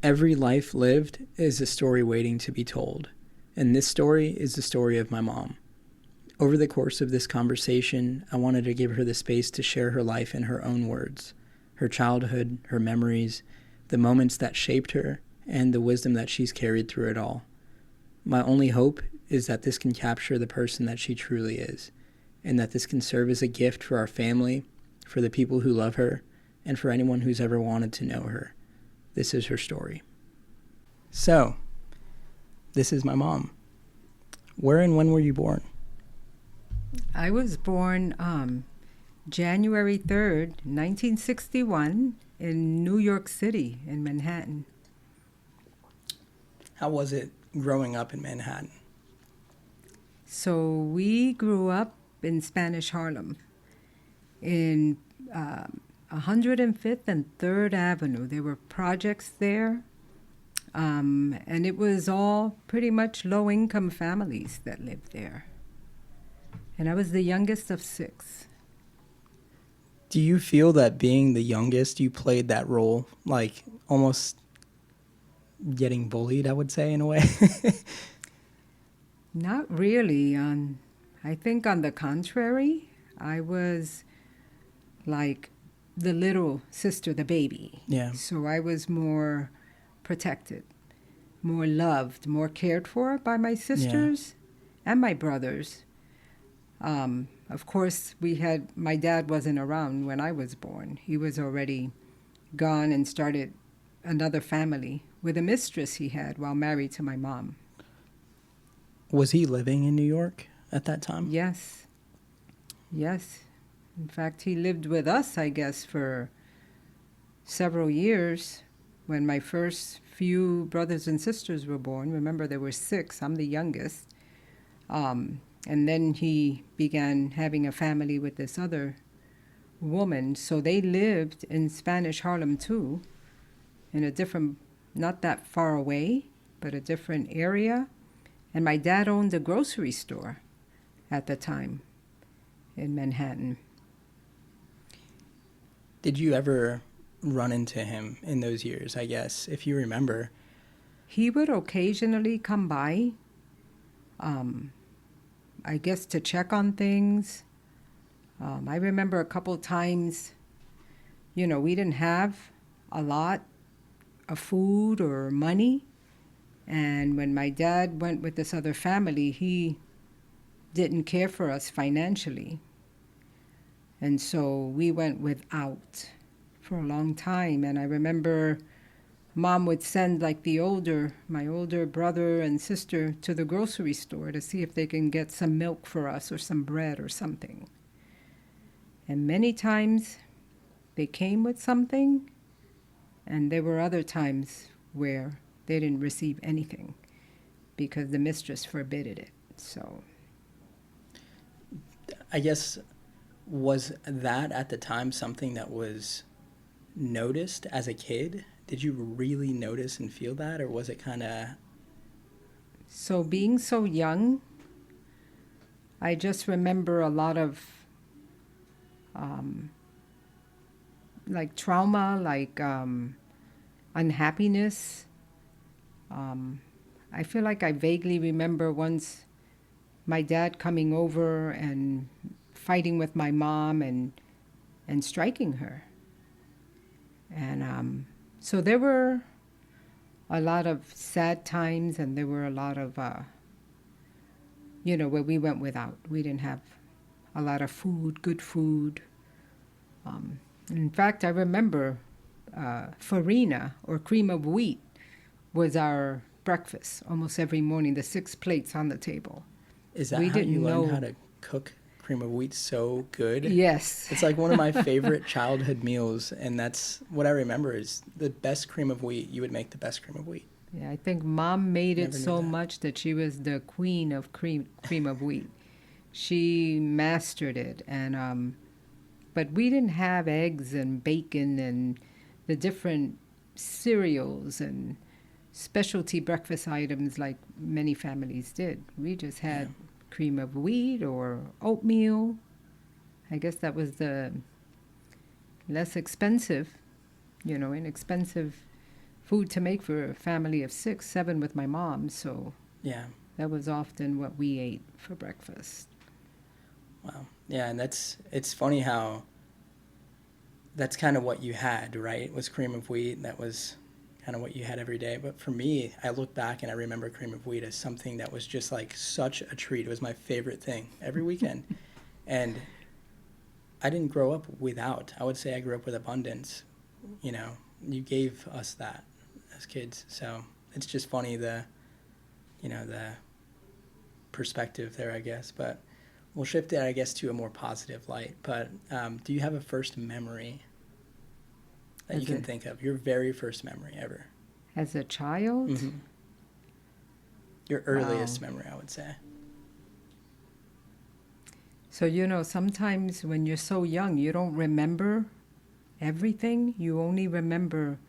Every life lived is a story waiting to be told, and this story is the story of my mom. Over the course of this conversation, I wanted to give her the space to share her life in her own words, her childhood, her memories, the moments that shaped her, and the wisdom that she's carried through it all. My only hope is that this can capture the person that she truly is, and that this can serve as a gift for our family, for the people who love her, and for anyone who's ever wanted to know her. This is her story. So, this is my mom. Where and when were you born? I was born January 3rd, 1961, in New York City, in Manhattan. How was it growing up in Manhattan? So we grew up in Spanish Harlem, in 105th and 3rd Avenue. There were projects there, and it was all pretty much low-income families that lived there. And I was the youngest of 6. Do you feel that being the youngest, you played that role, like almost getting bullied, I would say, in a way? Not really. I think on the contrary, I was like the little sister, the baby. Yeah. So I was more protected, more loved, more cared for by my sisters and my brothers. Of course, my dad wasn't around when I was born. He was already gone and started another family with a mistress he had while married to my mom. Was he living in New York at that time? Yes. In fact, he lived with us, I guess, for several years when my first few brothers and sisters were born. Remember, there were 6. I'm the youngest. And then he began having a family with this other woman. So they lived in Spanish Harlem, too, in a different, not that far away, but a different area. And my dad owned a grocery store at the time in Manhattan. Did you ever run into him in those years, I guess, if you remember? He would occasionally come by, I guess to check on things. I remember a couple times, we didn't have a lot of food or money. And when my dad went with this other family, he didn't care for us financially. And so we went without for a long time. And I remember Mom would send like my older brother and sister to the grocery store to see if they can get some milk for us or some bread or something. And many times they came with something, and there were other times where they didn't receive anything because the mistress forbidded it. So I guess, was that at the time something that was noticed as a kid? Did you really notice and feel that, or was it kind of... So being so young, I just remember a lot of like trauma, like unhappiness. I feel like I vaguely remember once my dad coming over and fighting with my mom and striking her. And so there were a lot of sad times, and there were a lot of, where we went without. We didn't have a lot of food, good food. In fact, I remember farina, or cream of wheat, was our breakfast almost every morning, the 6 plates on the table. Is that how you learned how to cook cream of wheat so good? Yes. It's like one of my favorite childhood meals, and that's what I remember is the best cream of wheat. You would make the best cream of wheat. Yeah, I think Mom made it so much that she was the queen of cream of wheat. She mastered it, and but we didn't have eggs and bacon and the different cereals and specialty breakfast items like many families did. We just had cream of wheat or oatmeal. I guess that was the less expensive, inexpensive food to make for a family of 6, 7 with my mom. So Yeah. that was often what we ate for breakfast. Wow. Yeah, and it's funny how that's kind of what you had, right? Was cream of wheat. That was kind of what you had every day. But for me, I look back and I remember cream of wheat as something that was just like such a treat. It was my favorite thing every weekend. And I didn't grow up without. I would say I grew up with abundance. You know, you gave us that as kids. So it's just funny the perspective there, I guess. But we'll shift it, I guess, to a more positive light. But do you have a first memory that you can think of? Your very first memory ever? As a child? Mm-hmm. Your earliest memory, I would say. So, sometimes when you're so young, you don't remember everything. You only remember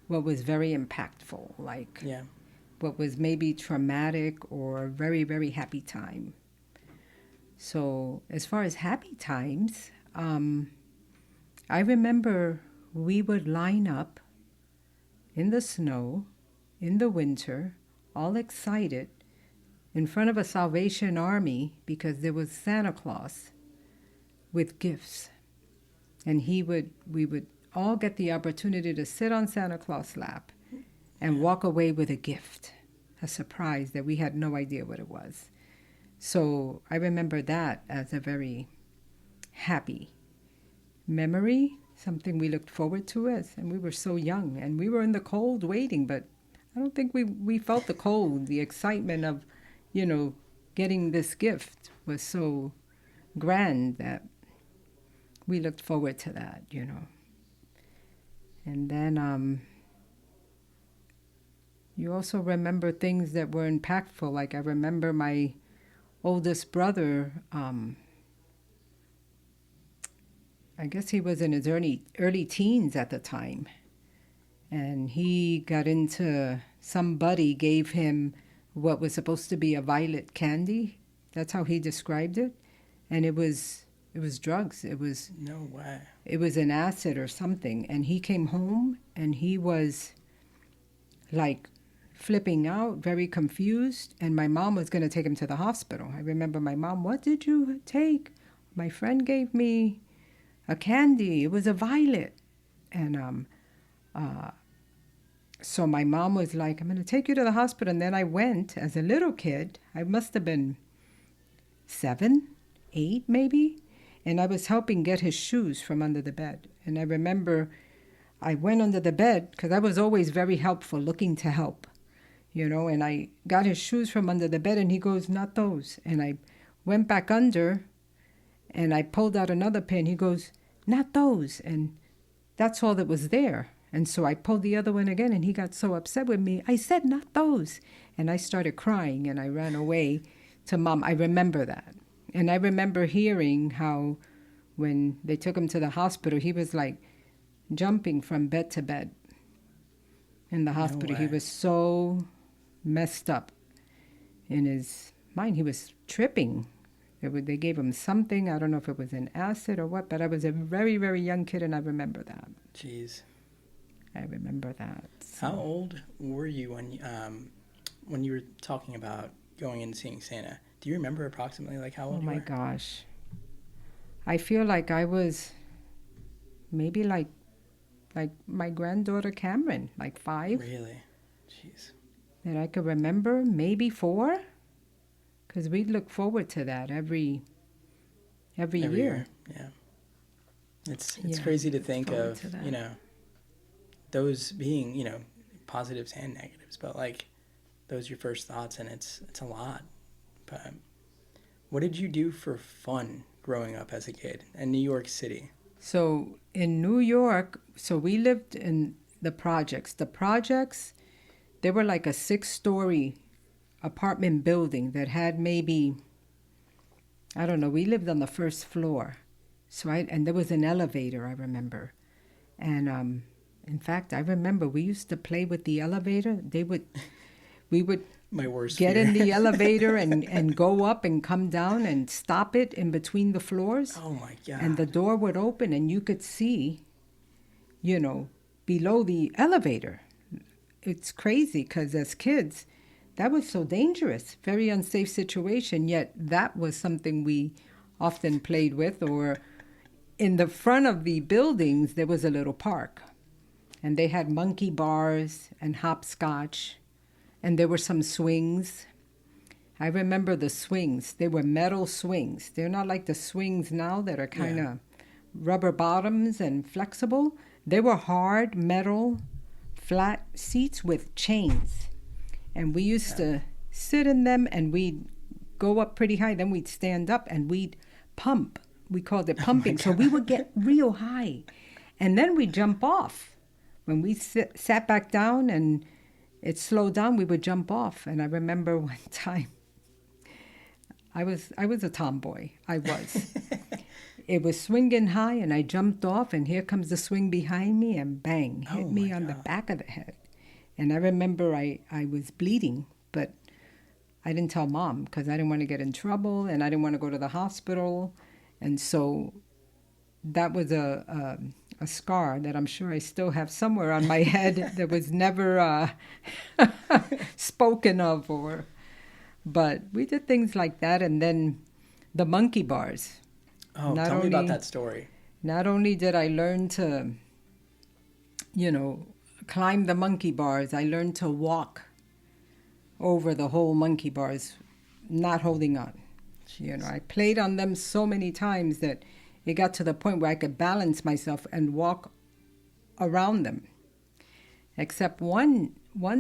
what was very impactful, like what was maybe traumatic or a very, very happy time. So as far as happy times, I remember we would line up in the snow, in the winter, all excited, in front of a Salvation Army because there was Santa Claus with gifts. And we would all get the opportunity to sit on Santa Claus' lap and walk away with a gift, a surprise that we had no idea what it was. So I remember that as a very happy memory, something we looked forward to and we were so young and we were in the cold waiting, but I don't think we felt the cold. The excitement of, getting this gift was so grand that we looked forward to that, And then you also remember things that were impactful. Like I remember my oldest brother, I guess he was in his early teens at the time. And he got into, somebody gave him what was supposed to be a violet candy. That's how he described it. And it was drugs. No way. It was an acid or something. And he came home and he was like flipping out, very confused. And my mom was going to take him to the hospital. I remember my mom, "What did you take?" "My friend gave me a candy. It was a violet." And so my mom was like, "I'm going to take you to the hospital." And then I went as a little kid. I must have been 7, 8 maybe. And I was helping get his shoes from under the bed. And I remember I went under the bed because I was always very helpful, looking to help, and I got his shoes from under the bed and he goes, "Not those." And I went back under and I pulled out another pin. He goes, "Not those." And that's all that was there. And so I pulled the other one again and he got so upset with me. "I said not those." And I started crying and I ran away to Mom. I remember that. And I remember hearing how when they took him to the hospital, he was like jumping from bed to bed in the hospital. He was so messed up in his mind. He was tripping. They gave him something. I don't know if it was an acid or what, but I was a very, very young kid and I remember that. Jeez. I remember that. So. How old were you when you were talking about going and seeing Santa? Do you remember approximately like how old you were? Oh my gosh. I feel like I was maybe like my granddaughter Cameron, like 5. Really? Jeez. That I could remember, maybe 4. Because we'd look forward to that every year. Yeah. It's crazy to think of, those being, positives and negatives, but like those are your first thoughts and it's a lot. But what did you do for fun growing up as a kid in New York City? So in New York, we lived in the projects. The projects, they were like a 6-story apartment building that had maybe, I don't know, we lived on the first floor. And there was an elevator, I remember. And in fact, I remember we used to play with the elevator. We would my worst get fear. in the elevator and go up and come down and stop it in between the floors. Oh my God. And the door would open and you could see, below the elevator. it's crazy because as kids, that was so dangerous, very unsafe situation. Yet that was something we often played with. Or in the front of the buildings, there was a little park, and they had monkey bars and hopscotch, and there were some swings. I remember the swings. They were metal swings. They're not like the swings now that are kind of rubber bottoms and flexible. They were hard metal flat seats with chains. And we used to sit in them, and we'd go up pretty high. Then we'd stand up and we'd pump. We called it pumping. So we would get real high. And then we'd jump off. When we sat back down and it slowed down, we would jump off. And I remember one time, I was a tomboy. I was. It was swinging high, and I jumped off, and here comes the swing behind me, and bang, hit me on the back of the head. And I remember I was bleeding, but I didn't tell Mom because I didn't want to get in trouble, and I didn't want to go to the hospital. And so that was a scar that I'm sure I still have somewhere on my head that was never spoken of. But we did things like that. And then the monkey bars. Oh, tell me about that story. Not only did I learn to, climb the monkey bars, I learned to walk over the whole monkey bars, not holding on. Jeez. I played on them so many times that it got to the point where I could balance myself and walk around them. Except one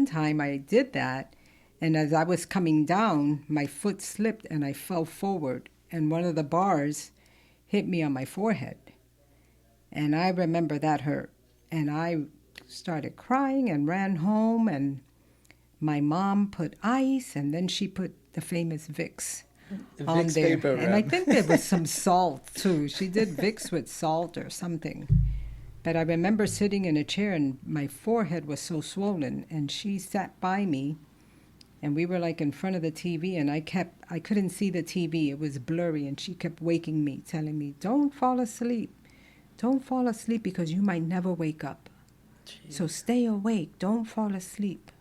time I did that, and as I was coming down, my foot slipped and I fell forward, and one of the bars hit me on my forehead. And I remember that hurt. And I started crying and ran home, and my mom put ice, and then she put the famous Vicks on Vicks there. vapor And I rub. think there was some salt too. She did Vicks with salt or something. But I remember sitting in a chair, and my forehead was so swollen, and she sat by me, and we were like in front of the TV, and I couldn't see the TV. It was blurry, and she kept waking me, telling me, don't fall asleep. Don't fall asleep because you might never wake up. Jeez. So stay awake. Don't fall asleep.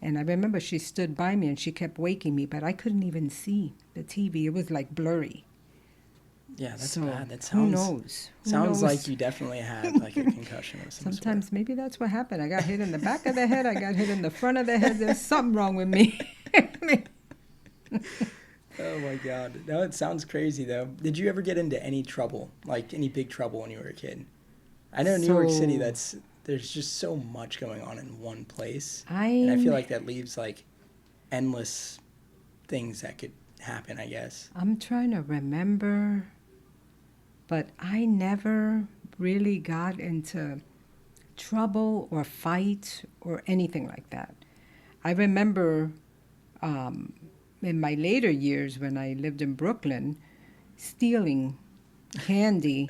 And I remember she stood by me, and she kept waking me, but I couldn't even see the TV. It was like blurry. Yeah, that's so, bad. That who sounds knows? Who sounds knows? like you definitely had like a concussion or some Sometimes sort. maybe that's what happened. I got hit in the back of the head. I got hit in the front of the head. There's something wrong with me. Oh my God. No, it sounds crazy though. Did you ever get into any trouble, like any big trouble when you were a kid? I know New York City, there's just so much going on in one place. And I feel like that leaves like endless things that could happen, I guess. I'm trying to remember, but I never really got into trouble or fight or anything like that. I remember in my later years when I lived in Brooklyn, stealing candy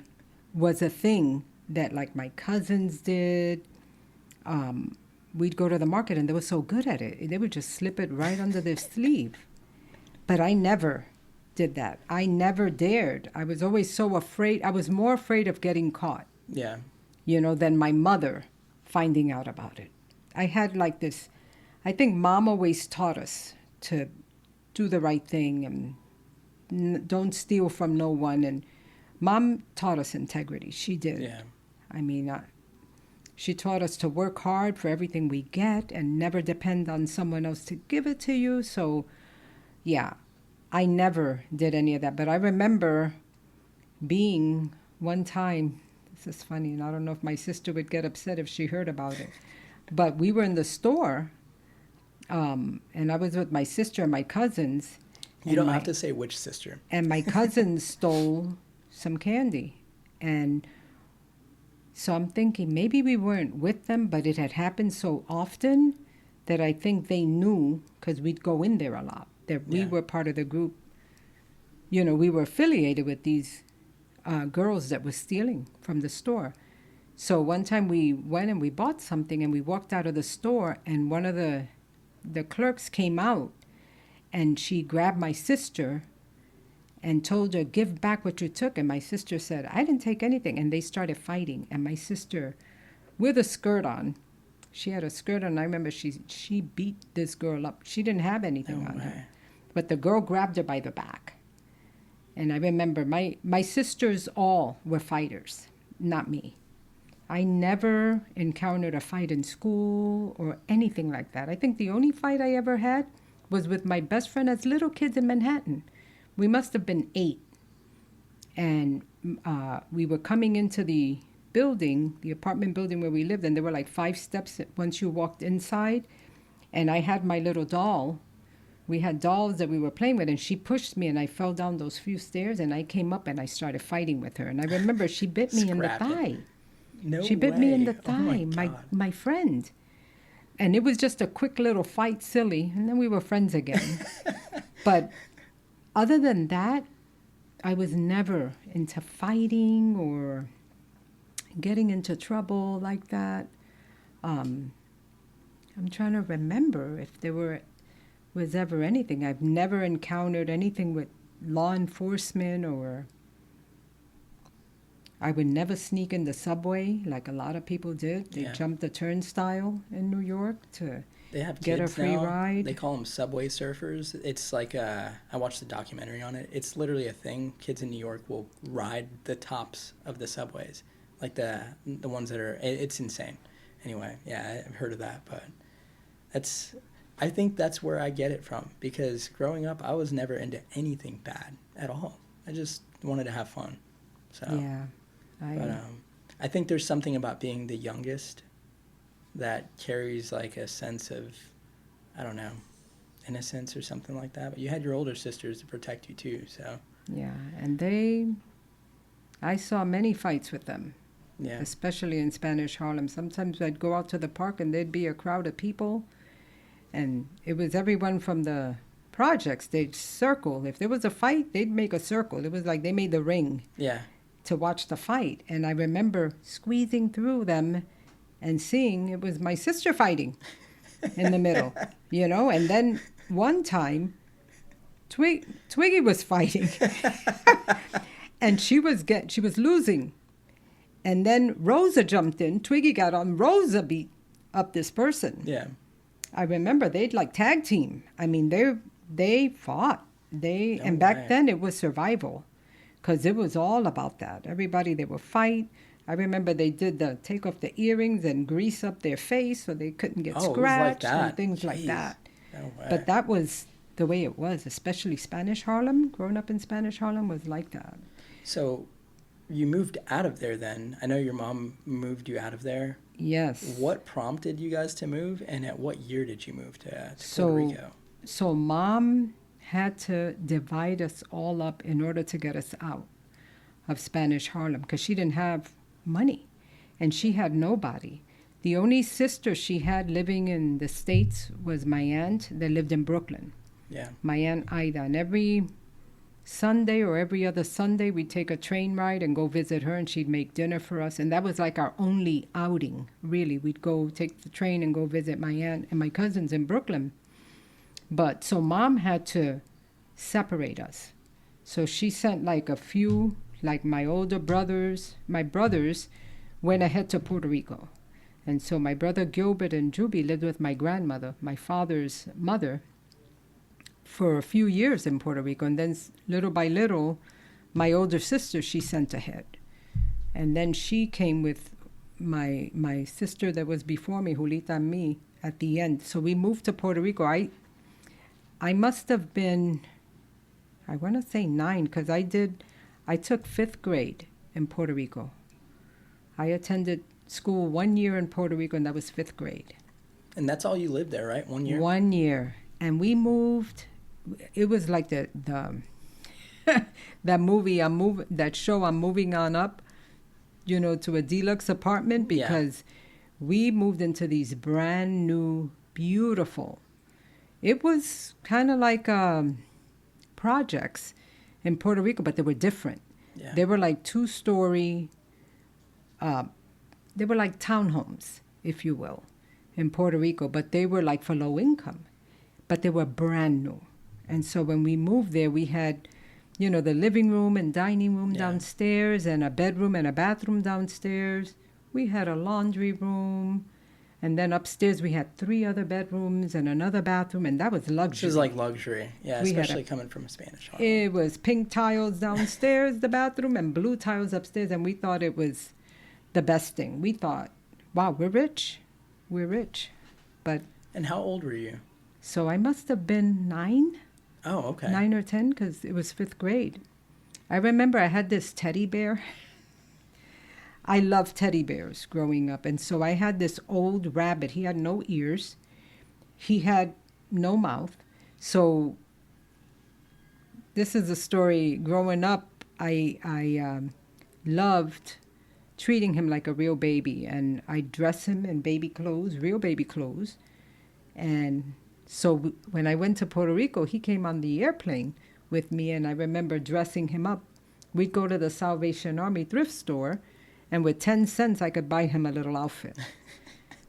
was a thing that like my cousins did. We'd go to the market and they were so good at it. They would just slip it right under their sleeve. But I never did that. I never dared. I was always so afraid. I was more afraid of getting caught. Yeah. Than my mother finding out about it. I had like this, I think Mom always taught us to do the right thing and don't steal from no one. And Mom taught us integrity. She did. Yeah. I mean, she taught us to work hard for everything we get and never depend on someone else to give it to you. So, yeah, I never did any of that. But I remember being one time, this is funny, and I don't know if my sister would get upset if she heard about it, but we were in the store, and I was with my sister and my cousins. You don't have to say which sister. And my cousins stole some candy. And so I'm thinking maybe we weren't with them, but it had happened so often that I think they knew, because we'd go in there a lot, that we were part of the group. We were affiliated with these girls that were stealing from the store. So one time we went and we bought something, and we walked out of the store, and one of the clerks came out, and she grabbed my sister and told her, give back what you took. And my sister said, I didn't take anything. And they started fighting. And my sister, with a skirt on, She had a skirt on. I remember she beat this girl up. She didn't have anything No on her. way. But the girl grabbed her by the back. And I remember my sisters all were fighters, not me. I never encountered a fight in school or anything like that. I think the only fight I ever had was with my best friend as little kids in Manhattan. We must have been 8. And we were coming into the building, the apartment building where we lived, and there were like 5 steps once you walked inside. And I had my little doll. We had dolls that we were playing with, and she pushed me, and I fell down those few stairs, and I came up, and I started fighting with her. And I remember she bit me in the thigh. No She bit me in the way. thigh, Oh my God. my friend. And it was just a quick little fight, silly, and then we were friends again. But other than that, I was never into fighting or getting into trouble like that. I'm trying to remember if there was ever anything. I've never encountered anything with law enforcement, or I would never sneak in the subway like a lot of people did. They Yeah. jumped the turnstile in New York to They have get a kids free now. ride. They call them subway surfers. It's like I watched the documentary on it. It's literally a thing. Kids in New York will ride the tops of the subways, like the ones that are. It's insane. Anyway, yeah, I've heard of that, but I think that's where I get it from, because growing up, I was never into anything bad at all. I just wanted to have fun. So Yeah. but I think there's something about being the youngest that carries like a sense of, I don't know, innocence or something like that. But you had your older sisters to protect you too, so Yeah, and I saw many fights with them, yeah. especially in Spanish Harlem. Sometimes I'd go out to the park and there'd be a crowd of people, and it was everyone from the projects. They'd circle. If there was a fight, they'd make a circle. It was like they made the ring Yeah. to watch the fight. And I remember squeezing through them and seeing it was my sister fighting in the middle, And then one time, Twiggy was fighting, and she was losing. And then Rosa jumped in. Twiggy got on. Rosa beat up this person. Yeah. I remember they'd like tag team. I mean, they fought. And way. back then it was survival, because it was all about that. Everybody, they would fight. I remember they did take off the earrings and grease up their face so they couldn't get Oh, it was like scratched that. and things like Jeez. that. No way. But that was the way it was, especially Spanish Harlem. Growing up in Spanish Harlem was like that. So you moved out of there then. I know your mom moved you out of there. Yes. What prompted you guys to move, and at what year did you move to Puerto Rico? So Mom had to divide us all up in order to get us out of Spanish Harlem, because she didn't have money and she had nobody. The only sister she had living in the States was my aunt that lived in Brooklyn. Yeah. My Aunt Ida. And every Sunday or every other Sunday, we'd take a train ride and go visit her, and she'd make dinner for us. And that was like our only outing, really. We'd go take the train and go visit my aunt and my cousins in Brooklyn. But so Mom had to separate us. So she sent like a few, like my brothers went ahead to Puerto Rico. And so my brother Gilbert and Juby lived with my grandmother, my father's mother, for a few years in Puerto Rico. And then little by little, my older sister, she sent ahead. And then she came with my sister that was before me, Julita, and me at the end. So we moved to Puerto Rico. I must have been, I want to say 9, because I took 5th grade in Puerto Rico. I attended school 1 year in Puerto Rico, and that was 5th grade. And that's all you lived there, right? 1 year? 1 year. And we moved, it was like the that movie, that show, I'm Moving On Up, to a deluxe apartment, because we moved into these brand new, beautiful, it was kind of like projects in Puerto Rico, but they were different. Yeah. They were like 2-story, they were like townhomes, if you will, in Puerto Rico, but they were like for low income, but they were brand new. And so when we moved there, we had, the living room and dining room downstairs, and a bedroom and a bathroom downstairs. We had a laundry room. And then upstairs we had 3 other bedrooms and another bathroom, and that was This luxury. is like luxury. Yeah, We had especially coming from a Spanish home. It was pink tiles downstairs, the bathroom, and blue tiles upstairs, and we thought it was the best thing. We thought, wow, we're rich. We're rich. But And how old were you? so I must have been 9, Oh, okay. 9 or 10, because it was 5th grade. I remember I had this teddy bear. I loved teddy bears growing up. And so I had this old rabbit. He had no ears. He had no mouth. So this is a story. Growing up, I loved treating him like a real baby. And I dress him in baby clothes, real baby clothes. And so when I went to Puerto Rico, he came on the airplane with me. And I remember dressing him up. We'd go to the Salvation Army thrift store, and with 10 cents, I could buy him a little outfit.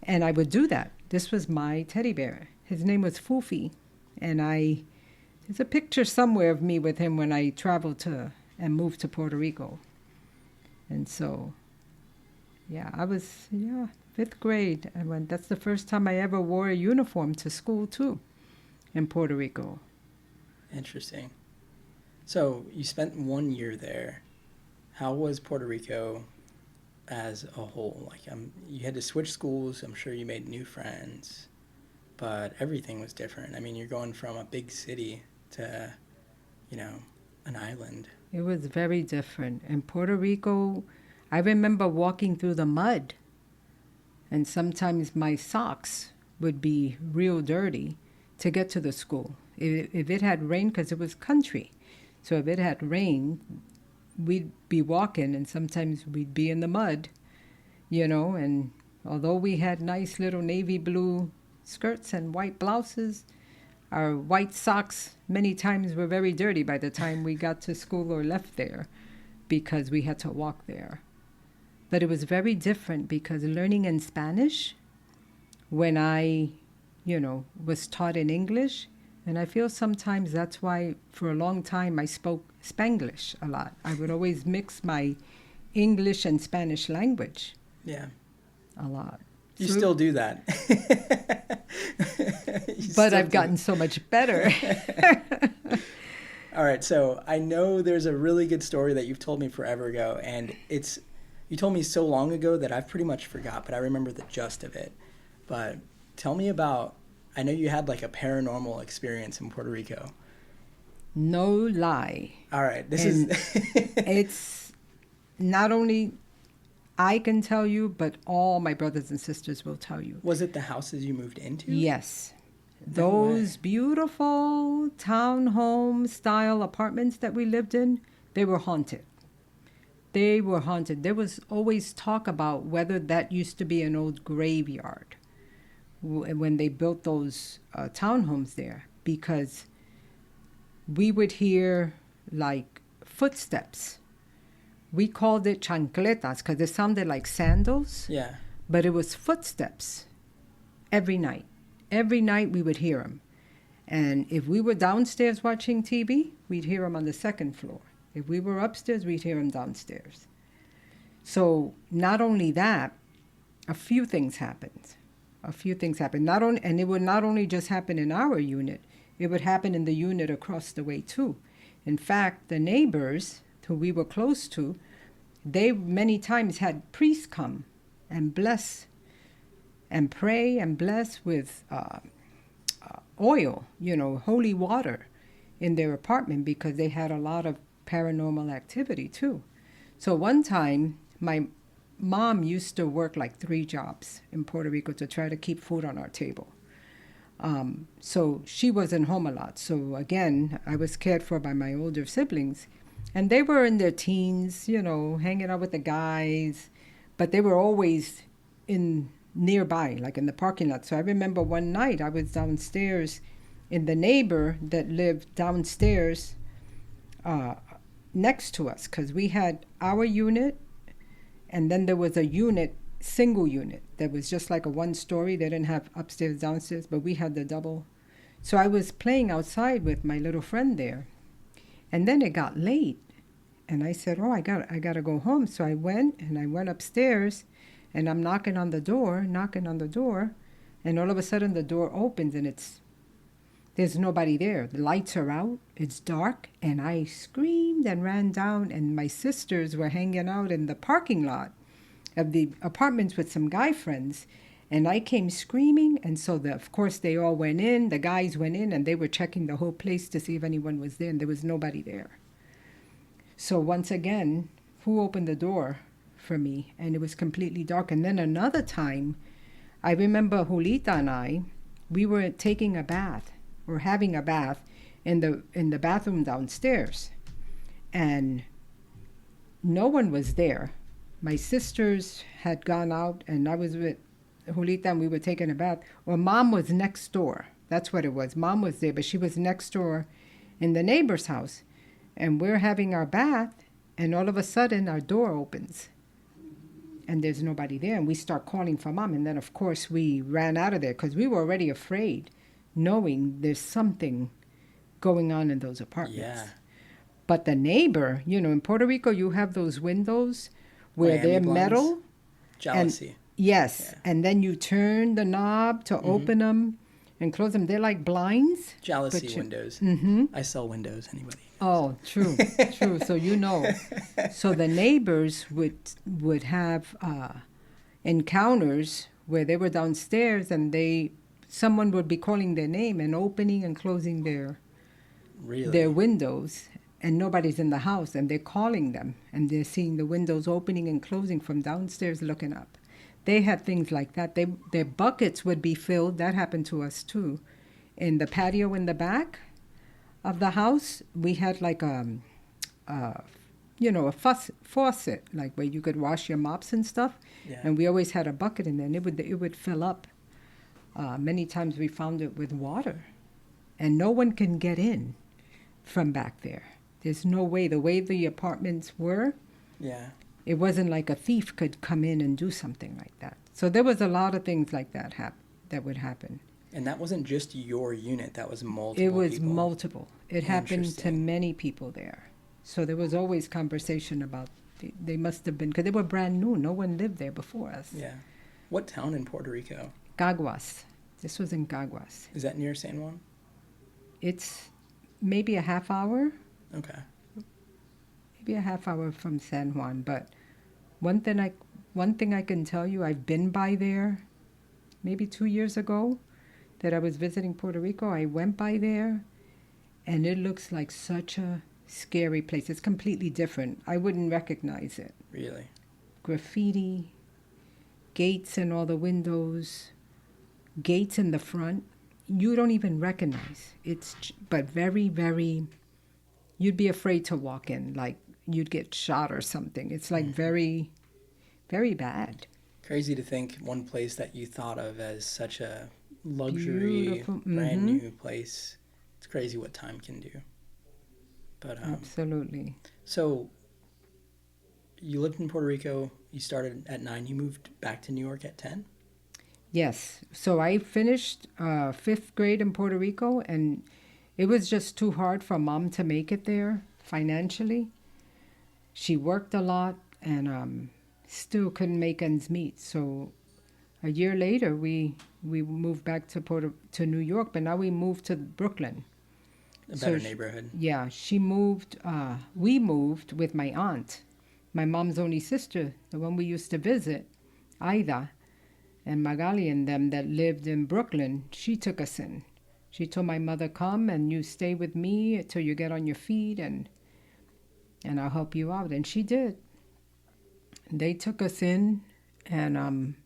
And I would do that. This was my teddy bear. His name was Fufi. And there's a picture somewhere of me with him when I traveled to and moved to Puerto Rico. And so, yeah, I was, 5th grade. And that's the first time I ever wore a uniform to school, too, in Puerto Rico. Interesting. So you spent 1 year there. How was Puerto Rico as a whole? Like, you had to switch schools. I'm sure you made new friends, but everything was different. I mean, you're going from a big city to, an island. It was very different. In Puerto Rico, I remember walking through the mud, and sometimes my socks would be real dirty to get to the school. If it had rained, because it was country, so if it had rained, we'd be walking, and sometimes we'd be in the mud, and although we had nice little navy blue skirts and white blouses, our white socks many times were very dirty by the time we got to school or left there, because we had to walk there. But it was very different, because learning in Spanish, when I, was taught in English, and I feel sometimes that's why for a long time I spoke Spanglish a lot. I would always mix my English and Spanish language. Yeah. A lot. You still do that. But I've gotten so much better. All right, so I know there's a really good story that you've told me forever ago, and you told me so long ago that I've pretty much forgot, but I remember the gist of it. But tell me about, I know you had like a paranormal experience in Puerto Rico. No lie. All right, it's not only I can tell you, but all my brothers and sisters will tell you. Was it the houses you moved into? Yes. No Those beautiful townhome style apartments that we lived in, they were haunted. They were haunted. There was always talk about whether that used to be an old graveyard when they built those townhomes there, because we would hear like footsteps. We called it chancletas because it sounded like sandals. Yeah. But it was footsteps every night. Every night we would hear them. And if we were downstairs watching TV, we'd hear them on the 2nd floor. If we were upstairs, we'd hear them downstairs. So not only that, a few things happened. And it would not only just happen in our unit, it would happen in the unit across the way too. In fact, the neighbors who we were close to, they many times had priests come and bless and pray and bless with oil, holy water in their apartment, because they had a lot of paranormal activity too. So one time, my mom used to work like 3 jobs in Puerto Rico to try to keep food on our table. So she wasn't home a lot. So again, I was cared for by my older siblings. And they were in their teens, hanging out with the guys. But they were always nearby, like in the parking lot. So I remember one night I was downstairs, and the neighbor that lived downstairs next to us, because we had our unit, and then there was a single unit that was just like a 1-story. They didn't have upstairs, downstairs, but we had the double. So I was playing outside with my little friend there, and then it got late, and I said, I gotta go home. So I went upstairs, And I'm knocking on the door, and all of a sudden the door opens and there's nobody there. The lights are out, it's dark, and I screamed and ran down, and my sisters were hanging out in the parking lot of the apartments with some guy friends. And I came screaming, and so of course they all went in, the guys went in, and they were checking the whole place to see if anyone was there, and there was nobody there. So once again, who opened the door for me? And it was completely dark. And then another time, I remember Julita and I, we were taking a bath, or having a bath in the bathroom downstairs. And no one was there. My sisters had gone out, and I was with Julita, and we were taking a bath. Well, Mom was next door. That's what it was. Mom was there, but she was next door in the neighbor's house. And we're having our bath, and all of a sudden our door opens. And there's nobody there, and we start calling for Mom. And then, of course, we ran out of there because we were already afraid, knowing there's something going on in those apartments. Yeah. But the neighbor, in Puerto Rico, you have those windows where Miami they're blinds. metal. Jealousy. Yes, Yeah. and then you turn the knob to open them and close them. They're like blinds. Jealousy windows. I sell windows, anybody. Oh, true. So So the neighbors would have encounters where they were downstairs, and someone would be calling their name and opening and closing their windows, and nobody's in the house, and they're calling them, and they're seeing the windows opening and closing from downstairs looking up. They had things like that. Their buckets would be filled. That happened to us too. In the patio in the back of the house, we had like a faucet, like where you could wash your mops and stuff. Yeah. And we always had a bucket in there, and it would fill up. Many times we found it with water, and no one can get in from back there. There's no way. The way the apartments were, Yeah. it wasn't like a thief could come in and do something like that. So there was a lot of things like that that would happen. And that wasn't just your unit. That was multiple It was people. multiple. It happened to Interesting. many people there. So there was always conversation about they must have been, because they were brand new. No one lived there before us. Yeah. What town in Puerto Rico? Caguas. This was in Caguas. Is that near San Juan? It's maybe a half hour. Okay. Maybe a half hour from San Juan. But one thing I can tell you, I've been by there maybe 2 years ago that I was visiting Puerto Rico. I went by there, and it looks like such a scary place. It's completely different. I wouldn't recognize it. Really? Graffiti, gates in all the windows, gates in the front. You don't even recognize. But very, very, you'd be afraid to walk in, like you'd get shot or something. It's like very, very bad. Crazy to think one place that you thought of as such a luxury, Beautiful. brand new place. It's crazy what time can do. But Absolutely. So you lived in Puerto Rico. You started at 9. You moved back to New York at 10? Yes. So I finished 5th grade in Puerto Rico, and it was just too hard for Mom to make it there financially. She worked a lot and still couldn't make ends meet. So a year later, we moved back to New York, but now we moved to Brooklyn. A better neighborhood. Yeah, we moved with my aunt, my mom's only sister, the one we used to visit, Aida, and Magali and them that lived in Brooklyn. She took us in. She told my mother, come and you stay with me until you get on your feet, and I'll help you out. And she did. They took us in, and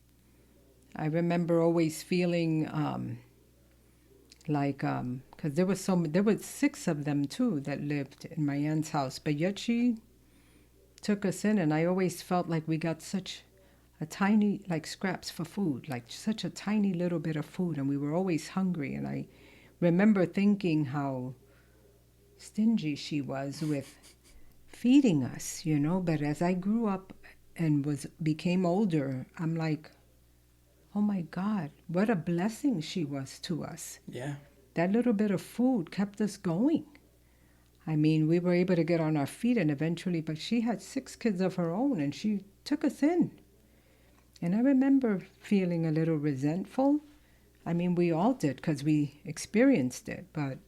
I remember always feeling because there were 6 of them too that lived in my aunt's house, but yet she took us in, and I always felt like we got such a tiny, like scraps for food, like such a tiny little bit of food, and we were always hungry. And I remember thinking how stingy she was with feeding us, but as I grew up and became older, I'm like, oh my God, what a blessing she was to us. Yeah. That little bit of food kept us going. I mean, we were able to get on our feet and eventually, but she had 6 kids of her own, and she took us in. And I remember feeling a little resentful. I mean, we all did because we experienced it. But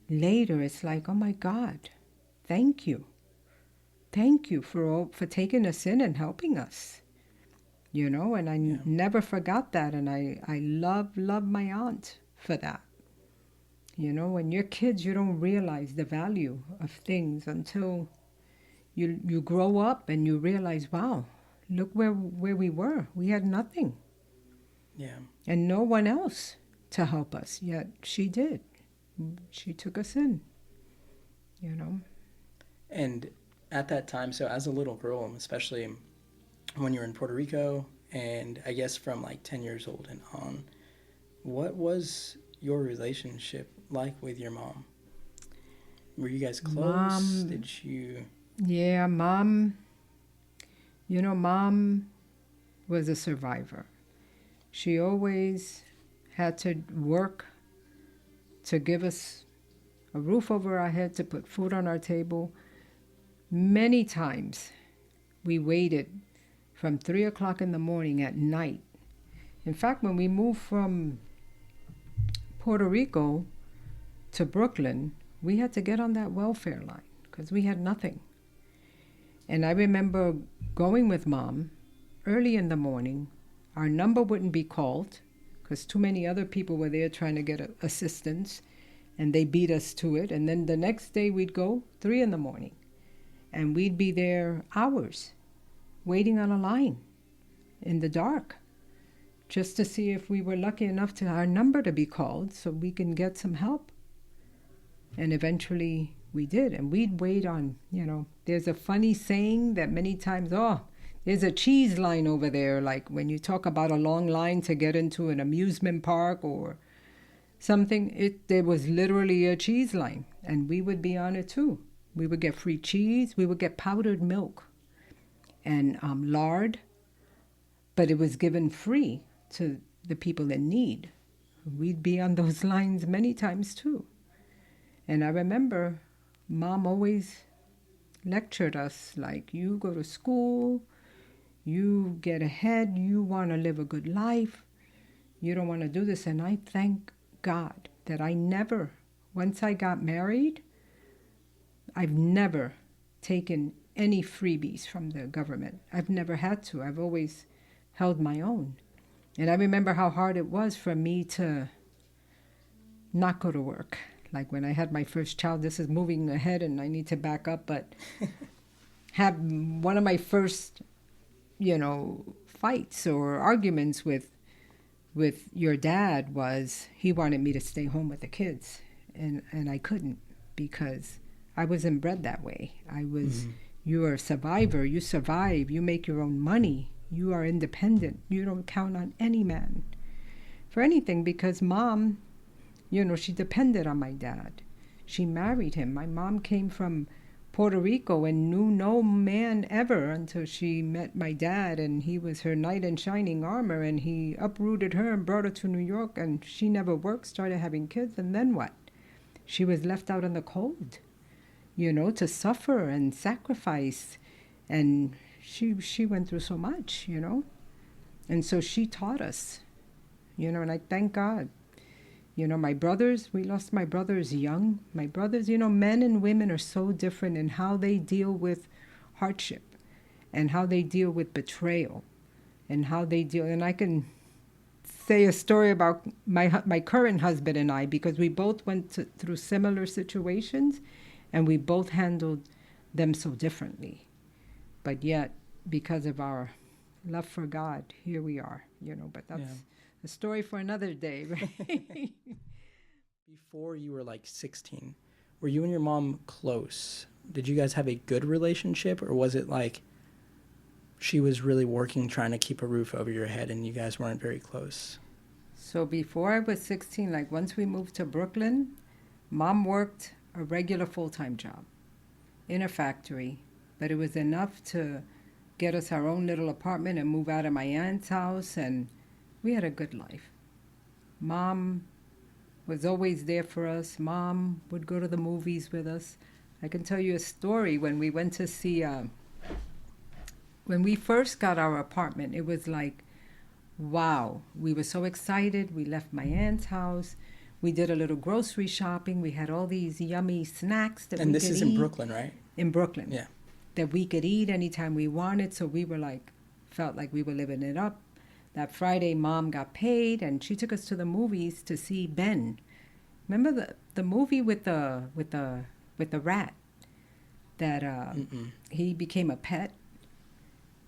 later, it's like, oh my God, thank you. Thank you for taking us in and helping us. You know, and I never forgot that. And I love my aunt for that. You know, when you're kids, you don't realize the value of things until you grow up and you realize, wow, look where we were. We had nothing. Yeah. And no one else to help us, yet she did. She took us in, you know. And at that time, so as a little girl, especially when you were in Puerto Rico, and I guess from like 10 years old and on, what was your relationship like with your mom? Were you guys close? Mom, Did you? yeah, Mom, you know, Mom was a survivor. She always had to work to give us a roof over our head, to put food on our table. Many times we waited from 3 o'clock in the morning at night. In fact, when we moved from Puerto Rico to Brooklyn, we had to get on that welfare line because we had nothing. And I remember going with Mom early in the morning. Our number wouldn't be called because too many other people were there trying to get assistance, and they beat us to it. And then the next day we'd go 3 in the morning, and we'd be there hours waiting on a line in the dark just to see if we were lucky enough to our number to be called so we can get some help. And eventually we did, and we'd wait on, you know, there's a funny saying that many times, oh, there's a cheese line over there, like when you talk about a long line to get into an amusement park or something, there was literally a cheese line, and we would be on it too. We would get free cheese, we would get powdered milk and lard, but it was given free to the people in need. We'd be on those lines many times too. And I remember Mom always lectured us like, you go to school, you get ahead, you want to live a good life, you don't want to do this. And I thank God that I never, once I got married, I've never taken any freebies from the government. I've never had to. I've always held my own. And I remember how hard it was for me to not go to work. Like when I had my first child, this is moving ahead and I need to back up, but have one of my first, you know, fights or arguments with your dad was he wanted me to stay home with the kids, and I couldn't because I wasn't bred that way. I was, you are a survivor, you survive, you make your own money, you are independent, you don't count on any man for anything because Mom, you know, she depended on my dad. She married him. My mom came from Puerto Rico and knew no man ever until she met my dad, and he was her knight in shining armor, and he uprooted her and brought her to New York, and she never worked, started having kids, and then what? She was left out in the cold, you know, to suffer and sacrifice, and she went through so much, you know, and so she taught us, you know, and I thank God. You know, my brothers, we lost my brothers young. My brothers, you know, men and women are so different in how they deal with hardship and how they deal with betrayal and how they deal. And I can say a story about my current husband and I because we both went through similar situations and we both handled them so differently. But yet, because of our love for God, here we are, you know, but that's... Yeah. A story for another day, right? Before you were like 16, were you and your mom close? Did you guys have a good relationship, or was it like she was really working trying to keep a roof over your head and you guys weren't very close? So before I was 16, like once we moved to Brooklyn, Mom worked a regular full-time job in a factory, but it was enough to get us our own little apartment and move out of my aunt's house, and we had a good life. Mom was always there for us. Mom would go to the movies with us. I can tell you a story when we went to see when we first got our apartment, it was like, wow, we were so excited. We left my aunt's house. We did a little grocery shopping. We had all these yummy snacks that And we this could is eat. in Brooklyn, right? In Brooklyn. Yeah. That we could eat anytime we wanted. So we were like, felt like we were living it up. That Friday, Mom got paid, and she took us to the movies to see Ben. Remember the movie with the rat that he became a pet,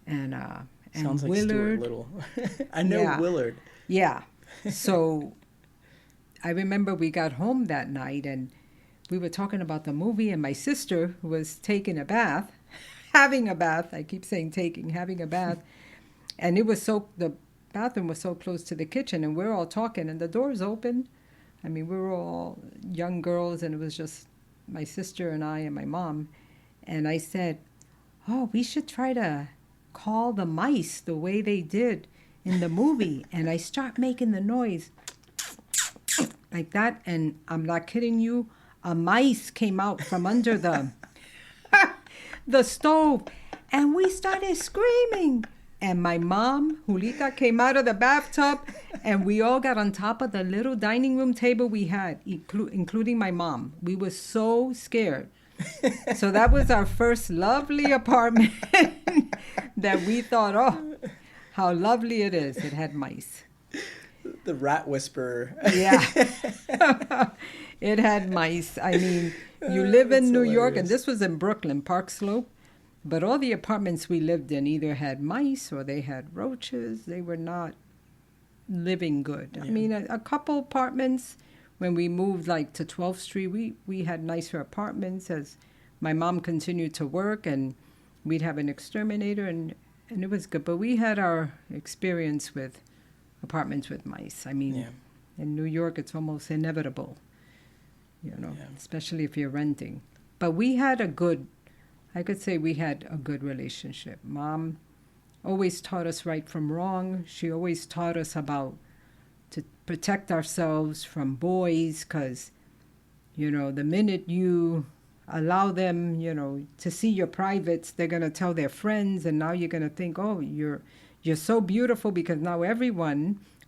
and Sounds like Willard. Stuart Little. I know Yeah. Willard. Yeah. So I remember we got home that night and we were talking about the movie, and my sister was taking a bath, having a bath. I keep saying having a bath. And the bathroom was so close to the kitchen, and we're all talking, and the door's open. I mean, we were all young girls, and it was just my sister and I and my mom. And I said, oh, we should try to call the mice the way they did in the movie. And I start making the noise like that, and I'm not kidding you, a mice came out from under the stove, and we started screaming. And my mom, Julita, came out of the bathtub, and we all got on top of the little dining room table we had, including my mom. We were so scared. So that was our first lovely apartment that we thought, oh, how lovely it is. It had mice. The rat whisperer. Yeah. It had mice. I mean, you live in New York, and this was in Brooklyn, Park Slope. But all the apartments we lived in either had mice or they had roaches. They were not living good. Yeah. I mean, a couple apartments, when we moved like to 12th Street, we had nicer apartments as my mom continued to work, and we'd have an exterminator, and it was good. But we had our experience with apartments with mice. I mean, in New York, it's almost inevitable, especially if you're renting. But we had I could say we had a good relationship. Mom always taught us right from wrong. She always taught us about to protect ourselves from boys, because, the minute you allow them, to see your privates, they're going to tell their friends, and now you're going to think, oh, you're so beautiful because now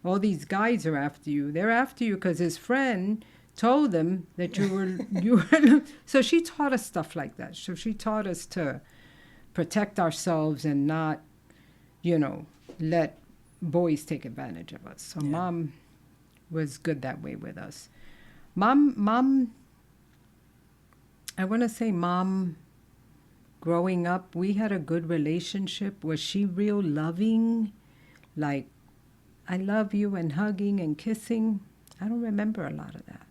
all these guys are after you. They're after you because his friend told them that you were. So she taught us stuff like that. So she taught us to protect ourselves and not, let boys take advantage of us. So Mom was good that way with us. Mom, I want to say Mom, growing up, we had a good relationship. Was she real loving? Like, I love you and hugging and kissing? I don't remember a lot of that.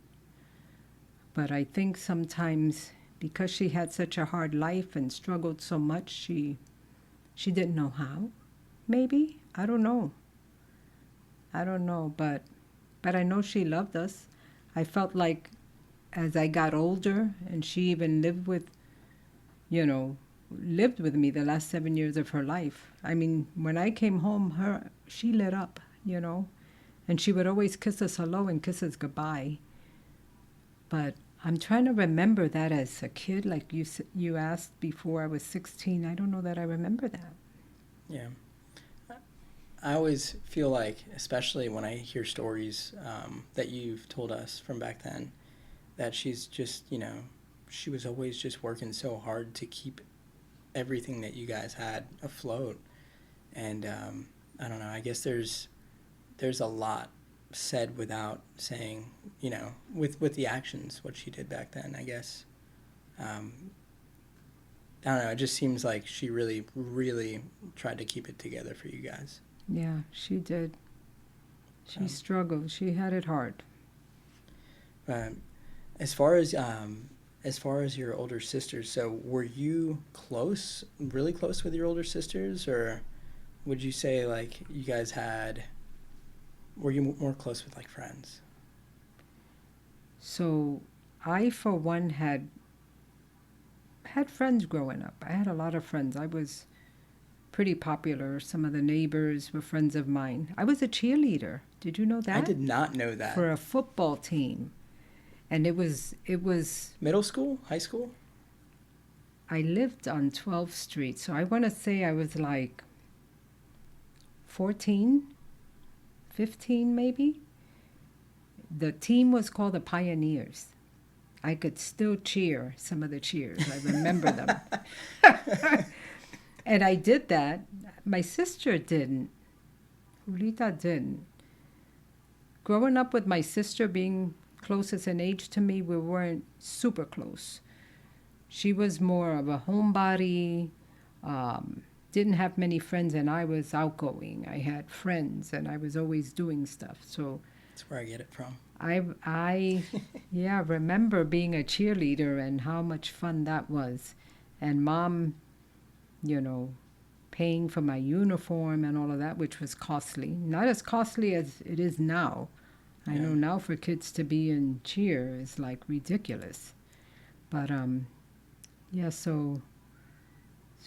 But I think sometimes because she had such a hard life and struggled so much, she didn't know how. Maybe. I don't know. But I know she loved us. I felt like as I got older, and she even lived with me the last 7 years of her life. I mean, when I came home, she lit up, and she would always kiss us hello and kiss us goodbye. But I'm trying to remember that as a kid, like you asked before I was 16. I don't know that I remember that. Yeah. I always feel like, especially when I hear stories that you've told us from back then, that she's just, she was always just working so hard to keep everything that you guys had afloat. And I don't know, I guess there's a lot said without saying, with the actions, what she did back then, I guess. I don't know, it just seems like she really, really tried to keep it together for you guys. Yeah, she did. She struggled. She had it hard. As far as your older sisters, so were you really close with your older sisters, or would you say like you guys were you more close with like friends? So I, for one, had friends growing up. I had a lot of friends. I was pretty popular. Some of the neighbors were friends of mine. I was a cheerleader. Did you know that? I did not know that. For a football team. And it was middle school, high school? I lived on 12th Street, so I want to say I was like 14, 15 maybe. The team was called the Pioneers. I could still cheer some of the cheers. I remember them. And I did that. My sister didn't. Julita didn't. Growing up with my sister being closest in age to me, we weren't super close. She was more of a homebody, didn't have many friends, and I was outgoing. I had friends, and I was always doing stuff. So That's where I get it from. I yeah, remember being a cheerleader and how much fun that was. And mom, you know, paying for my uniform and all of that, which was costly. Not as costly as it is now. I know now for kids to be in cheer is like ridiculous. But yeah, so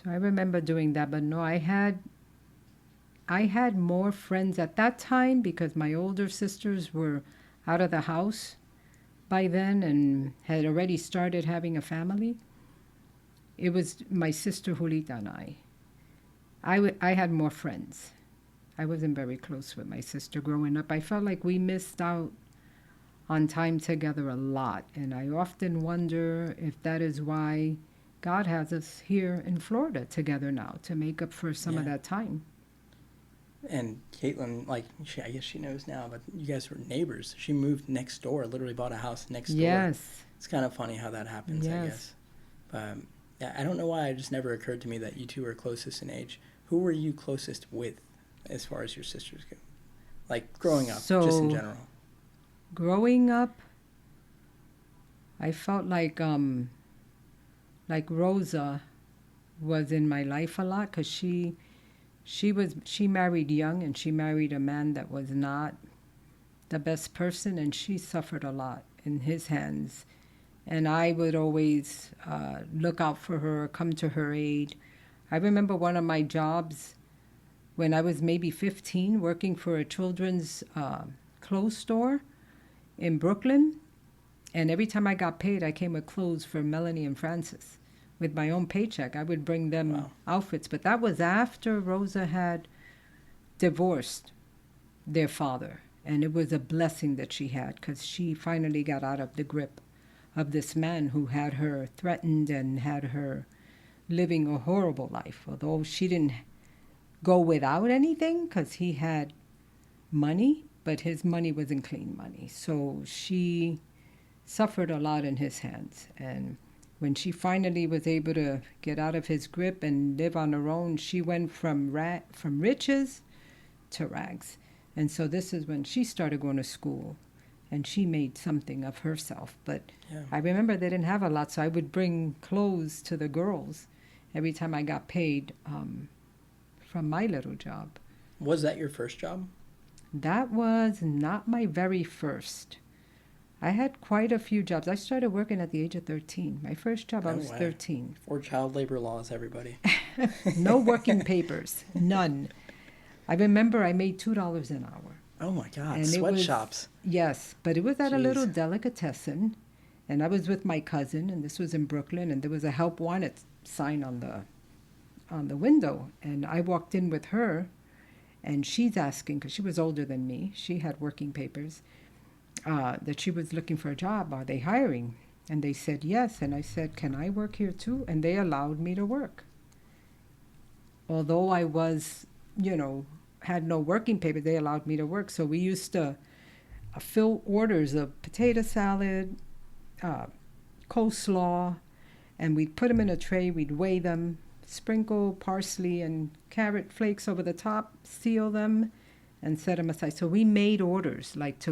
I remember doing that, but no, I had more friends at that time because my older sisters were out of the house by then and had already started having a family. It was my sister Julita and I. I had more friends. I wasn't very close with my sister growing up. I felt like we missed out on time together a lot, and I often wonder if that is why God has us here in Florida together now to make up for some of that time. And Caitlin, like, I guess she knows now, but you guys were neighbors. She moved next door, literally bought a house next door. Yes. It's kind of funny how that happens, I guess. But yeah, I don't know why it just never occurred to me that you two were closest in age. Who were you closest with as far as your sisters go? Like, growing up, just in general. Growing up, I felt like Rosa was in my life a lot because she married young, and she married a man that was not the best person, and she suffered a lot in his hands. And I would always look out for her, come to her aid. I remember one of my jobs when I was maybe 15, working for a children's clothes store in Brooklyn. And every time I got paid, I came with clothes for Melanie and Francis. With my own paycheck, I would bring them outfits. But that was after Rosa had divorced their father. And it was a blessing that she had, because she finally got out of the grip of this man who had her threatened and had her living a horrible life. Although she didn't go without anything, because he had money, but his money wasn't clean money. So she suffered a lot in his hands. And when she finally was able to get out of his grip and live on her own, she went from riches to rags. And so this is when she started going to school, and she made something of herself. But I remember they didn't have a lot, so I would bring clothes to the girls every time I got paid from my little job. Was that your first job? That was not my very first. I had quite a few jobs. I started working at the age of 13. My first job, I was 13. For child labor laws, everybody. No working papers. None. I remember I made $2 an hour. Oh, my God. And sweatshops. Yes, but it was at a little delicatessen, and I was with my cousin, and this was in Brooklyn, and there was a help wanted sign on the window. And I walked in with her, and she's asking, because she was older than me, she had working papers, that she was looking for a job. Are they hiring? And they said yes. And I said, can I work here too? And they allowed me to work. Although I was, had no working paper, they allowed me to work. So we used to fill orders of potato salad, coleslaw, and we'd put them in a tray, we'd weigh them, sprinkle parsley and carrot flakes over the top, seal them, and set them aside. So we made orders, like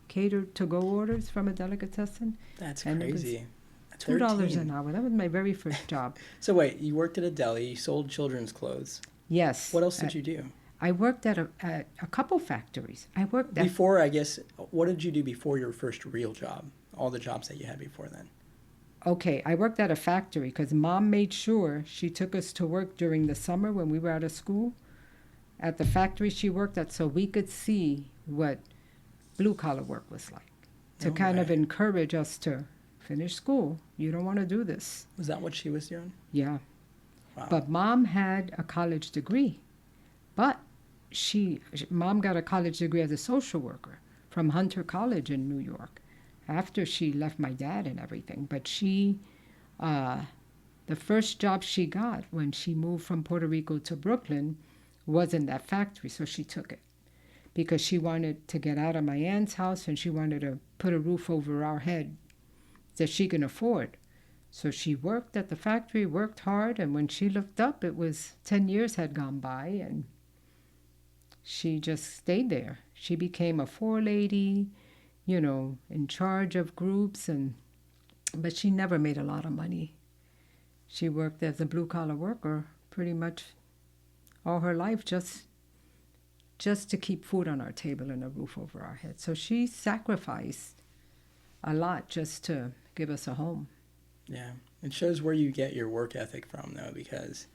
catered to-go orders from a delicatessen. That's crazy. $2 an hour. That was my very first job. So wait, you worked at a deli, you sold children's clothes. Yes. What else did you do? I worked at a couple factories. I worked at... Before, I guess, what did you do before your first real job? All the jobs that you had before then. Okay, I worked at a factory because Mom made sure she took us to work during the summer when we were out of school. At the factory she worked at, so we could see what blue-collar work was like, to kind of encourage us to finish school. You don't want to do this. Was that what she was doing? Yeah. Wow. But mom had a college degree. But mom got a college degree as a social worker from Hunter College in New York after she left my dad and everything. But the first job she got when she moved from Puerto Rico to Brooklyn was in that factory, so she took it because she wanted to get out of my aunt's house and she wanted to put a roof over our head that she can afford. So she worked at the factory, worked hard, and when she looked up, it was 10 years had gone by, and she just stayed there. She became a forelady, in charge of groups, but she never made a lot of money. She worked as a blue-collar worker pretty much all her life just to keep food on our table and a roof over our head. So she sacrificed a lot just to give us a home. Yeah. It shows where you get your work ethic from, though, because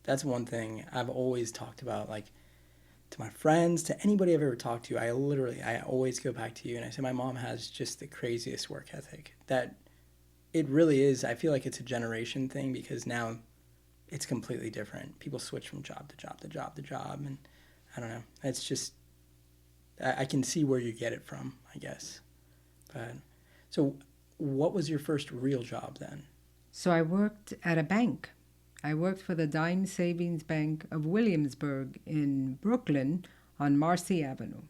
that's one thing I've always talked about, like, to my friends, to anybody I've ever talked to. I always go back to you, and I say my mom has just the craziest work ethic. That it really is. I feel like it's a generation thing because now it's completely different. People switch from job to job to job to job, and I don't know. It's just, I can see where you get it from, I guess. But so what was your first real job then? So I worked at a bank. I worked for the Dime Savings Bank of Williamsburg in Brooklyn on Marcy Avenue.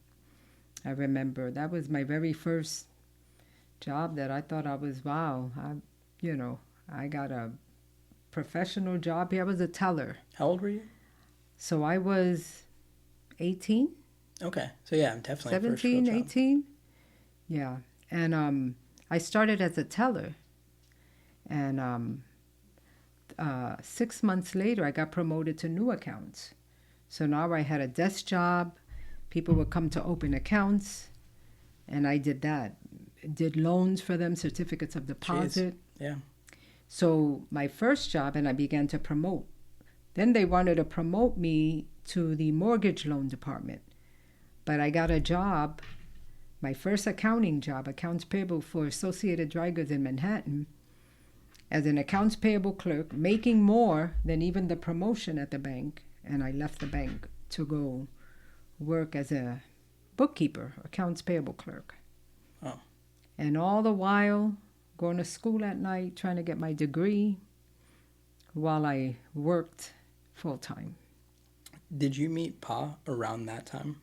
I remember that was my very first job that I thought I was, wow, I got a professional job here. I was a teller. How old were you? So I was 18. Okay. So yeah, definitely 17, first real job. 18. Yeah. And I started as a teller. And 6 months later, I got promoted to new accounts. So now I had a desk job. People would come to open accounts. And I did that. Did loans for them, certificates of deposit. Jeez. Yeah. So my first job, and I began to promote. Then they wanted to promote me to the mortgage loan department. But I got a job, my first accounting job, accounts payable for Associated Dry Goods in Manhattan, as an accounts payable clerk, making more than even the promotion at the bank. And I left the bank to go work as a bookkeeper, accounts payable clerk. Oh. And all the while, going to school at night, trying to get my degree while I worked full time. Did you meet Pa around that time?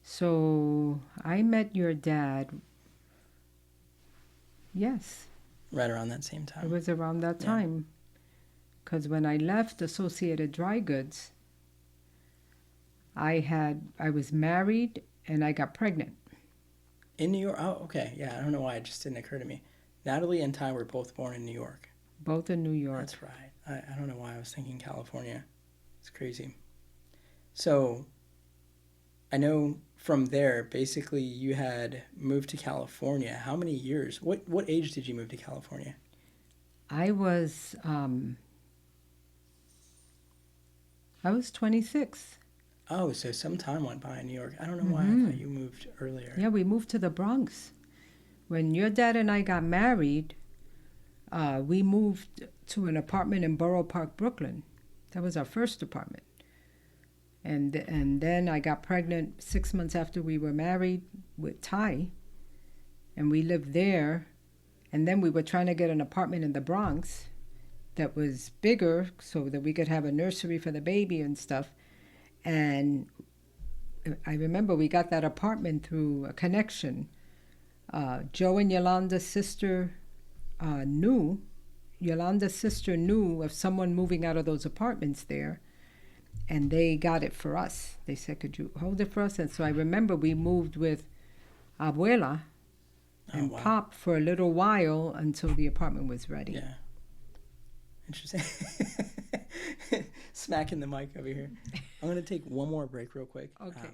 So I met your dad, yes. Right around that same time. It was around that time. Because when I left Associated Dry Goods, I was married and I got pregnant. In New York? Oh, okay. Yeah, I don't know why it just didn't occur to me. Natalie and Ty were both born in New York. Both in New York. That's right. I don't know why I was thinking California. It's crazy. So I know from there, basically you had moved to California. How many years? What age did you move to California? I was 26. Oh, so some time went by in New York. I don't know why I thought you moved earlier. Yeah, we moved to the Bronx. When your dad and I got married, we moved to an apartment in Borough Park, Brooklyn. That was our first apartment. And then I got pregnant 6 months after we were married with Ty, and we lived there. And then we were trying to get an apartment in the Bronx that was bigger so that we could have a nursery for the baby and stuff. And I remember we got that apartment through a connection. Joe and Yolanda's sister knew of someone moving out of those apartments there, and they got it for us. They said, could you hold it for us? And so I remember we moved with Abuela and Pop for a little while until the apartment was ready. Yeah. Interesting. Smacking the mic over here. I'm going to take one more break real quick. Okay.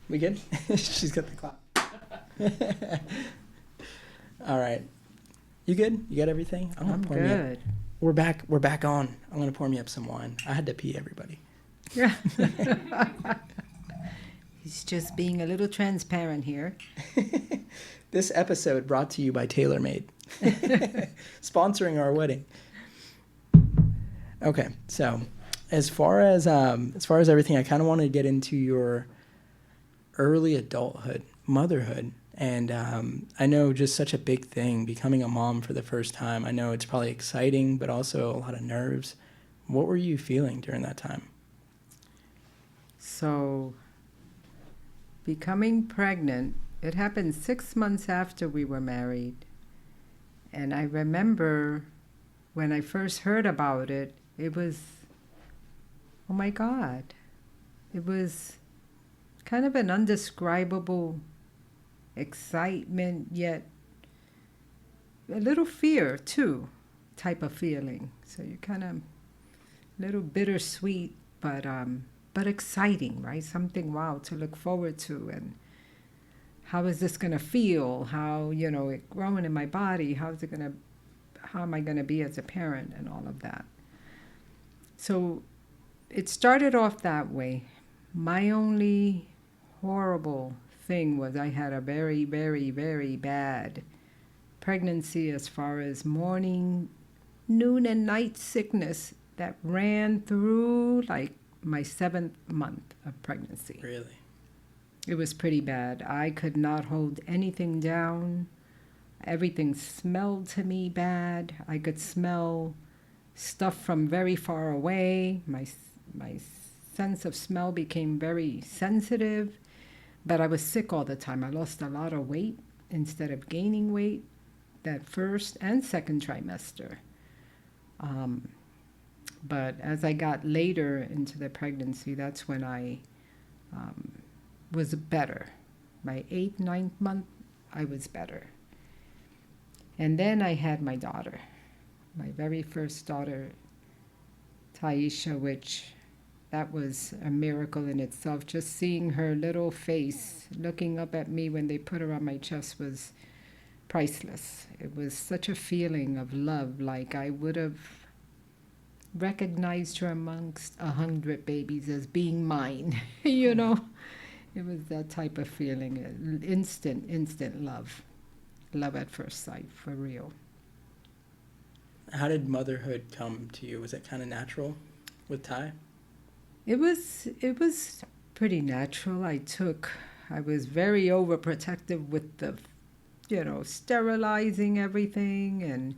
We good? She's got the clap. All right. You good? You got everything? I'm good. We're back on. I'm going to pour me up some wine. I had to pee, everybody. Yeah. He's just being a little transparent here. This episode brought to you by TaylorMade, sponsoring our wedding. Okay, so as far as everything, I kind of want to get into your early adulthood, motherhood, and I know just such a big thing, becoming a mom for the first time. I know it's probably exciting, but also a lot of nerves. What were you feeling during that time? So, becoming pregnant, it happened 6 months after we were married. And I remember when I first heard about it, it was, oh my God. It was kind of an undescribable excitement, yet a little fear too, type of feeling. So you're kind of a little bittersweet, but exciting, right? Something wow to look forward to. And how is this going to feel? How, it growing in my body, how am I going to be as a parent and all of that? So it started off that way. My only horrible thing was I had a very, very, very bad pregnancy as far as morning, noon, and night sickness that ran through like my 7th month of pregnancy. Really? It was pretty bad. I could not hold anything down. Everything smelled to me bad. I could smell stuff from very far away. My sense of smell became very sensitive, but I was sick all the time. I lost a lot of weight instead of gaining weight that first and second trimester. But as I got later into the pregnancy, that's when I was better. My 8th, 9th month, I was better. And then I had my daughter, my very first daughter, Taisha, which that was a miracle in itself. Just seeing her little face looking up at me when they put her on my chest was priceless. It was such a feeling of love, like I would have recognized her amongst 100 babies as being mine. It was that type of feeling, instant love at first sight, for real. How did motherhood come to you? Was it kind of natural with Ty? It was pretty natural. I was very overprotective with the, sterilizing everything and,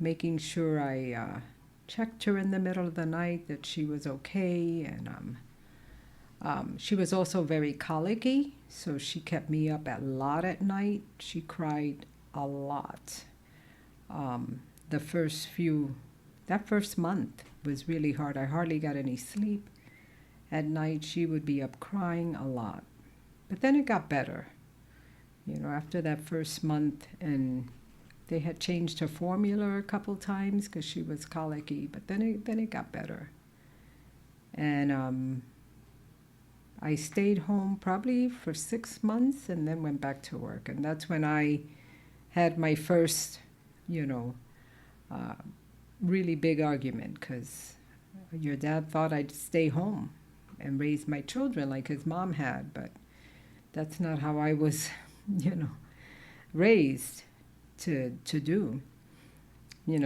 making sure I checked her in the middle of the night that she was okay. And she was also very colicky, so she kept me up a lot at night. She cried a lot. That first month was really hard. I hardly got any sleep. At night, she would be up crying a lot. But then it got better. After that first month, and they had changed her formula a couple times because she was colicky, but then it got better. And I stayed home probably for 6 months and then went back to work. And that's when I had my first, really big argument, because your dad thought I'd stay home and raise my children like his mom had, but that's not how I was, raised to do.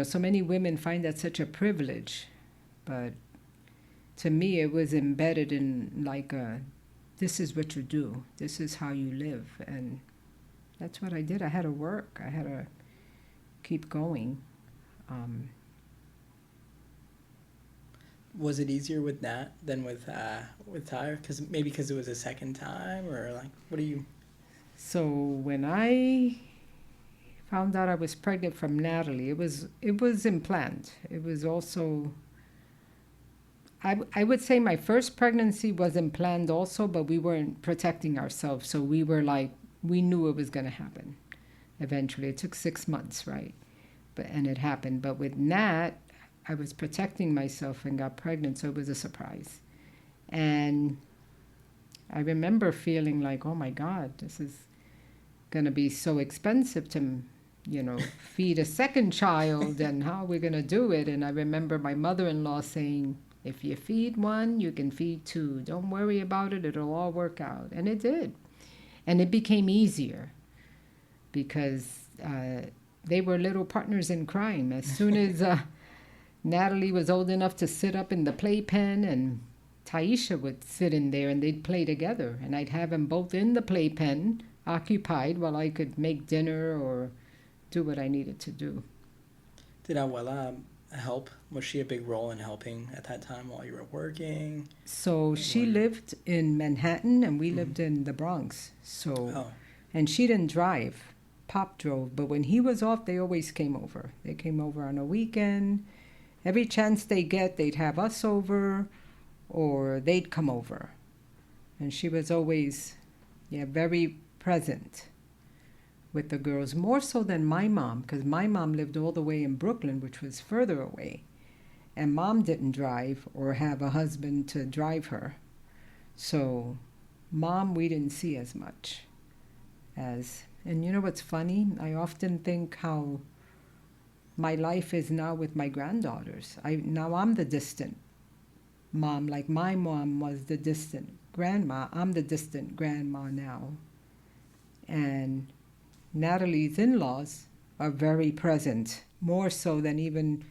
So many women find that such a privilege, but to me it was embedded in like this is what you do, this is how you live, and that's what I did. I had to work, I had to keep going. Was it easier with that than with Ty? Because it was a second time, or like, what do you? So when I found out I was pregnant from Natalie, it was implanted. It was also, I would say my first pregnancy was implanted also, but we weren't protecting ourselves. So we were like, we knew it was going to happen eventually. It took 6 months, right? And it happened. But with Nat, I was protecting myself and got pregnant, so it was a surprise. And I remember feeling like, oh my God, this is going to be so expensive to, feed a second child, and how are we going to do it? And I remember my mother-in-law saying, If you feed one, you can feed two. Don't worry about it, it'll all work out. And it did. And it became easier because they were little partners in crime. As soon as Natalie was old enough to sit up in the playpen, and Taisha would sit in there and they'd play together. And I'd have them both in the playpen, occupied, while I could make dinner or do what I needed to do. Did Abuela help? Was she a big role in helping at that time while you were working? So she lived in Manhattan and we lived in the Bronx. So, and she didn't drive. Pop drove, but when he was off, they always came over. They came over on a weekend. Every chance they get, they'd have us over or they'd come over. And she was always, very present with the girls, more so than my mom, because my mom lived all the way in Brooklyn, which was further away. And mom didn't drive or have a husband to drive her. So mom, we didn't see as much as, and you know what's funny? I often think how my life is now with my granddaughters. Now I'm the distant mom, like my mom was the distant grandma. I'm the distant grandma now. And Natalie's in-laws are very present, more so than even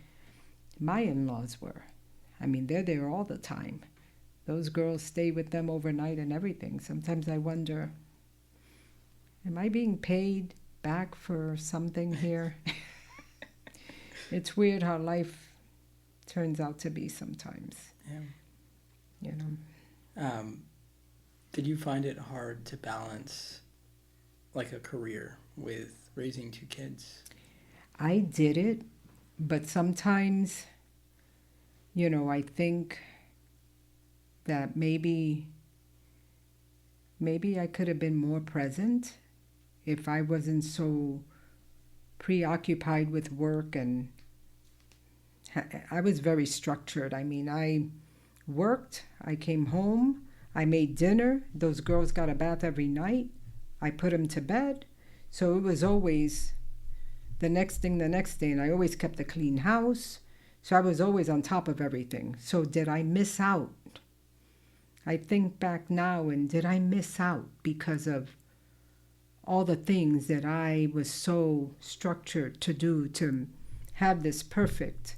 my in-laws were. I mean, they're there all the time. Those girls stay with them overnight and everything. Sometimes I wonder, am I being paid back for something here? It's weird how life turns out to be sometimes. Yeah. You know. Did you find it hard to balance like a career with raising two kids? I did it, but sometimes, I think that maybe I could have been more present if I wasn't so preoccupied with work, and I was very structured. I mean, I worked, I came home, I made dinner, those girls got a bath every night, I put them to bed. So it was always the next thing, and I always kept a clean house. So I was always on top of everything. So did I miss out? I think back now, and did I miss out because of all the things that I was so structured to do to have this perfect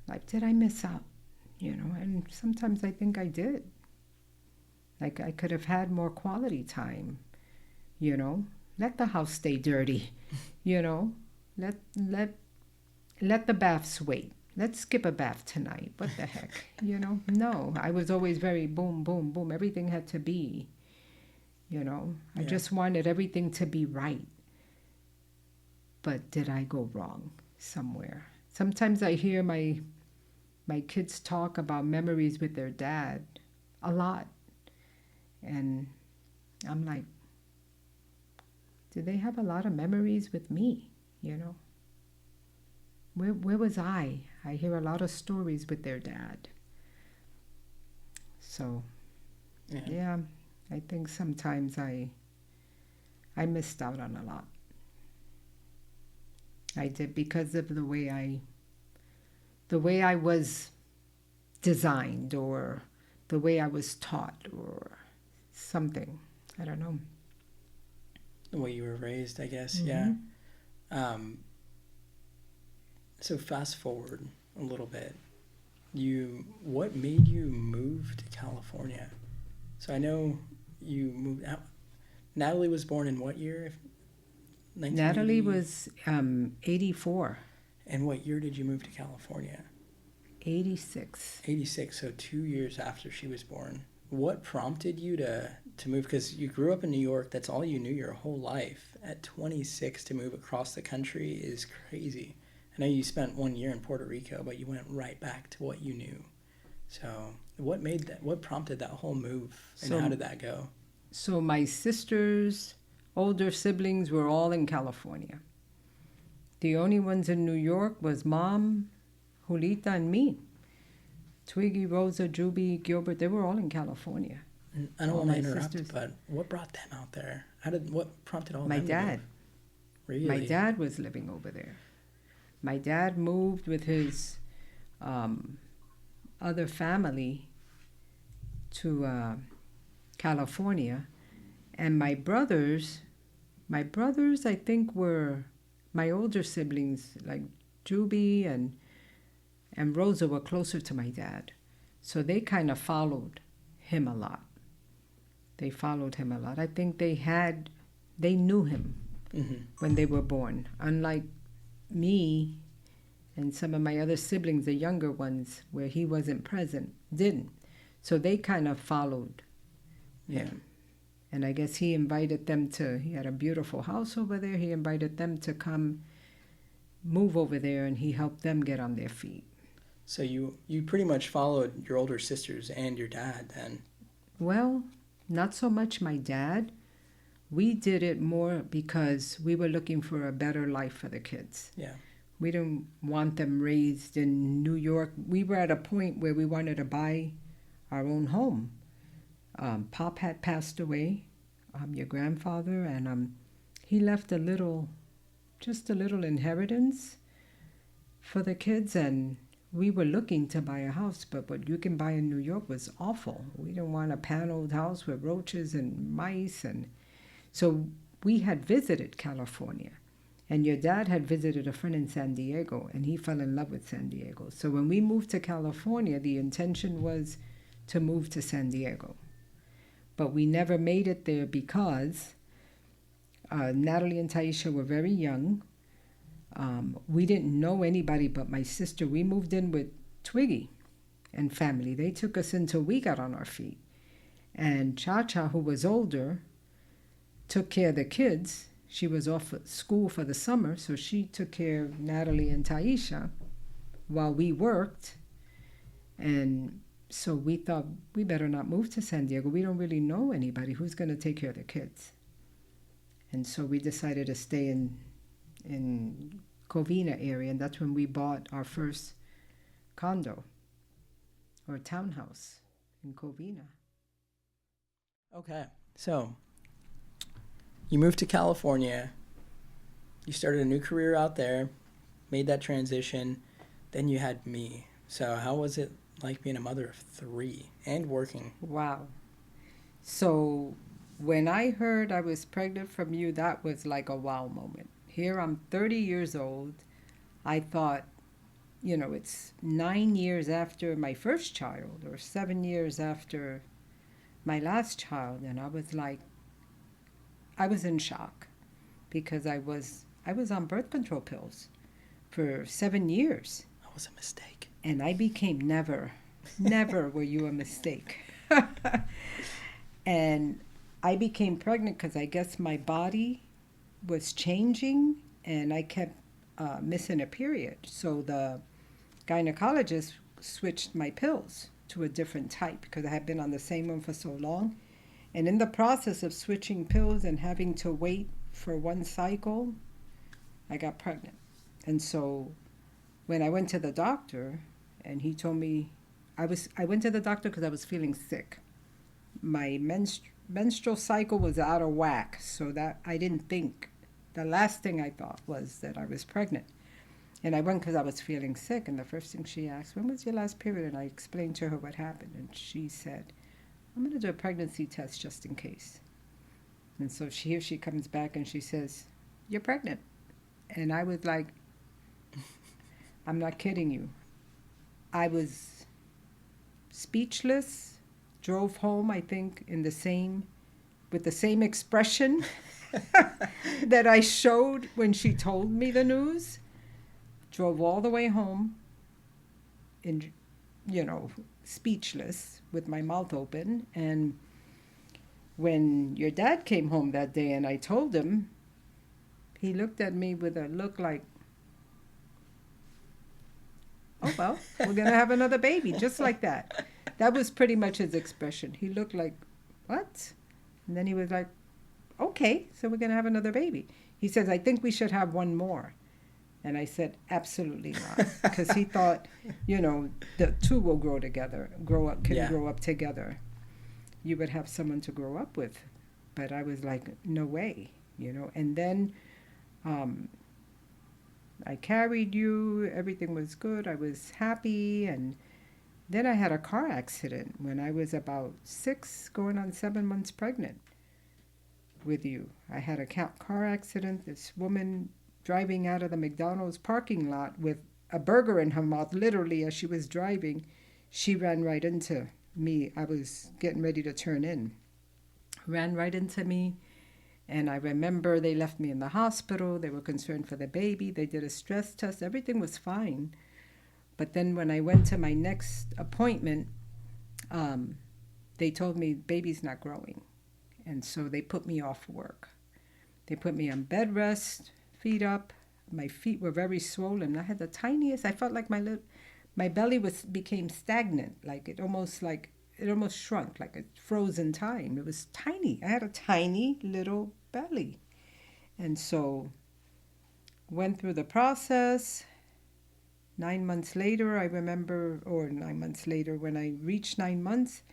life? Did I miss out? And sometimes I think I did. Like I could have had more quality time, Let the house stay dirty, Let the baths wait. Let's skip a bath tonight. What the heck, No, I was always very boom, boom, boom. Everything had to be, I just wanted everything to be right. But did I go wrong somewhere? Sometimes I hear my kids talk about memories with their dad a lot. And I'm like, do they have a lot of memories with me, Where was I? I hear a lot of stories with their dad. So, yeah, I think sometimes I missed out on a lot. I did, because of the way I was designed, or the way I was taught, or something. I don't know. The way you were raised, I guess. Mm-hmm. Yeah. So fast forward a little bit. What made you move to California? So I know you moved out. Natalie was born in what year? Natalie was 84. And what year did you move to California? 86. 86, so 2 years after she was born. What prompted you to move? Because you grew up in New York. That's all you knew your whole life. At 26, to move across the country is crazy. I know you spent 1 year in Puerto Rico, but you went right back to what you knew. So what prompted that whole move, and how did that go? So my sister's older siblings were all in California. The only ones in New York was Mom, Julita, and me. Twiggy, Rosa, Juby, Gilbert, they were all in California. And I don't want to interrupt, but what brought them out there? What prompted all my them dad. to move? Really? My dad was living over there. My dad moved with his other family to California, and my brothers, I think, were my older siblings, like Juby and Rosa, were closer to my dad, so they kind of followed him a lot. They followed him a lot. I think they knew him when they were born, unlike me and some of my other siblings, the younger ones, where he wasn't present, didn't. So they kind of followed him. And I guess he invited them he had a beautiful house over there. He invited them to come move over there, and he helped them get on their feet. So you pretty much followed your older sisters and your dad then. Well, not so much my dad. We did it more because we were looking for a better life for the kids. Yeah. We didn't want them raised in New York. We were at a point where we wanted to buy our own home. Pop had passed away, your grandfather, and he left just a little inheritance for the kids, and we were looking to buy a house, but what you can buy in New York was awful. We didn't want a paneled house with roaches and mice, and so we had visited California, and your dad had visited a friend in San Diego, and he fell in love with San Diego. So when we moved to California, the intention was to move to San Diego. But we never made it there because Natalie and Taisha were very young. We didn't know anybody but my sister. We moved in with Twiggy and family. They took us until we got on our feet. And Cha-Cha, who was older, took care of the kids. She was off at school for the summer, so she took care of Natalie and Taisha while we worked. And so we thought we better not move to San Diego. We don't really know anybody who's going to take care of the kids. And so we decided to stay in Covina area, and that's when we bought our first condo or townhouse in Covina. Okay. So you moved to California. You started a new career out there, made that transition. Then you had me. So how was it like being a mother of 3 and working? Wow. So when I heard I was pregnant from you, that was like a wow moment. Here I'm 30 years old. I thought, it's 9 years after my first child or 7 years after my last child. And I was in shock because I was on birth control pills for 7 years. That was a mistake. And I became never were you a mistake. And I became pregnant because I guess my body was changing and I kept missing a period. So the gynecologist switched my pills to a different type because I had been on the same one for so long. And in the process of switching pills and having to wait for one cycle, I got pregnant. And so when I went to the doctor and he told me, I went to the doctor because I was feeling sick. My menstrual cycle was out of whack, so that I didn't think, the last thing I thought was that I was pregnant. And I went because I was feeling sick, and the first thing she asked, when was your last period? And I explained to her what happened, and she said, I'm going to do a pregnancy test just in case. And so here she comes back and she says, you're pregnant. And I was like, I'm not kidding you. I was speechless, drove home, I think, with the same expression that I showed when she told me the news. Drove all the way home speechless with my mouth open. And when your dad came home that day and I told him, he looked at me with a look like, oh, well, we're going to have another baby, just like that. That was pretty much his expression. He looked like, what? And then he was like, okay, so we're going to have another baby. He says, I think we should have one more. And I said, absolutely not. Because he thought, the two will grow up together. You would have someone to grow up with. But I was like, no way, And then I carried you. Everything was good. I was happy. And Then I had a car accident when I was about 6, going on 7 months pregnant with you. I had a car accident. This woman driving out of the McDonald's parking lot with a burger in her mouth, literally, as she was driving, she ran right into me. I was getting ready to turn in. Ran right into me. And I remember they left me in the hospital. They were concerned for the baby. They did a stress test. Everything was fine. But then when I went to my next appointment, they told me baby's not growing. And so they put me off work. They put me on bed rest, feet up. My feet were very swollen. I had the tiniest, I felt like my belly became stagnant, it almost shrunk, like it froze in time. It was tiny. I had a tiny little belly. And so went through the process. 9 months later, I remember, or 9 months later, when I reached 9 months,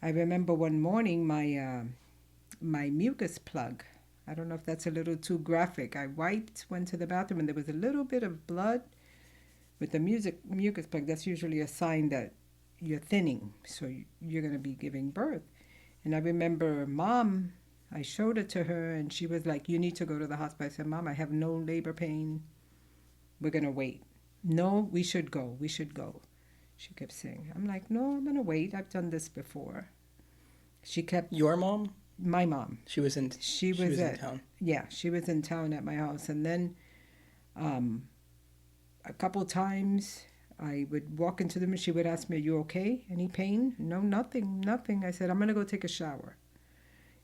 I remember one morning my mucus plug. I don't know if that's a little too graphic. I went to the bathroom, and there was a little bit of blood with the mucus plug. That's usually a sign that you're thinning, so you're going to be giving birth. And I remember Mom, I showed it to her, and she was like, you need to go to the hospital. I said, Mom, I have no labor pain. We're going to wait. No, we should go. We should go. She kept saying. I'm like, no, I'm going to wait. I've done this before. She kept... Your mom? My mom. She was in town. Yeah, she was in town at my house. And then a couple times I would walk into the room. She would ask me, are you okay? Any pain? No, nothing. I said, I'm going to go take a shower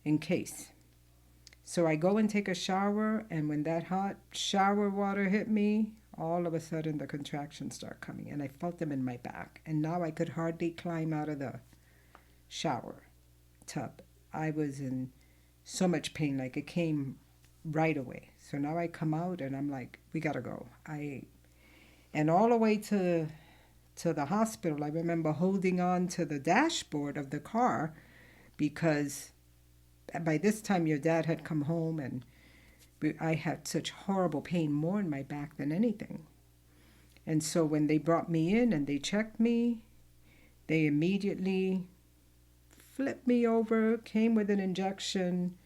in case. So I go and take a shower, and when that hot shower water hit me, all of a sudden the contractions start coming, and I felt them in my back. And now I could hardly climb out of the shower tub. I was in so much pain, like it came right away. So now I come out, and I'm like, we got to go. And all the way to the hospital, I remember holding on to the dashboard of the car, because by this time your dad had come home, and I had such horrible pain, more in my back than anything. And so when they brought me in and they checked me, they immediately flipped me over, came with an injection,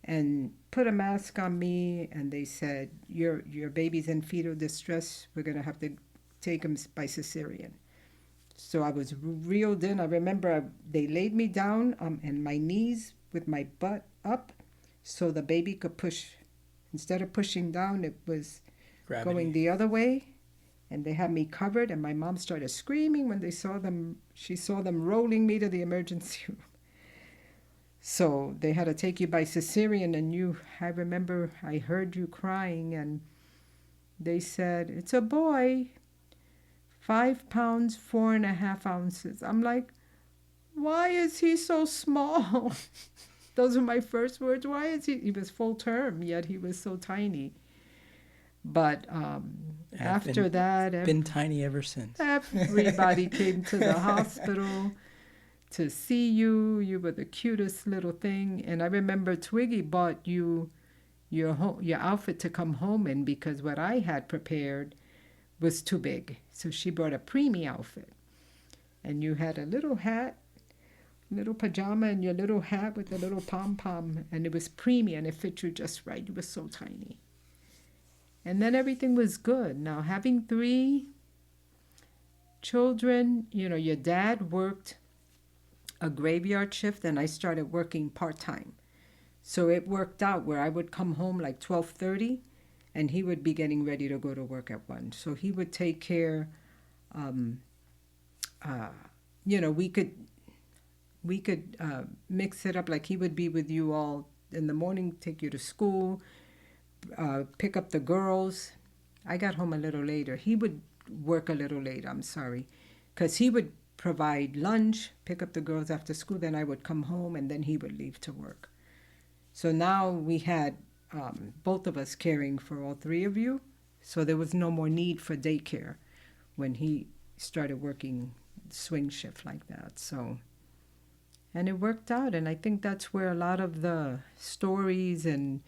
and put a mask on me, and they said, your baby's in fetal distress. We're going to have to take him by cesarean. So I was reeled in. I remember they laid me down on my knees with my butt up so the baby could push. Instead of pushing down, it was Gravity. Going the other way. And they had me covered, and my mom started screaming when she saw them rolling me to the emergency room. So they had to take you by cesarean, and I remember I heard you crying, and they said, it's a boy, 5 pounds, 4.5 ounces. I'm like, why is he so small? Those are my first words. Why is he was full term, yet he was so tiny. But after that... been tiny ever since. Everybody came to the hospital to see you. You were the cutest little thing. And I remember Twiggy bought you your outfit to come home in, because what I had prepared was too big. So she brought a preemie outfit. And you had a little hat, little pajama, and your little hat with a little pom-pom. And it was preemie, and it fit you just right. You were so tiny. And then everything was good. Now, having 3 children, your dad worked a graveyard shift, and I started working part-time. So it worked out where I would come home like 12:30, and he would be getting ready to go to work at 1. So he would take care, we could mix it up. Like, he would be with you all in the morning, take you to school, pick up the girls. I got home a little later. He would work a little later, because he would provide lunch, pick up the girls after school, then I would come home, and then he would leave to work. So now we had both of us caring for all 3 of you, so there was no more need for daycare when he started working swing shift like that. So, and it worked out, and I think that's where a lot of the stories and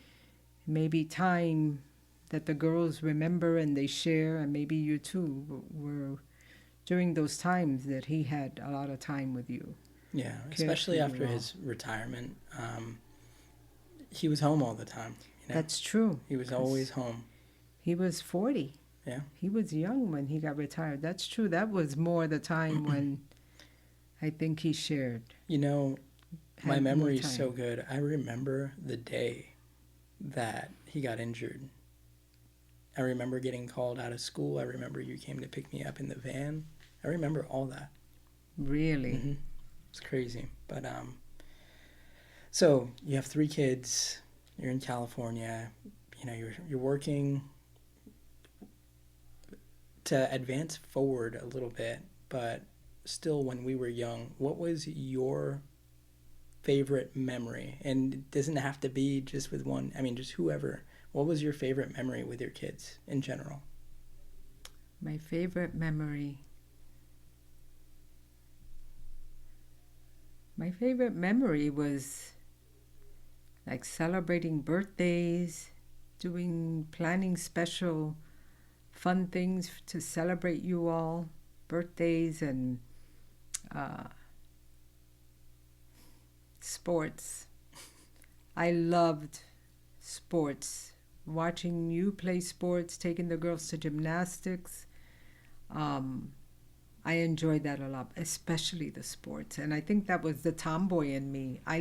maybe time that the girls remember and they share, and maybe you too, were during those times that he had a lot of time with you. Yeah, Cared for especially you after all. his retirement. He was home all the time. That's true. He was 'Cause always home. he was 40. Yeah. He was young when he got retired. That's true. That was more the time when I think he shared. You know, my Had more memory is time. so good. I remember the day that he got injured. I remember getting called out of school. I remember you came to pick me up in the van. I remember all that. Really? It's crazy. But so you have 3 kids. You're in California. You know, you're working to advance forward a little bit, but still, when we were young, what was your favorite memory? And it doesn't have to be just with one. I mean, just whoever. What was your favorite memory with your kids in general? My favorite memory. My favorite memory was like celebrating birthdays, planning special fun things to celebrate you all, birthdays and sports. I loved sports, watching you play sports, taking the girls to gymnastics. I enjoyed that a lot, especially the sports. And I think that was the tomboy in me. I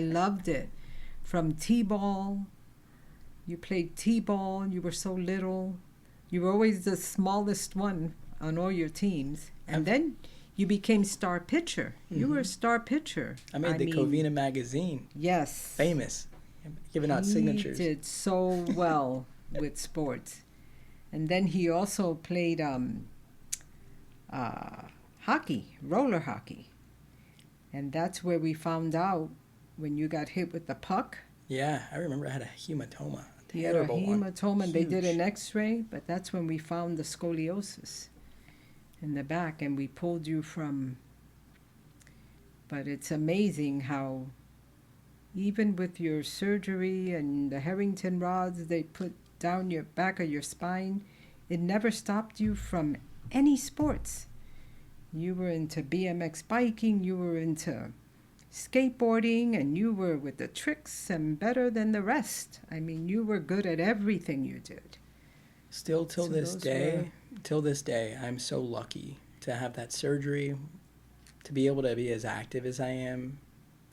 loved it. From T-ball, you played T-ball, you were so little. You were always the smallest one on all your teams. And then you became star pitcher. You were a star pitcher. I made the Covina magazine. Yes. Famous. Giving out signatures. He did so well with sports. And then he also played hockey, roller hockey. And that's where we found out when you got hit with the puck. Yeah, I remember I had a hematoma. He had a Terrible hematoma, and they Huge. did an x-ray, but that's when we found the scoliosis in the back, and we pulled you from. But it's amazing how even with your surgery and the Harrington rods they put down your back of your spine, it never stopped you from any sports. You were into BMX biking, you were into skateboarding, and you were with the tricks and better than the rest. I mean, you were good at everything you did. Still till So this those day, I'm so lucky to have that surgery, to be able to be as active as I am,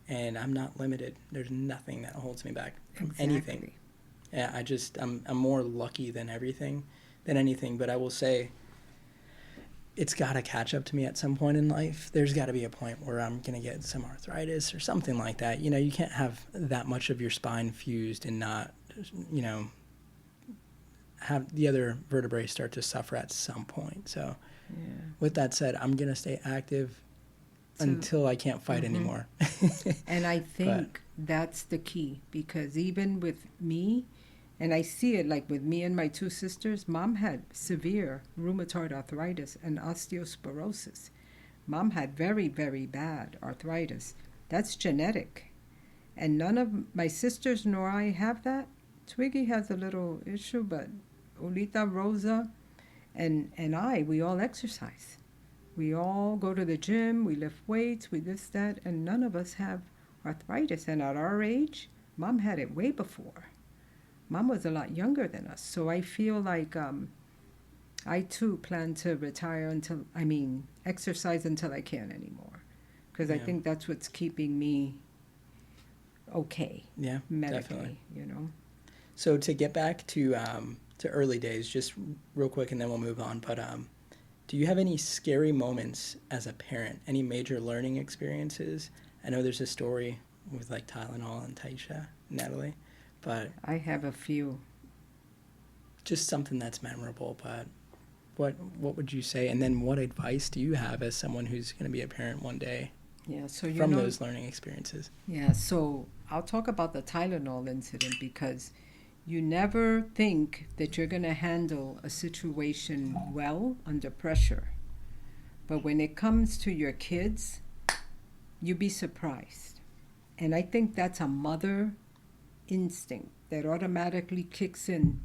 and I'm not limited. There's nothing that holds me back from anything. Yeah, I'm more lucky than anything, but I will say it's got to catch up to me at some point in life. There's got to be a point where I'm going to get some arthritis or something like that. You know, you can't have that much of your spine fused and not, you know, have the other vertebrae start to suffer at some point. So with that said, I'm going to stay active until I can't fight anymore. And I think that's the key, because even with me, and I see it like with me and my 2 sisters, Mom had severe rheumatoid arthritis and osteosporosis. Mom had very, very bad arthritis. That's genetic. And none of my sisters nor I have that. Twiggy has a little issue, but Olita, Rosa, and I, we all exercise. We all go to the gym, we lift weights, we this, that, and none of us have arthritis. And at our age, Mom had it way before. Mom was a lot younger than us. So I feel like I too plan to retire exercise until I can't anymore. Because I think that's what's keeping me okay. Yeah, medically, definitely. You know. So to get back to early days, just real quick, and then we'll move on. But do you have any scary moments as a parent? Any major learning experiences? I know there's a story with like Tylenol and Taisha, Natalie, but I have a few. Just something that's memorable. But what would you say? And then what advice do you have as someone who's going to be a parent one day? Yeah, so from those learning experiences. Yeah, so I'll talk about the Tylenol incident, because you never think that you're going to handle a situation well under pressure. But when it comes to your kids, you'd be surprised. And I think that's a mother instinct that automatically kicks in,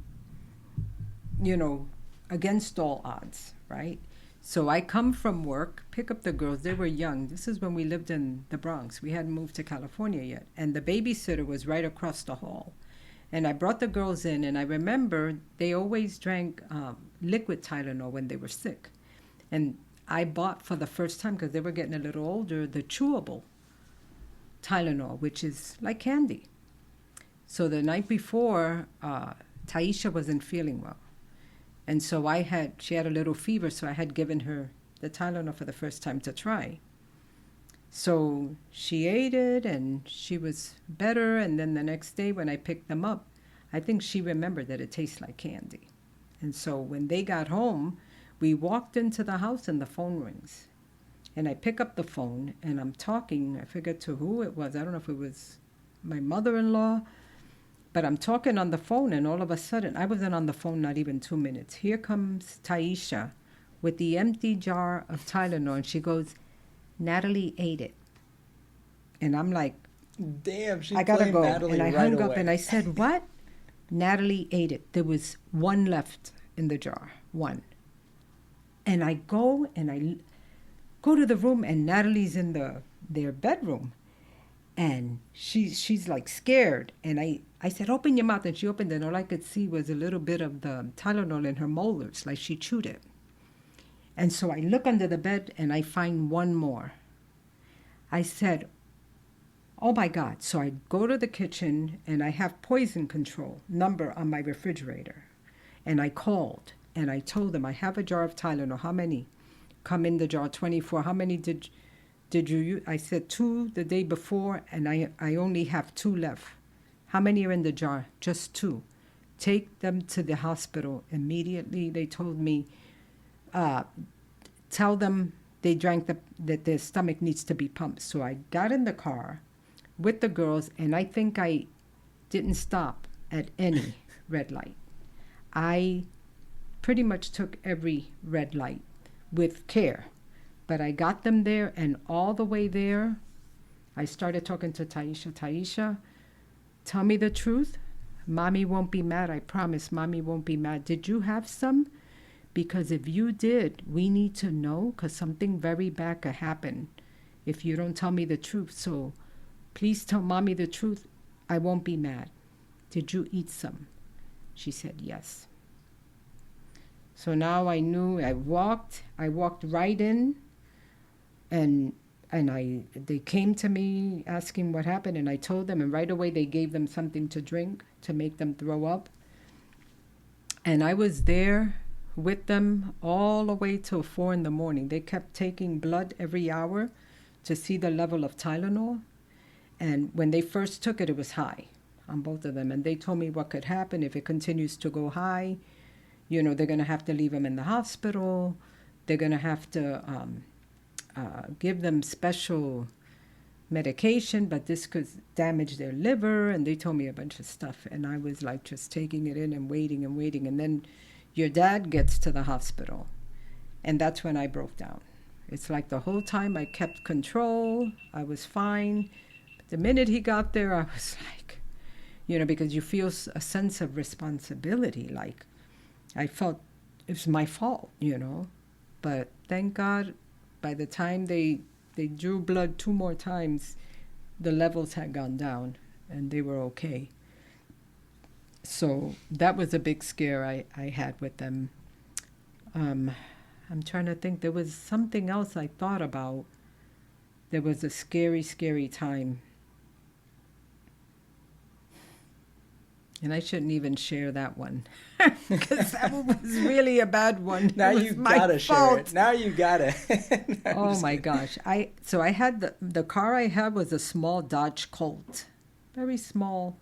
you know, against all odds, right? So I come from work, pick up the girls. They were young. This is when we lived in the Bronx. We hadn't moved to California yet. And the babysitter was right across the hall. And I brought the girls in, and I remember they always drank liquid Tylenol when they were sick. And I bought for the first time, because they were getting a little older, the chewable Tylenol, which is like candy. So the night before, Taisha wasn't feeling well. And so she had a little fever, so I had given her the Tylenol for the first time to try. So she ate it, and she was better. And then the next day when I picked them up, I think she remembered that it tastes like candy. And so when they got home, we walked into the house and the phone rings. And I pick up the phone, and I'm talking. I forget to who it was. I don't know if it was my mother-in-law. But I'm talking on the phone, and all of a sudden, I wasn't on the phone not even 2 minutes. Here comes Taisha with the empty jar of Tylenol, and she goes, "Natalie ate it." And I'm like, damn, she I gotta go. Natalie And I right hung away. up, and I said, "What?" Natalie ate it. There was one left in the jar, one. And I go to the room, and Natalie's in their bedroom. And she's like scared. And I said, "Open your mouth." And she opened it, and all I could see was a little bit of the Tylenol in her molars, like she chewed it. And so I look under the bed, and I find one more. I said, "Oh my God." So I go to the kitchen, and I have poison control number on my refrigerator. And I called, and I told them, "I have a jar of Tylenol. How many come in the jar? 24. How many did you use?" I said 2 the day before, and I only have 2 left. How many are in the jar? Just 2. Take them to the hospital immediately. They told me, tell them they drank that their stomach needs to be pumped. So I got in the car with the girls, and I think I didn't stop at any red light. I pretty much took every red light with care. But I got them there, and all the way there, I started talking to Taisha. "Taisha, tell me the truth. Mommy won't be mad. I promise Mommy won't be mad. Did you have some? Because if you did, we need to know, because something very bad could happen if you don't tell me the truth. So please tell Mommy the truth. I won't be mad. Did you eat some?" She said yes. So now I knew. I walked right in. And they came to me asking what happened, and I told them, and right away they gave them something to drink to make them throw up. And I was there with them all the way till 4 in the morning. They kept taking blood every hour to see the level of Tylenol. And when they first took it, it was high on both of them. And they told me what could happen if it continues to go high. They're going to have to leave them in the hospital. They're going to have to give them special medication, but this could damage their liver. And they told me a bunch of stuff. And I was like just taking it in and waiting and waiting. And then your dad gets to the hospital. And that's when I broke down. It's like the whole time I kept control. I was fine. But the minute he got there, I was like, because you feel a sense of responsibility. Like I felt it was my fault, But thank God, by the time they drew blood 2 more times, the levels had gone down and they were okay. So that was a big scare I had with them. I'm trying to think. There was something else I thought about. There was a scary, scary time. And I shouldn't even share that one. Because that one was really a bad one. Now you gotta share it. Now you gotta. Oh my gosh. So I had the car I had was a small Dodge Colt. Very small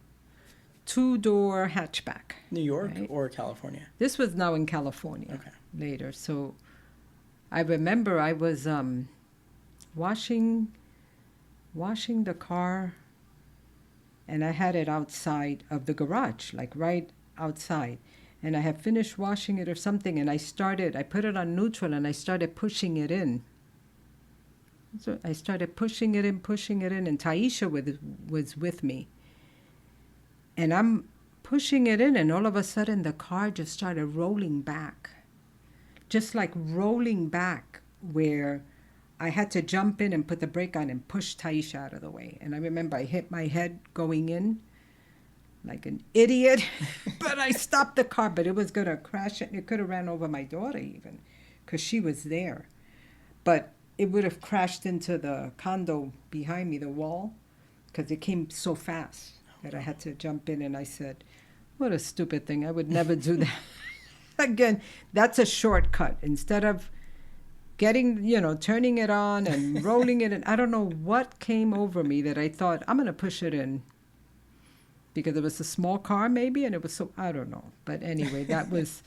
2-door hatchback. New York, right? Or California? This was now in California. Okay. Later. So I remember I was washing the car, and I had it outside of the garage, like right outside. And I had finished washing it or something, and I put it on neutral, and I started pushing it in. So I started pushing it in, and Taisha was with me. And I'm pushing it in, and all of a sudden the car just started rolling back. just like rolling back where I had to jump in and put the brake on and push Taisha out of the way. And I remember I hit my head going in like an idiot, but I stopped the car, but it was going to crash. It could have ran over my daughter even because she was there. But it would have crashed into the condo behind me, the wall, because it came so fast that I had to jump in. And I said, what a stupid thing. I would never do that. Again, that's a shortcut. Instead of getting, turning it on and rolling it in, I don't know what came over me that I thought, I'm going to push it in. Because it was a small car maybe, and it was so, I don't know. But anyway, that was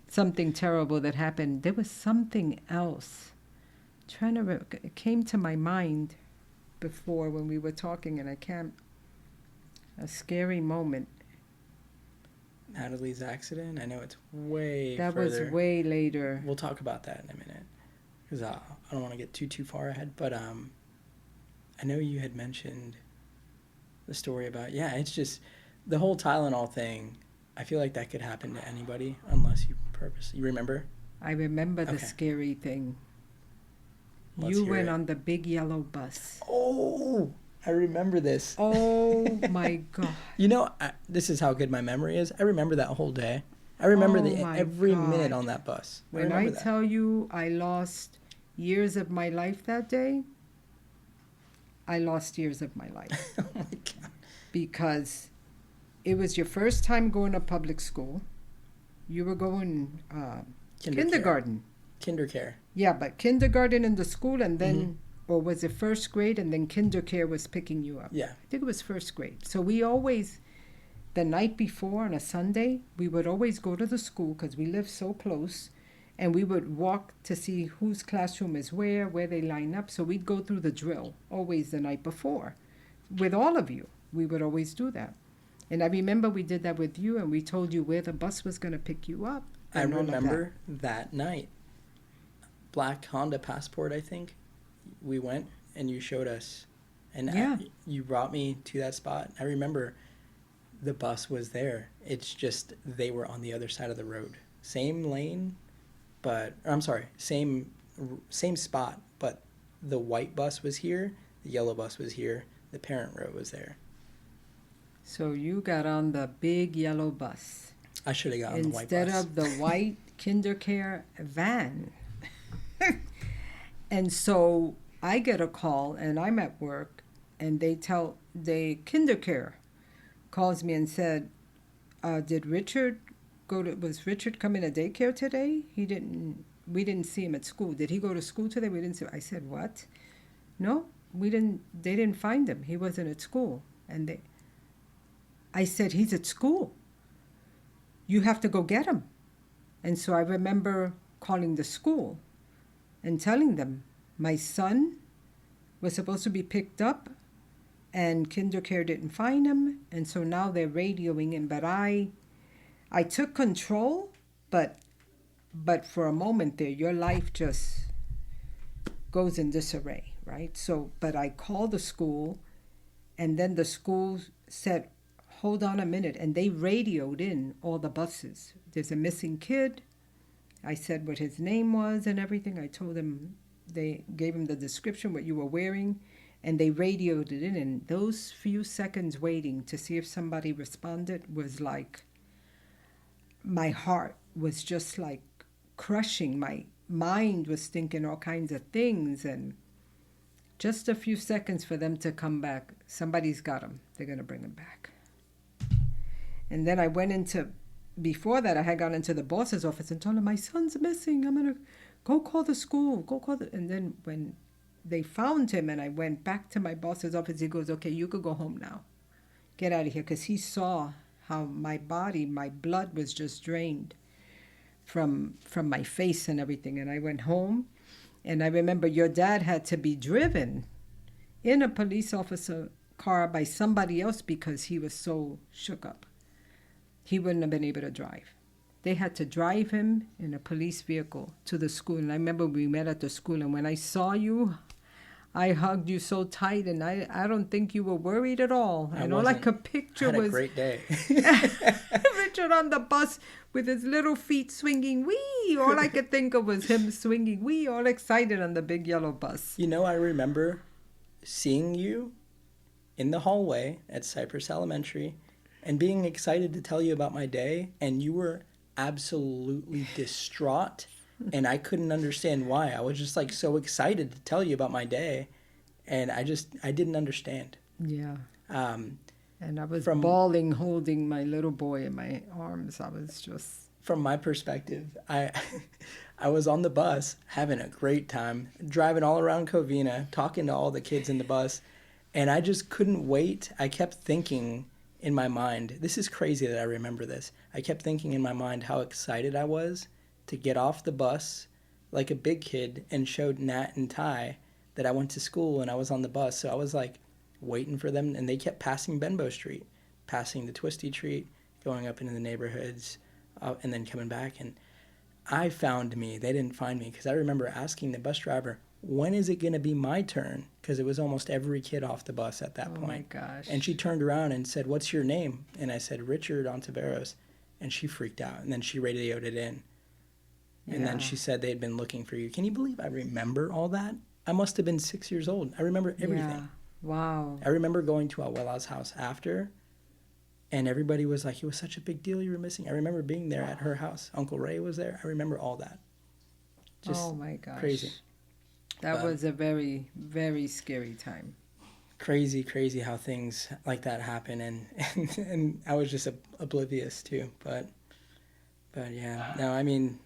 something terrible that happened. There was something else. It came to my mind before when we were talking, and I can't, a scary moment. Natalie's accident? I know it's way That further. was way later. We'll talk about that in a minute. Because I don't want to get too far ahead. But I know you had mentioned the story about, it's just, the whole Tylenol thing, I feel like that could happen to anybody unless you purposely. You remember? I remember the Okay. scary thing. Let's You hear went it. on the big yellow bus. Oh, I remember this. Oh my God. This is how good my memory is. I remember that whole day. I remember my every God. minute on that bus. When I tell you I lost years of my life that day, I lost years of my life. Oh my God. Because it was your first time going to public school. You were going kindergarten. Kindercare. Yeah, but kindergarten in the school, and then, or was it first grade, and then kindercare was picking you up? Yeah. I think it was first grade. So we always, the night before on a Sunday, we would always go to the school because we lived so close, and we would walk to see whose classroom is where they line up. So we'd go through the drill always the night before with all of you. We would always do that. And I remember we did that with you, and we told you where the bus was going to pick you up. I remember that night. Black Honda Passport, I think. We went and you showed us. And you brought me to that spot. I remember the bus was there. It's just they were on the other side of the road. Same lane, same spot, but the white bus was here, the yellow bus was here, the parent row was there. So you got on the big yellow bus. I should have gotten the white bus. Instead of the white kindercare van. And so I get a call, and I'm at work, and the kindercare calls me and said, was Richard coming to daycare today? We didn't see him at school. Did he go to school today? We didn't see him. I said, what? No, they didn't find him. He wasn't at school. And I said, he's at school. You have to go get him. And so I remember calling the school and telling them my son was supposed to be picked up and kindercare didn't find him. And so now they're radioing him. But I took control, but for a moment there, your life just goes in disarray, right? So, but I called the school, and then the school said, hold on a minute. And they radioed in all the buses. There's a missing kid. I said what his name was and everything. I told him, they gave him the description, what you were wearing, and they radioed it in. And those few seconds waiting to see if somebody responded was like, my heart was just like crushing. My mind was thinking all kinds of things. And just a few seconds for them to come back. Somebody's got him. They're going to bring him back. And then I went before that, I had gone into the boss's office and told him, my son's missing. I'm going to go call the school. And then when they found him and I went back to my boss's office, he goes, okay, you could go home now. Get out of here. Because he saw how my blood was just drained from my face and everything. And I went home. And I remember your dad had to be driven in a police officer car by somebody else because he was so shook up. He wouldn't have been able to drive. They had to drive him in a police vehicle to the school. And I remember we met at the school, and when I saw you, I hugged you so tight, and I don't think you were worried at all. And all I could picture was... I had a great day. Every Richard on the bus with his little feet swinging. Wee! All I could think of was him swinging. Wee! All excited on the big yellow bus. You know, I remember seeing you in the hallway at Cypress Elementary and being excited to tell you about my day, and you were absolutely distraught, and I couldn't understand why. I was just like so excited to tell you about my day, and I didn't understand. Yeah. And I was From- bawling, holding my little boy in my arms. I was just... From my perspective, I was on the bus having a great time, driving all around Covina, talking to all the kids in the bus, and I just couldn't wait. I kept thinking in my mind, this is crazy that I remember this. I kept thinking in my mind how excited I was to get off the bus like a big kid and showed Nat and Ty that I went to school and I was on the bus. So I was like waiting for them, and they kept passing Benbow Street, passing the Twisty Treat, going up into the neighborhoods, and then coming back. And I found me. They didn't find me, because I remember asking the bus driver, when is it going to be my turn? Because it was almost every kid off the bus at that point. Oh, my gosh. And she turned around and said, what's your name? And I said, Richard Ontiveros. And she freaked out. And then she radioed it in. And then she said they'd been looking for you. Can you believe I remember all that? I must have been 6 years old. I remember everything. Yeah. Wow. I remember going to Abuela's house after, and everybody was like, it was such a big deal you were missing. I remember being there at her house. Uncle Ray was there. I remember all that. Just oh, my gosh. crazy. That was a very, very scary time. Crazy how things like that happen, and I was just oblivious too. But yeah, no, I mean,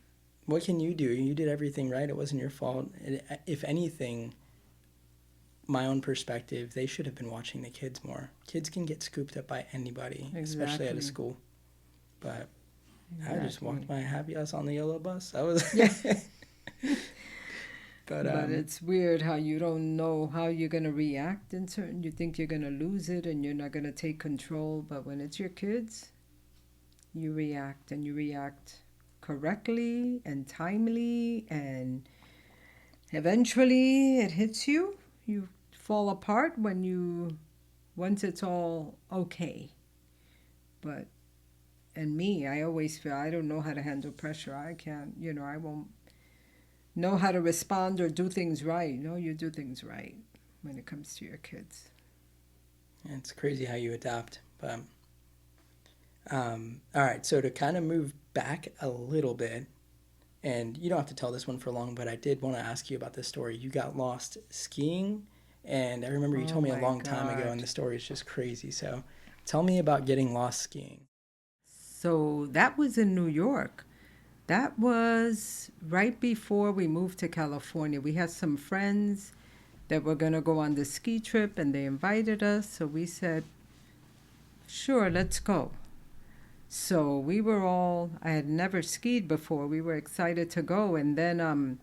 what can you do? You did everything right. It wasn't your fault. If anything, my own perspective, they should have been watching the kids more. Kids can get scooped up by anybody, especially at a school. But I just walked my happy ass on the yellow bus. I was. But it's weird how you don't know how you're going to react in certain... You think you're going to lose it and you're not going to take control. But when it's your kids, you react, and you react correctly and timely. And eventually it hits you. You fall apart once it's all okay. But, and me, I always feel I don't know how to handle pressure. I can't, I won't know how to respond or do things right. No, you do things right when it comes to your kids. It's crazy how you adapt. But all right, so to kind of move back a little bit, and you don't have to tell this one for long, but I did want to ask you about this story. You got lost skiing, and I remember you told me a long time ago, and the story is just crazy. So tell me about getting lost skiing. So that was in New York. That was right before we moved to California. We had some friends that were going to go on the ski trip, and they invited us. So we said, sure, let's go. So we were all, I had never skied before. We were excited to go. And then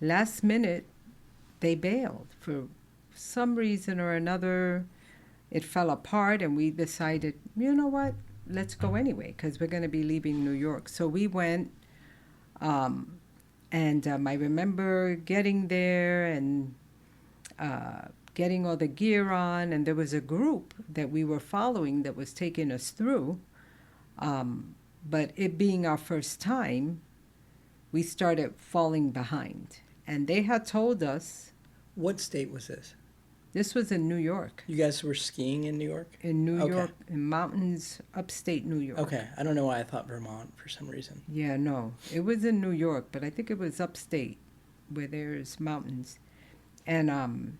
last minute, they bailed. For some reason or another, it fell apart, and we decided, you know what, let's go anyway, because we're going to be leaving New York. So we went. I remember getting there and getting all the gear on, and there was a group that we were following that was taking us through. But it being our first time, we started falling behind. And they had told us... What state was this? This was in New York. You guys were skiing in New York? In New York, in mountains, upstate New York. Okay. I don't know why I thought Vermont for some reason. Yeah, no. It was in New York, but I think it was upstate where there's mountains. And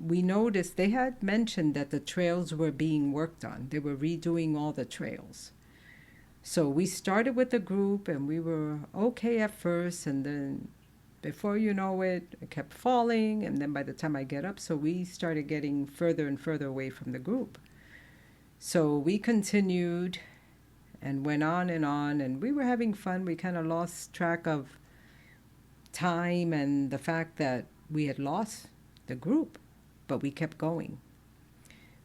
we noticed they had mentioned that the trails were being worked on. They were redoing all the trails. So we started with the group, and we were okay at first, and then before you know it, I kept falling, and then by the time I get up, so we started getting further and further away from the group. So we continued and went on, and we were having fun. We kind of lost track of time and the fact that we had lost the group, but we kept going.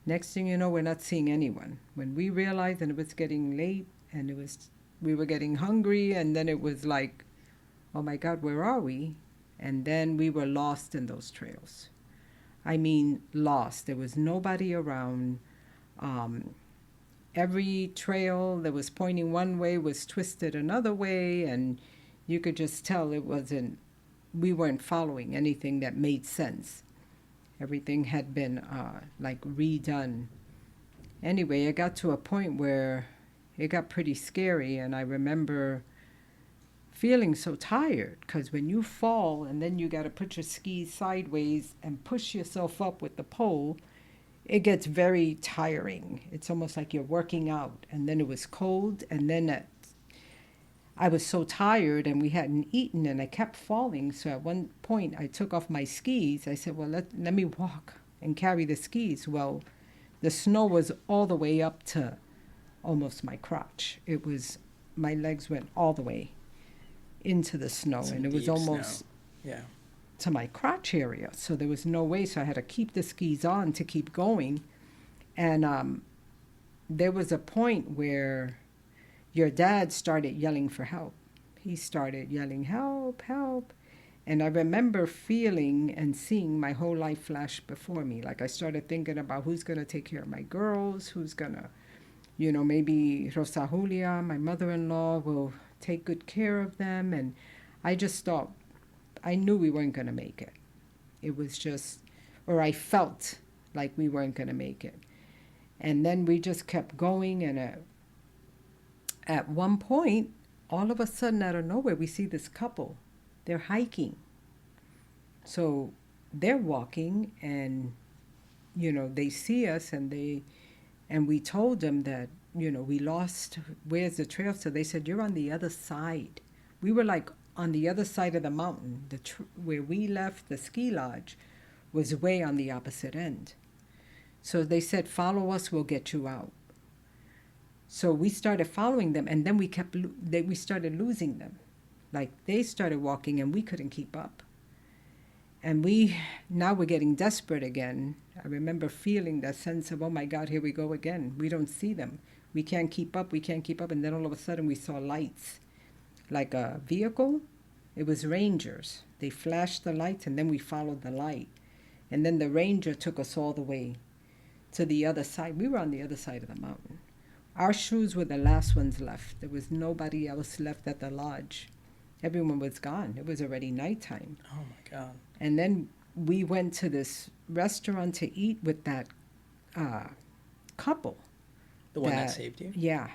Next thing you know, we're not seeing anyone. When we realized, and it was getting late, and we were getting hungry, and then it was like, oh my God, where are we? And then we were lost in those trails. I mean, lost. There was nobody around. every trail that was pointing one way was twisted another way, and you could just tell we weren't following anything that made sense. Everything had been like redone. Anyway, it got to a point where it got pretty scary, and I remember feeling so tired because when you fall and then you got to put your skis sideways and push yourself up with the pole, it gets very tiring. It's almost like you're working out. And then it was cold, and then I was so tired and we hadn't eaten and I kept falling. So at one point I took off my skis. I said, well, let me walk and carry the skis. Well, the snow was all the way up to almost my crotch. My legs went all the way into the snow, and it was almost to my crotch area. So there was no way. So I had to keep the skis on to keep going. And there was a point where your dad started yelling for help. He started yelling, help, help. And I remember feeling and seeing my whole life flash before me. Like I started thinking about who's going to take care of my girls, who's going to, maybe Rosa Julia, my mother-in-law, will take good care of them. And I just thought, I knew we weren't going to make it. It was just, or I felt like we weren't going to make it. And then we just kept going, and at one point, all of a sudden, out of nowhere, we see this couple. They're hiking. So they're walking, and, they see us, and we told them that, we lost, where's the trail? So they said, you're on the other side. We were like on the other side of the mountain. Where we left the ski lodge was way on the opposite end. So they said, follow us, we'll get you out. So we started following them, and then we started losing them. Like they started walking and we couldn't keep up. And now we're getting desperate again. I remember feeling that sense of, oh my God, here we go again. We don't see them. We can't keep up. And then all of a sudden we saw lights, like a vehicle. It was rangers. They flashed the lights, and then we followed the light. And then the ranger took us all the way to the other side. We were on the other side of the mountain. Our shoes were the last ones left. There was nobody else left at the lodge. Everyone was gone. It was already nighttime. Oh my God. And then we went to this restaurant to eat with that couple. The one that saved you? Yeah.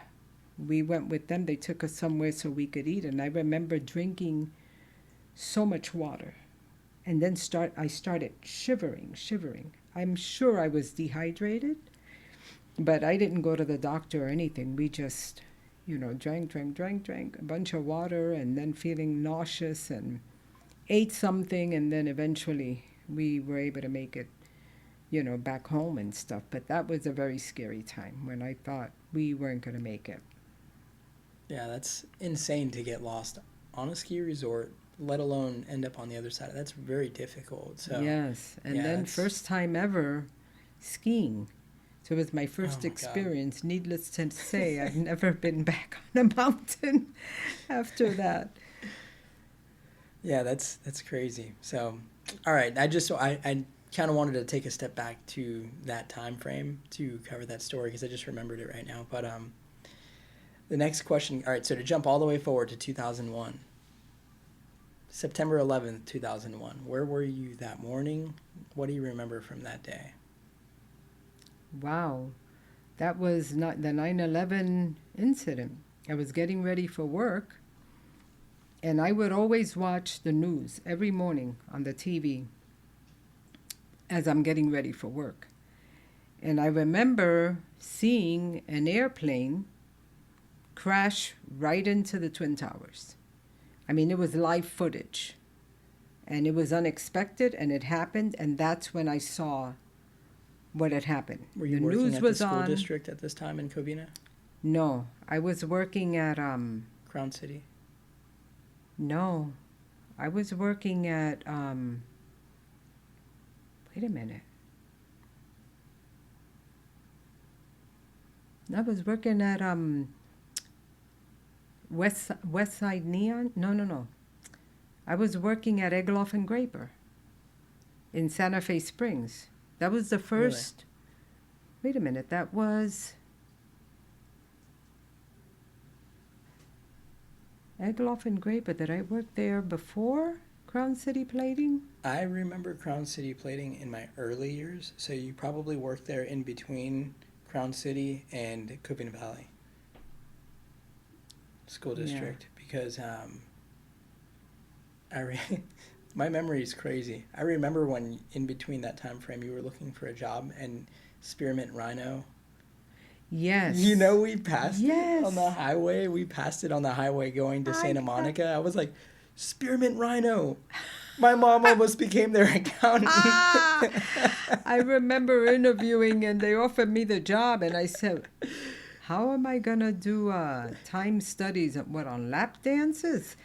We went with them. They took us somewhere so we could eat. And I remember drinking so much water. And then I started shivering. I'm sure I was dehydrated, but I didn't go to the doctor or anything. We just, drank a bunch of water, and then feeling nauseous, and ate something, and then eventually we were able to make it, back home and stuff. But that was a very scary time when I thought we weren't going to make it. Yeah, that's insane to get lost on a ski resort, let alone end up on the other side. That's very difficult. So yes, and then first time ever skiing. So it was my first experience. God. Needless to say, I've never been back on a mountain after that. Yeah, that's crazy. So, all right, I kind of wanted to take a step back to that time frame to cover that story because I just remembered it right now. But the next question, all right, so to jump all the way forward to 2001, September 11th, 2001, where were you that morning? What do you remember from that day? Wow, that was not the 9/11 incident. I was getting ready for work, and I would always watch the news every morning on the TV as I'm getting ready for work. And I remember seeing an airplane crash right into the Twin Towers. I mean, it was live footage, and it was unexpected, and it happened, and that's when I saw what had happened. Were you working at the school district at this time in Covina? No, I was working at Crown City. No, I was working at wait a minute. I was working at West Side Neon. No. I was working at Egloff and Graper in Santa Fe Springs. That was the first. Really? Wait a minute. That was Egloff and Gray, but did I work there before Crown City Plating? I remember Crown City plating in my early years, so you probably worked there in between Crown City and Coopan Valley School Yeah. District because I re- my memory is crazy. I remember when in between that time frame you were looking for a job and Spearmint Rhino. Yes. You know, we passed it on the Yes. highway. We passed it on the highway going to Santa I Monica. I was like, Spearmint Rhino. My mom almost became their accountant. Ah! I remember interviewing and they offered me the job and I said, how am I gonna do time studies on lap dances?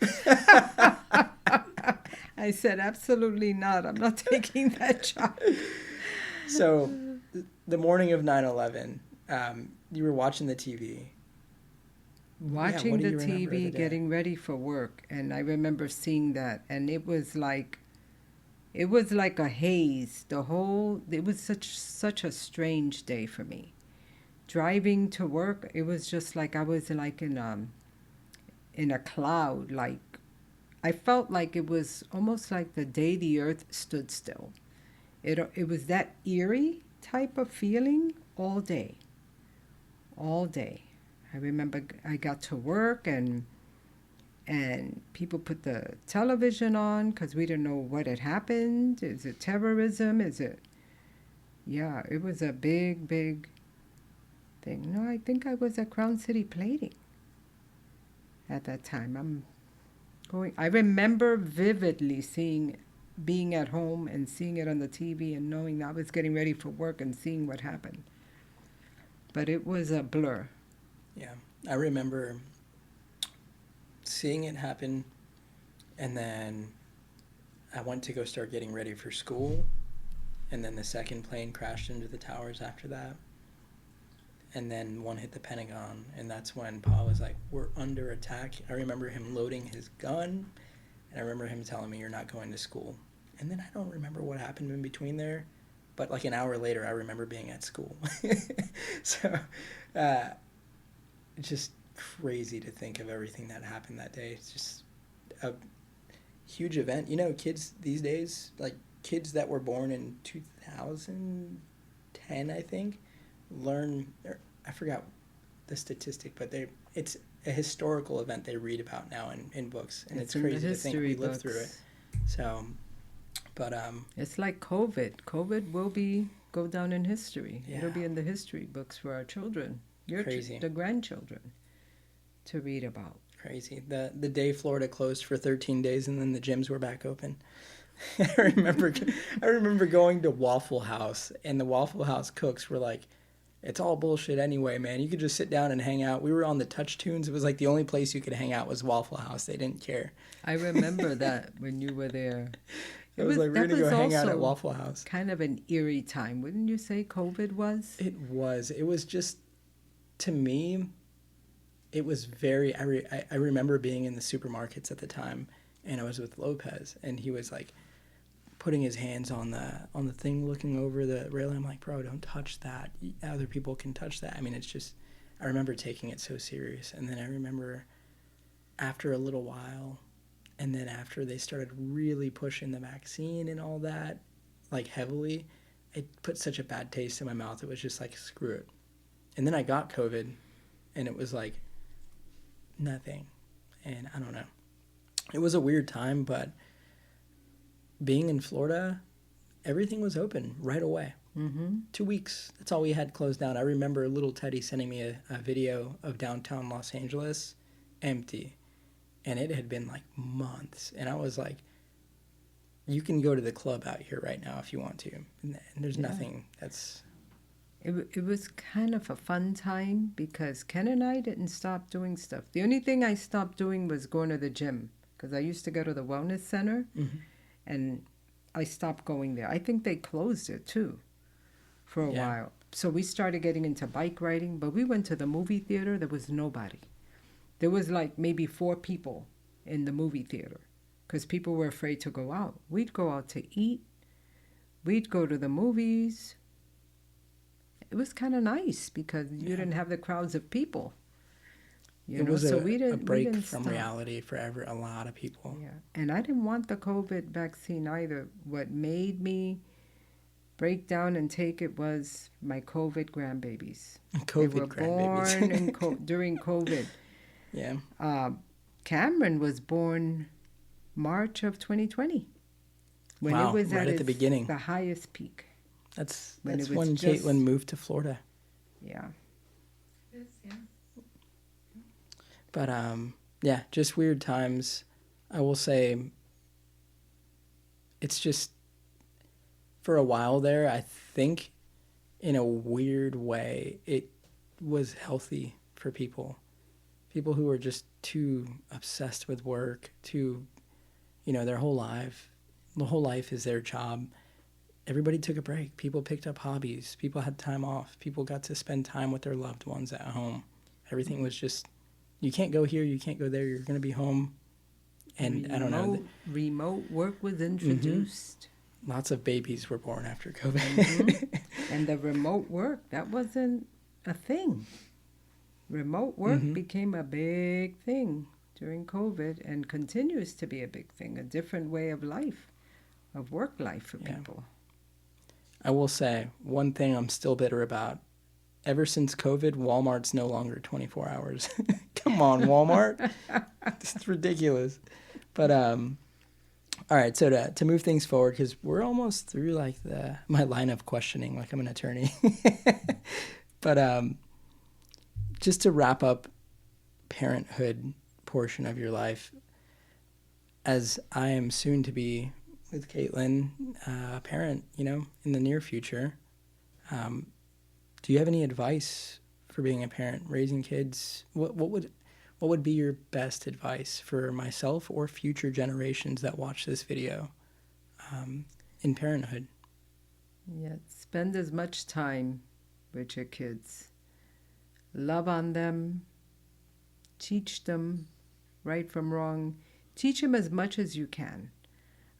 I said, absolutely not. I'm not taking that job. So, the morning of 9/11, you were watching the TV. Watching what do the you remember of the TV, day? getting ready for work, and I remember seeing that, and it was like a haze. It was such a strange day for me. Driving to work, it was just like I was like in a cloud. Like I felt like it was almost like the day the earth stood still. It was that eerie type of feeling all day, all day. I remember I got to work and people put the television on because we didn't know what had happened. Is it terrorism? Is it? Yeah, it was a big, big thing. No, I think I was at Crown City Plating at that time. I remember vividly being at home and seeing it on the TV and knowing that I was getting ready for work and seeing what happened. But it was a blur. Yeah, I remember seeing it happen, and then I went to go start getting ready for school, and then the second plane crashed into the towers after that, and then one hit the Pentagon, and that's when Pa was like, we're under attack. I remember him loading his gun, and I remember him telling me, you're not going to school. And then I don't remember what happened in between there, but like an hour later, I remember being at school. So, it's just crazy to think of everything that happened that day. It's just a huge event. You know, kids these days, like kids that were born in 2010, I think, I forgot the statistic, but it's a historical event they read about now in books, and it's in the crazy to think we history lived through it. books. So, but It's like COVID. COVID will go down in history. Yeah. It'll be in the history books for our children, Crazy. the grandchildren, to read about. crazy. The day Florida closed for 13 days and then the gyms were back open. I remember going to Waffle House, and the Waffle House cooks were like, it's all bullshit anyway, man. You could just sit down and hang out. We were on the Touch Tunes. It was like the only place you could hang out was Waffle House. They didn't care. I remember that when you were there. It was like, we're that going to go was hang out at also Waffle House. kind of an eerie time, wouldn't you say COVID was? It was. It was just, to me, it was very, I remember being in the supermarkets at the time, and I was with Lopez, and he was like putting his hands on the thing, looking over the railing. I'm like, bro, don't touch that. Other people can touch that. I mean, it's just, I remember taking it so serious. And then I remember after a little while, and then after they started really pushing the vaccine and all that, like heavily, it put such a bad taste in my mouth. It was just like, screw it. And then I got COVID, and it was like nothing. And I don't know. It was a weird time, but being in Florida, everything was open right away. Mm-hmm. 2 weeks. That's all we had closed down. I remember little Teddy sending me a video of downtown Los Angeles empty. And it had been like months. And I was like, you can go to the club out here right now if you want to. And there's nothing that's... It was kind of a fun time because Ken and I didn't stop doing stuff. The only thing I stopped doing was going to the gym because I used to go to the wellness center, and I stopped going there. I think they closed it too for a while. So we started getting into bike riding, but we went to the movie theater. There was nobody. There was like maybe 4 people in the movie theater because people were afraid to go out. We'd go out to eat. We'd go to the movies. It was kind of nice because you didn't have the crowds of people. You It know, was so a we break didn't from stop. reality for a lot of people. Yeah, and I didn't want the COVID vaccine either. What made me break down and take it was my COVID grandbabies. They were COVID born grandbabies. during COVID. Yeah. Uh, Cameron was born March of 2020 when it Wow, was right at at the its beginning. the highest peak. When it That's was when just Caitlin moved to Florida. yeah. Yes, yeah. But yeah, just weird times. I will say it's just for a while there, I think in a weird way it was healthy for people. People who were just too obsessed with work, too, their whole life, the whole life is their job. Everybody took a break. People picked up hobbies. People had time off. People got to spend time with their loved ones at home. Everything was just, you can't go here, you can't go there, you're going to be home. And I don't know. Remote work was Mm-hmm. introduced. Lots of babies were born after COVID. Mm-hmm. And the remote work, that wasn't a thing. Remote work Mm-hmm. became a big thing during COVID and continues to be a big thing, a different way of life, of work life for Yeah. people. I will say one thing I'm still bitter about. Ever since COVID, Walmart's no longer 24 hours. Come on, Walmart. This is ridiculous. But all right, so to move things forward, because we're almost through like my line of questioning, like I'm an attorney. But just to wrap up parenthood portion of your life, as I am soon to be with Caitlin, a parent, in the near future, do you have any advice for being a parent, raising kids? What would be your best advice for myself or future generations that watch this video in parenthood? Yeah, spend as much time with your kids. Love on them. Teach them right from wrong. Teach them as much as you can.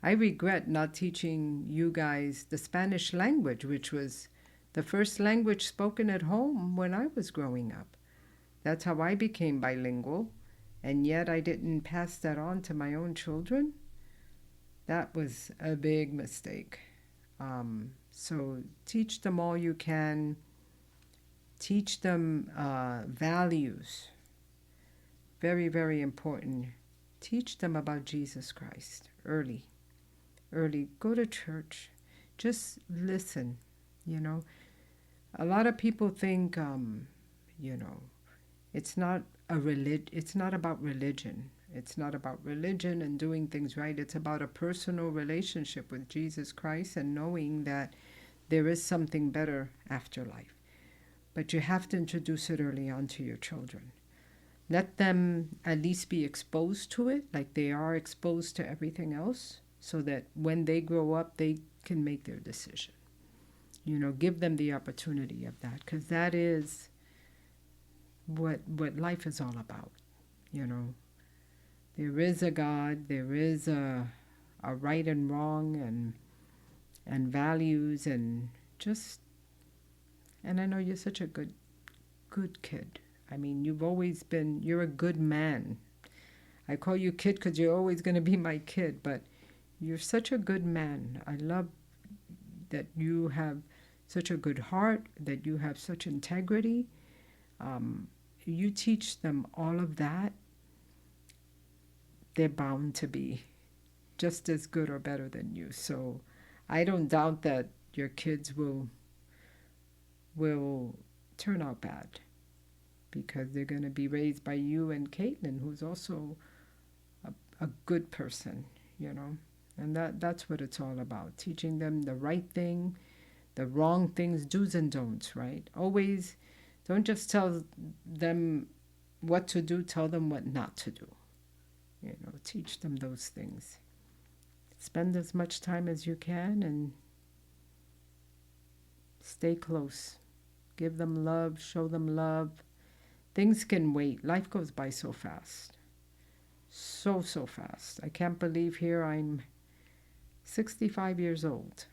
I regret not teaching you guys the Spanish language, which was the first language spoken at home when I was growing up. That's how I became bilingual, and yet I didn't pass that on to my own children. That was a big mistake. So teach them all you can. Teach them values. Very, very important. Teach them about Jesus Christ early. Go to church. Just listen, A lot of people think, it's not it's not about religion. It's not about religion and doing things right. It's about a personal relationship with Jesus Christ and knowing that there is something better after life. But you have to introduce it early on to your children. Let them at least be exposed to it like they are exposed to everything else, so that when they grow up, they can make their decision. Give them the opportunity of that, because that is what life is all about. There is a God, there is a right and wrong and values and just, and I know you're such a good kid. I mean, you're a good man. I call you kid because you're always going to be my kid, but you're such a good man. I love that you have such a good heart, that you have such integrity. You teach them all of that, they're bound to be just as good or better than you. So I don't doubt that your kids will turn out bad, because they're going to be raised by you and Caitlin, who's also a good person, And that's what it's all about, teaching them the right thing, the wrong things, do's and don'ts, right? Always don't just tell them what to do, tell them what not to do. Teach them those things. Spend as much time as you can and stay close. Give them love, show them love. Things can wait. Life goes by so fast. So fast. I can't believe here I'm 65 years old.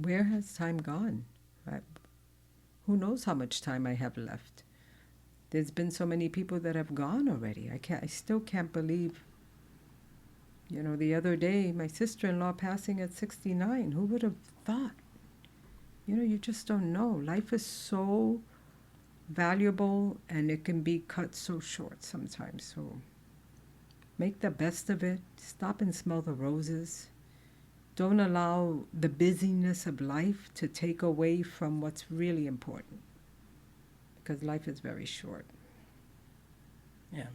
Where has time gone? Who knows how much time I have left? There's been so many people that have gone already. I still can't believe. You know, the other day, my sister-in-law passing at 69. Who would have thought? You know, you just don't know. Life is so valuable, and it can be cut so short sometimes. So make the best of it. Stop and smell the roses. Don't allow the busyness of life to take away from what's really important, because life is very short. Yeah,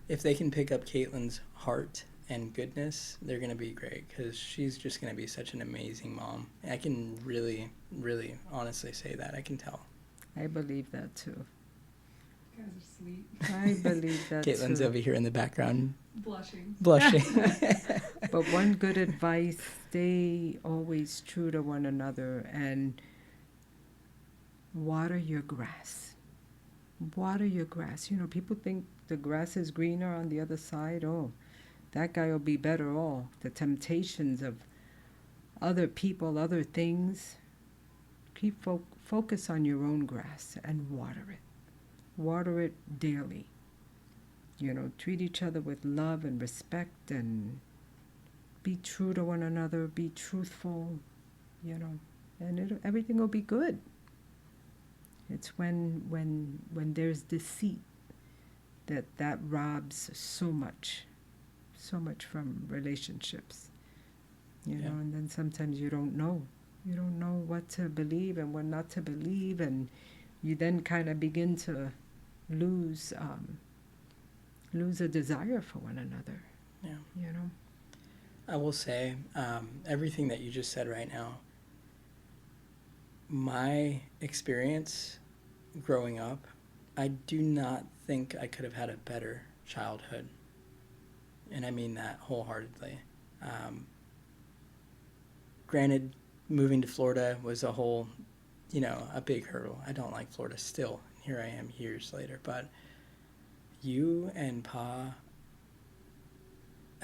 if they can pick up Caitlin's heart and goodness, they're going to be great, because she's just going to be such an amazing mom. I can really, really honestly say that. I can tell. I believe that too. You guys are sweet. I believe that Caitlin's too. over here in the background Blushing. blushing. But one good advice, stay always true to one another and water your grass. Water your grass. You know, people think the grass is greener on the other side. Oh, that guy will be better off. The temptations of other people, other things. Keep focus on your own grass and water it. Water it daily. You know, treat each other with love and respect, and be true to one another, be truthful, you know, and everything will be good. It's when there's deceit that robs so much from relationships, you know, and then sometimes you don't know what to believe and what not to believe, and you then kind of begin to lose a desire for one another. Yeah. You know. I will say, everything that you just said right now, my experience growing up, I do not think I could have had a better childhood. And I mean that wholeheartedly. Granted, moving to Florida was a whole, a big hurdle. I don't like Florida still. Here I am years later. But you and Pa,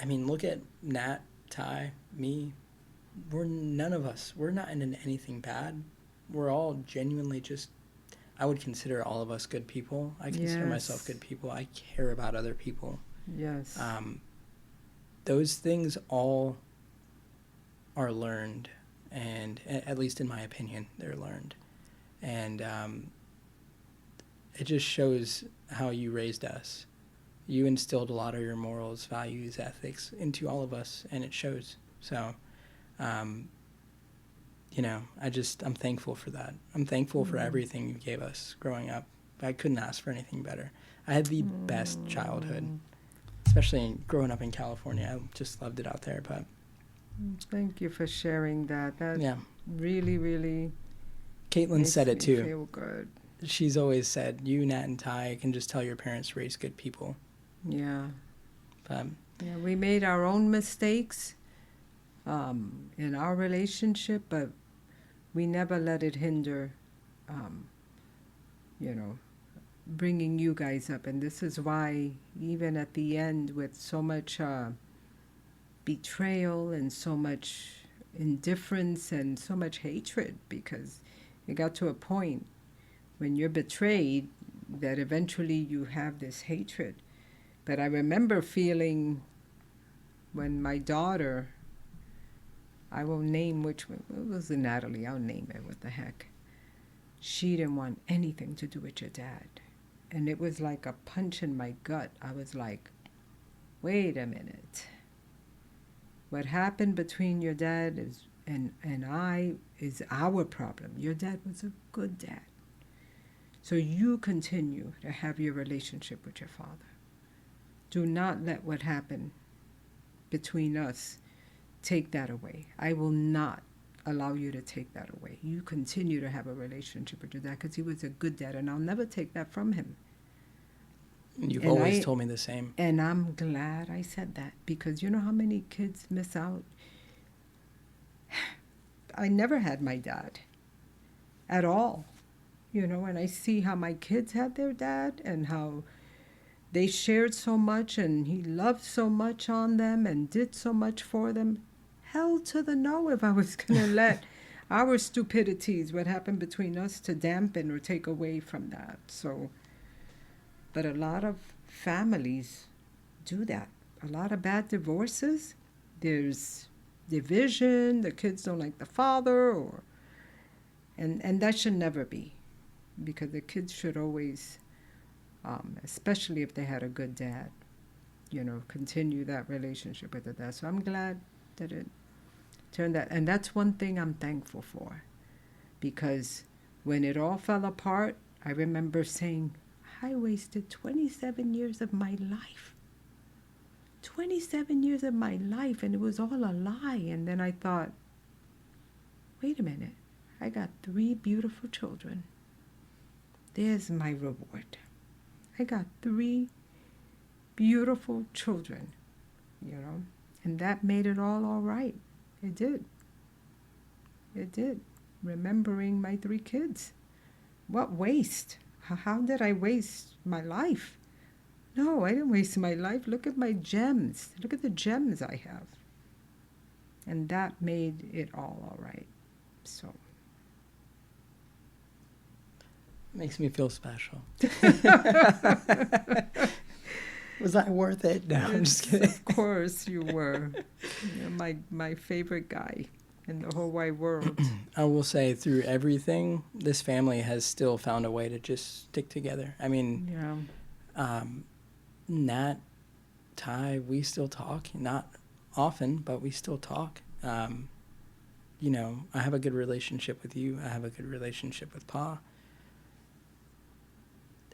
I mean, look at Nat, Ty, me. We're not in anything bad. We're all genuinely just, I would consider all of us good people. I consider myself good people. I care about other people. Yes. Those things all are learned, and at least in my opinion, they're learned. And it just shows how you raised us. You instilled a lot of your morals, values, ethics into all of us, and it shows. So, I'm thankful for that. I'm thankful for everything you gave us growing up. I couldn't ask for anything better. I had the best childhood, especially growing up in California. I just loved it out there. But thank you for sharing that. That really, really Caitlin said it too. Feel good. She's always said, you, Nat, and Ty can just tell your parents raised good people. Yeah. But we made our own mistakes in our relationship, but we never let it hinder, bringing you guys up. And this is why, even at the end, with so much betrayal and so much indifference and so much hatred, because it got to a point when you're betrayed that eventually you have this hatred. But I remember feeling when my daughter, I won't name which one, it was Natalie, I'll name it, what the heck. She didn't want anything to do with your dad. And it was like a punch in my gut. I was like, wait a minute. What happened between your dad and I is our problem. Your dad was a good dad. So you continue to have your relationship with your father. Do not let what happened between us take that away. I will not allow you to take that away. You continue to have a relationship with your dad because he was a good dad, and I'll never take that from him. You've always told me the same. And I'm glad I said that, because you know how many kids miss out? I never had my dad at all, and I see how my kids had their dad and how they shared so much and he loved so much on them and did so much for them. Hell to the no if I was going to let our stupidities, what happened between us, to dampen or take away from that. So But a lot of families do that. A lot of bad divorces. There's division, the kids don't like the father, or and that should never be, because the kids should always, especially if they had a good dad, continue that relationship with the dad. So I'm glad that it turned that, and that's one thing I'm thankful for, because when it all fell apart, I remember saying, I wasted 27 years of my life. 27 years of my life, and it was all a lie. And then I thought, wait a minute, I got 3 beautiful children. There's my reward. I got 3 beautiful children, and that made it all right. It did. It did. Remembering my 3 kids. What waste? How did I waste my life? No, I didn't waste my life. Look at my gems. Look at the gems I have. And that made it all right. So. Makes me feel special. Was I worth it? No, I'm just kidding. Of course you were. You're my favorite guy in the whole wide world. I will say, through everything, this family has still found a way to just stick together. I mean, Yeah. Nat, Ty, we still talk. Not often, but we still talk. I have a good relationship with you. I have a good relationship with Pa.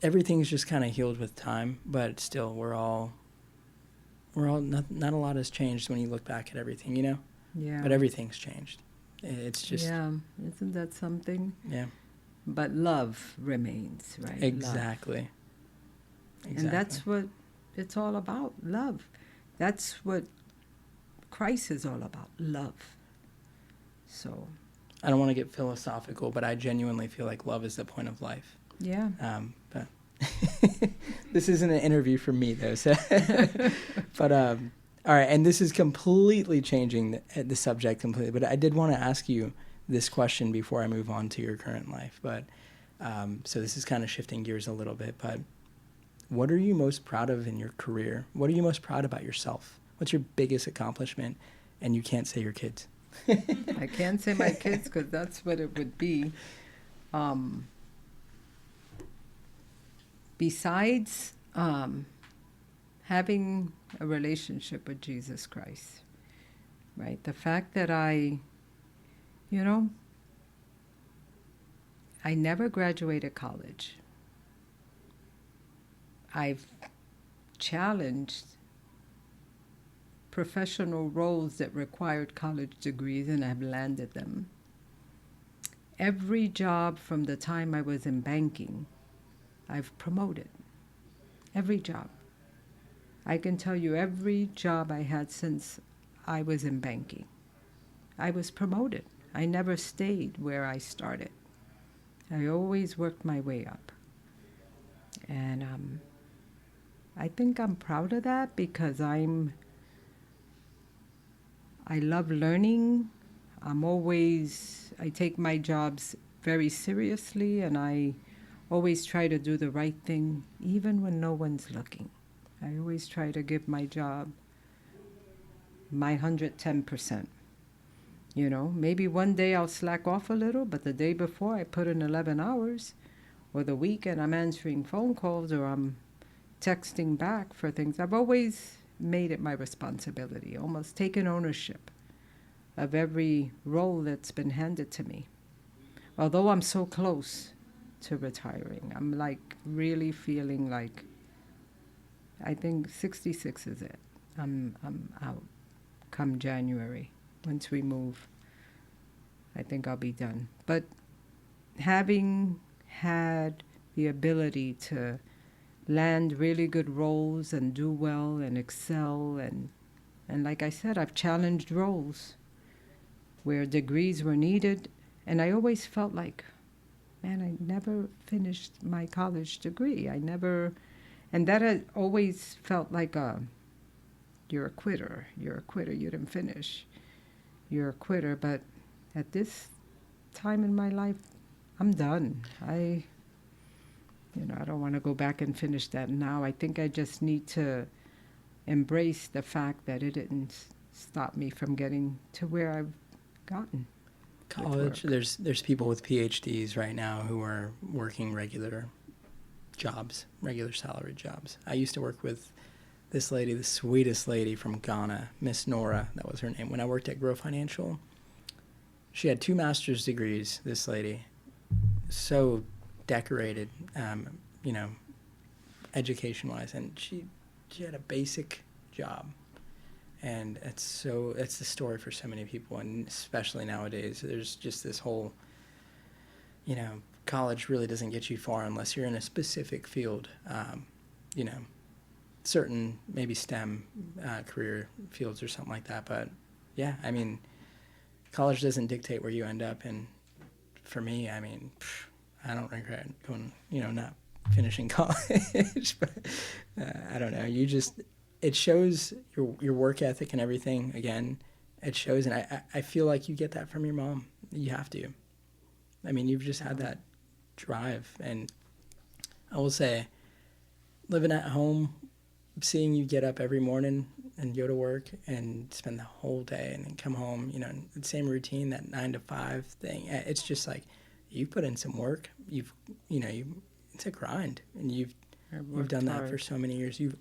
Everything's just kind of healed with time, but still, we're all not a lot has changed when you look back at everything, Yeah. But everything's changed. It's just, Yeah. Isn't that something? yeah. But love remains, right? Exactly. Love. And that's what it's all about, love. That's what Christ is all about, love. So. I don't want to get philosophical, but I genuinely feel like love is the point of life. Yeah. But this isn't an interview for me, though. So but all right, and this is completely changing the subject completely. But I did want to ask you this question before I move on to your current life. But so this is kind of shifting gears a little bit. But what are you most proud of in your career? What are you most proud about yourself? What's your biggest accomplishment? And you can't say your kids. I can't say my kids because that's what it would be. Besides having a relationship with Jesus Christ, right? The fact that I never graduated college. I've challenged professional roles that required college degrees, and I've landed them. Every job from the time I was in banking, I've promoted. Every job. I can tell you every job I had since I was in banking, I was promoted. I never stayed where I started. I always worked my way up. And I think I'm proud of that because I love learning. I take my jobs very seriously, and I always try to do the right thing, even when no one's looking. I always try to give my job my 110%. Maybe one day I'll slack off a little, but the day before I put in 11 hours, or the weekend I'm answering phone calls or I'm texting back for things. I've always made it my responsibility, almost taken ownership of every role that's been handed to me. Although I'm so close to retiring, I'm really feeling like I think 66 is it. I'm out come January. Once we move, I think I'll be done. But having had the ability to land really good roles and do well and excel, and like I said, I've challenged roles where degrees were needed, and I always felt like, man, I never finished my college degree. And that had always felt like you're a quitter, you didn't finish, you're a quitter. But at this time in my life, I'm done. I don't want to go back and finish that now. I think I just need to embrace the fact that it didn't stop me from getting to where I've gotten. College, there's people with PhDs right now who are working regular jobs, regular salaried jobs. I used to work with this lady, the sweetest lady from Ghana, Miss Nora, that was her name. When I worked at Grow Financial, she had 2 master's degrees, this lady. So decorated, education-wise, and she had a basic job. And it's the story for so many people, and especially nowadays, there's just this whole, college really doesn't get you far unless you're in a specific field, certain maybe STEM career fields or something like that. But yeah, I mean, college doesn't dictate where you end up. And for me, I mean, I don't regret going, not finishing college. But I don't know. It shows your work ethic and everything. Again, it shows, and I feel like you get that from your mom. You have to. I mean, you've just had that drive, and I will say, living at home, seeing you get up every morning and go to work and spend the whole day and then come home, the same routine, that 9 to 5 thing. It's just like you put in some work. It's a grind, and you've done that for so many years. You've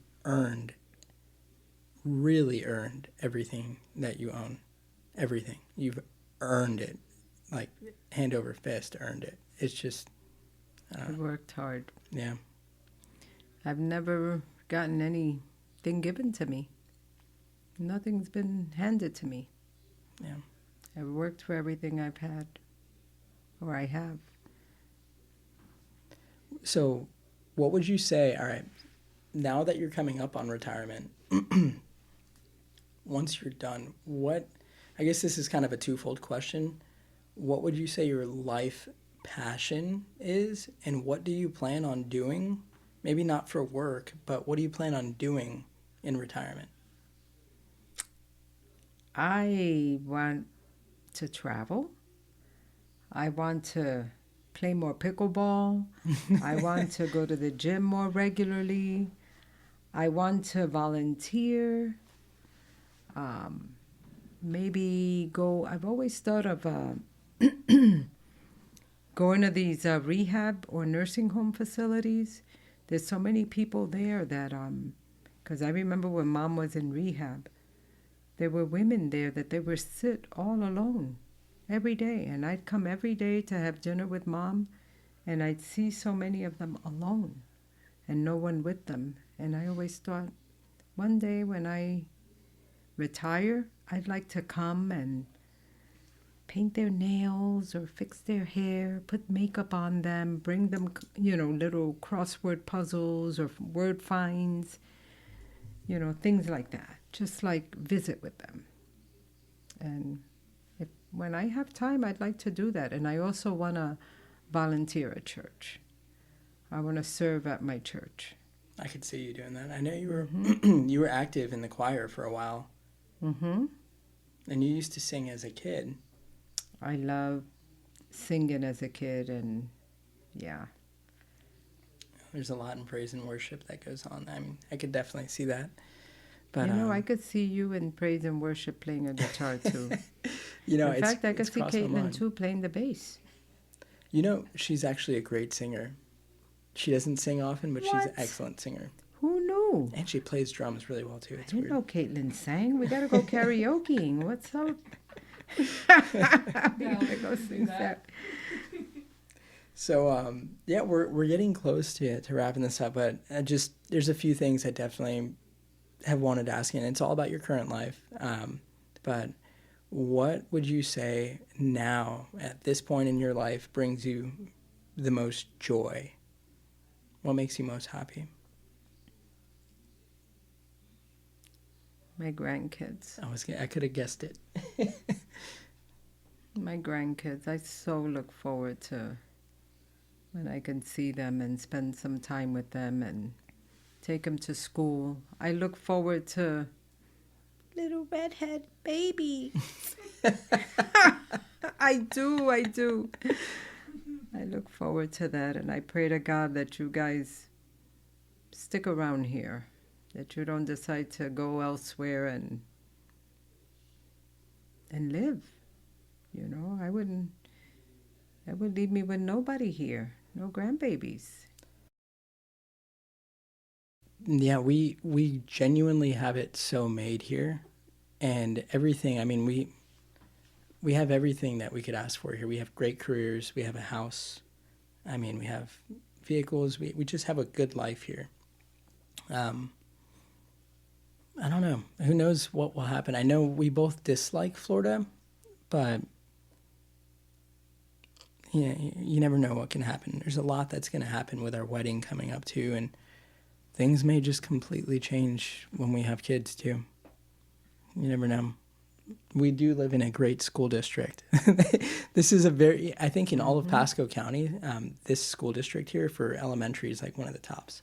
really earned everything that you own. Everything. You've earned it, like hand over fist earned it. It's just, I worked hard. Yeah. I've never gotten anything given to me. Nothing's been handed to me. Yeah. I've worked for everything I've had, or I have. So what would you say, all right, now that you're coming up on retirement, once you're done, I guess this is kind of a twofold question. What would you say your life passion is, and what do you plan on doing? Maybe not for work, but what do you plan on doing in retirement? I want to travel. I want to play more pickleball. I want to go to the gym more regularly. I want to volunteer. Maybe go. I've always thought of going to these rehab or nursing home facilities. There's so many people there that, because I remember when Mom was in rehab, there were women there that they were sit all alone every day. And I'd come every day to have dinner with Mom, and I'd see so many of them alone and no one with them. And I always thought, one day when I retire, I'd like to come and paint their nails or fix their hair, put makeup on them, bring them, little crossword puzzles or word finds, things like that. Just like visit with them. And when I have time, I'd like to do that. And I also want to volunteer at church. I want to serve at my church. I could see you doing that. I know you were you were active in the choir for a while. Mm-hmm. And you used to sing as a kid. I loved singing as a kid, and yeah. There's a lot in praise and worship that goes on. I mean, I could definitely see that. But I could see you in praise and worship playing a guitar too. In fact, I could see Caitlin too playing the bass. She's actually a great singer. She doesn't sing often, but she's an excellent singer. Who knew? And she plays drums really well too. It's I didn't know Caitlin sang. We gotta go karaokeing. What's up? We gotta go sing that. So we're getting close to wrapping this up, but there's a few things I definitely have wanted to ask you, and it's all about your current life. But what would you say now, at this point in your life, brings you the most joy? What makes you most happy? My grandkids. I could have guessed it. My grandkids. I so look forward to when I can see them and spend some time with them and take them to school. I look forward to little redhead baby. I do. I look forward to that, and I pray to God that you guys stick around here, that you don't decide to go elsewhere and live. You know, that would leave me with nobody here, no grandbabies. Yeah, we genuinely have it so made here, and everything. I mean, we have everything that we could ask for here. We have great careers. We have a house. I mean, we have vehicles. We just have a good life here. I don't know. Who knows what will happen? I know we both dislike Florida, but yeah, you never know what can happen. There's a lot that's going to happen with our wedding coming up too, and things may just completely change when we have kids too. You never know. We do live in a great school district. This is I think in all of Pasco County, this school district here for elementary is like one of the tops.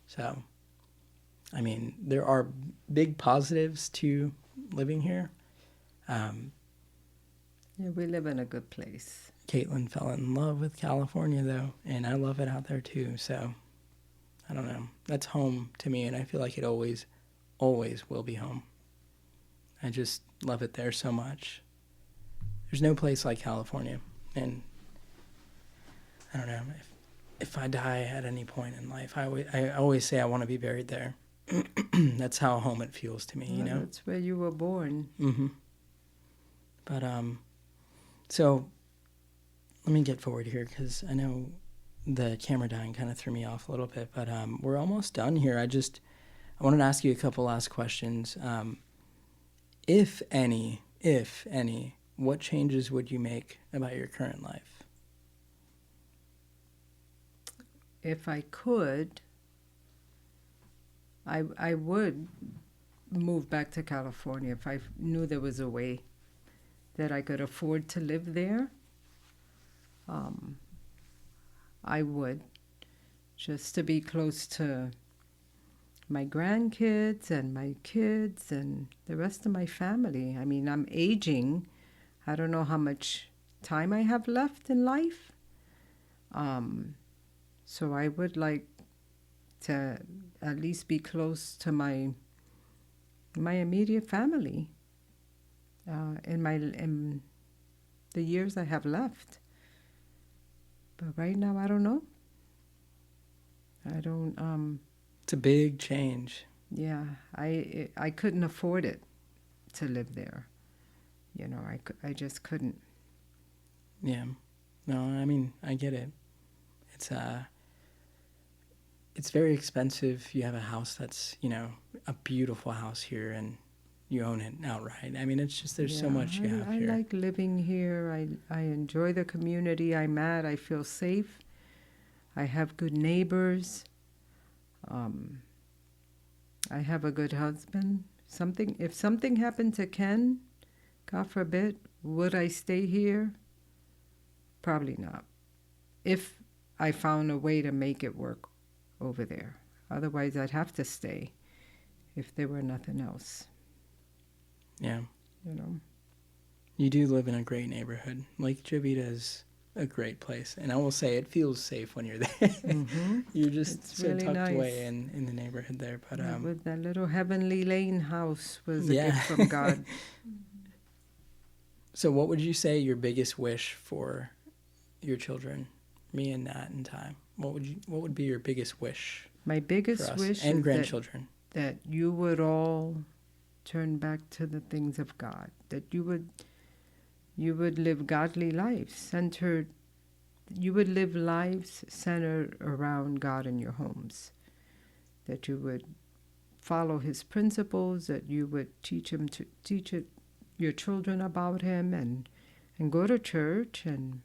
So, I mean, there are big positives to living here. Yeah, we live in a good place. Caitlin fell in love with California though, and I love it out there too. So, I don't know. That's home to me, and I feel like it always will be home. I just love it there so much. There's no place like California. And I don't know, if I die at any point in life, I always say I want to be buried there. That's how home it feels to me, you know? That's where you were born. Mm-hmm. But, so let me get forward here because I know the camera dying kind of threw me off a little bit, but we're almost done here. I wanted to ask you a couple last questions. If any, what changes would you make about your current life? If I could, I would move back to California if I knew there was a way that I could afford to live there. I would, just to be close to my grandkids and my kids and the rest of my family. I mean, I'm aging. I don't know how much time I have left in life. So I would like to at least be close to my immediate family in the years I have left. But right now, I don't know. I don't. It's a big change. Yeah, I couldn't afford it to live there. You know, I just couldn't. Yeah. No, I mean, I get it. It's very expensive. You have a house that's, you know, a beautiful house here and you own it outright. I mean, it's just, there's so much you have here. I like living here. I enjoy the community I'm at. I feel safe. I have good neighbors. I have a good husband. If something happened to Ken, God forbid, would I stay here? Probably not. If I found a way to make it work over there. Otherwise, I'd have to stay if there were nothing else. Yeah. You know? You do live in a great neighborhood. Lake Jovita is a great place. And I will say it feels safe when you're there. Mm-hmm. You're just It's so really tucked nice. away in the neighborhood there. But With that little Heavenly Lane house was a Yeah. gift from God. So what would you say your biggest wish for your children, me and Nat and Ty? What would be your biggest wish My for biggest us wish and is grandchildren? that you would all turn back to the things of God. That you would live godly lives, you would live lives centered around God in your homes. That you would follow His principles, that you would teach your children about Him, and go to church and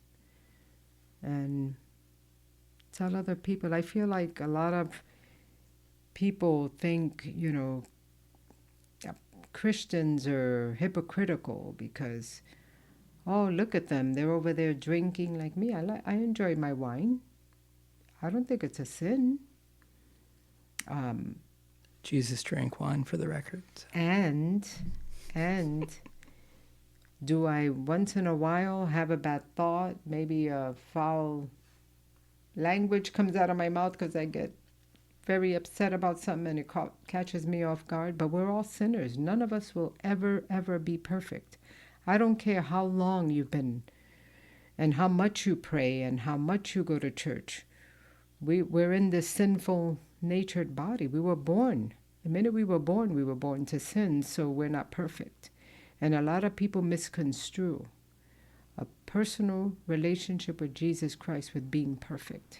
tell other people. I feel like a lot of people think, you know, Christians are hypocritical because, oh, look at them, they're over there drinking like me. I enjoy my wine. I don't think it's a sin. Jesus drank wine, for the record. And do I once in a while have a bad thought, maybe a foul language comes out of my mouth because I get very upset about something and it catches me off guard. But we're all sinners. None of us will ever be perfect. I don't care how long you've been and how much you pray and how much you go to church. We're in this sinful natured body. We were born. The minute we were born to sin, so we're not perfect. And a lot of people misconstrue a personal relationship with Jesus Christ with being perfect.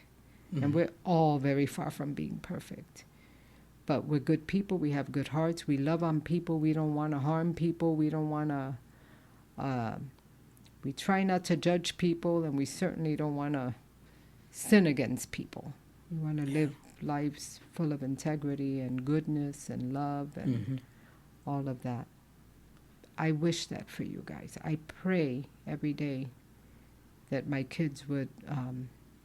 And we're all very far from being perfect. But we're good people. We have good hearts. We love on people. We don't want to harm people. We don't want to... we try not to judge people, and we certainly don't want to sin against people. We want to live lives full of integrity and goodness and love and all of that. I wish that for you guys. I pray every day that my kids would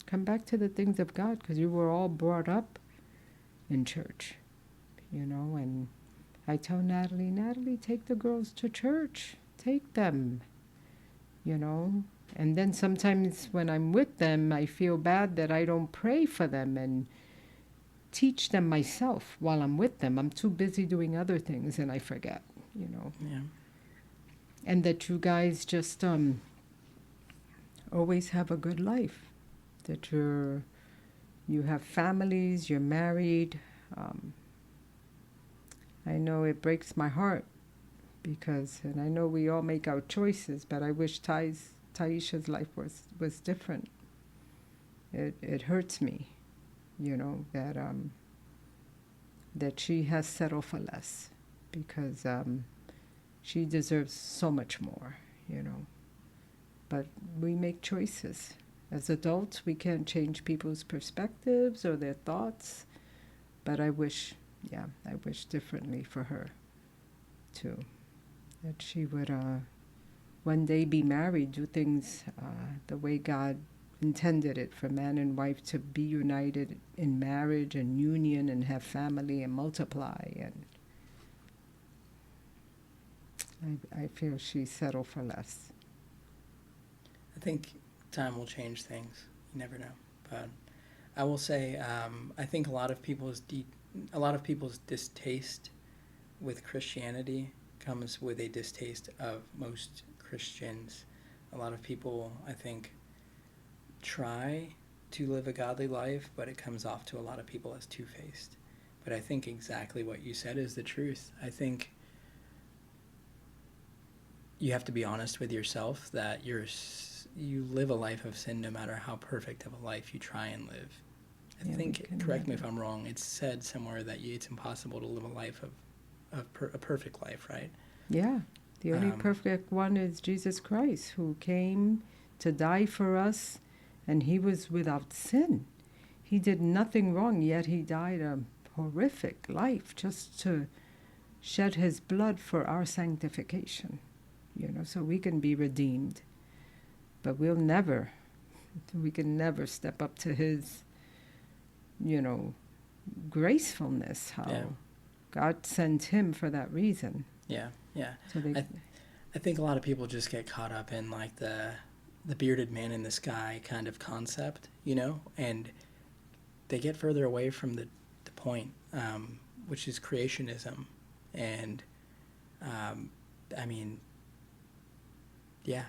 come back to the things of God, because you were all brought up in church, you know. And I tell Natalie, take the girls to church. Take them, you know. And then sometimes when I'm with them, I feel bad that I don't pray for them and teach them myself while I'm with them. I'm too busy doing other things and I forget, you know. Yeah. And that you guys just always have a good life. That you have families, you're married. I know it breaks my heart because, and I know we all make our choices, but I wish Taisha's life was different. It hurts me, you know, that she has settled for less, because she deserves so much more, you know. But we make choices. As adults, we can't change people's perspectives or their thoughts, but I wish differently for her, too. That she would one day be married, do things the way God intended it, for man and wife to be united in marriage and union and have family and multiply. And I feel she settled for less. I think time will change things. You never know. But I will say, I think a lot of people's distaste with Christianity comes with a distaste of most Christians. A lot of people, I think, try to live a godly life, but it comes off to a lot of people as two-faced. But I think exactly what you said is the truth. I think you have to be honest with yourself that you live a life of sin no matter how perfect of a life you try and live. I think, correct me if I'm wrong, it's said somewhere that it's impossible to live a life of a perfect life, right? Yeah. The only perfect one is Jesus Christ, who came to die for us, and he was without sin. He did nothing wrong, yet he died a horrific life just to shed his blood for our sanctification, you know, so we can be redeemed. But we can never step up to his, you know, gracefulness, how God sent him for that reason. Yeah. So I think a lot of people just get caught up in like the bearded man in the sky kind of concept, you know, and they get further away from the point, which is creationism. And I mean, yeah,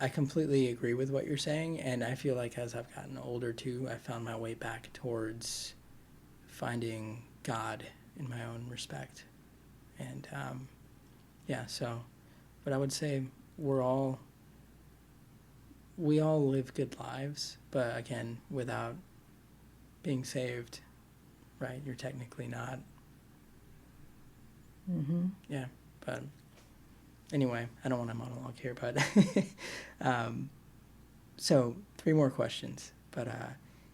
I completely agree with what you're saying, and I feel like as I've gotten older too, I found my way back towards finding God in my own respect. And but I would say we all live good lives, but again, without being saved, right? You're technically not. Yeah, but anyway, I don't want to monologue here, but so 3 more questions. But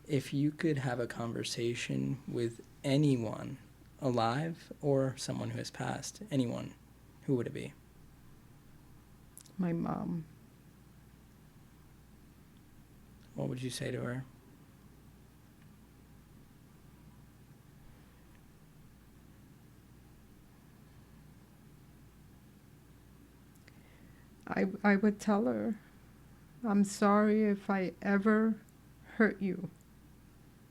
if you could have a conversation with anyone alive or someone who has passed, anyone, who would it be? my mom. What would you say to her? I would tell her I'm sorry if I ever hurt you.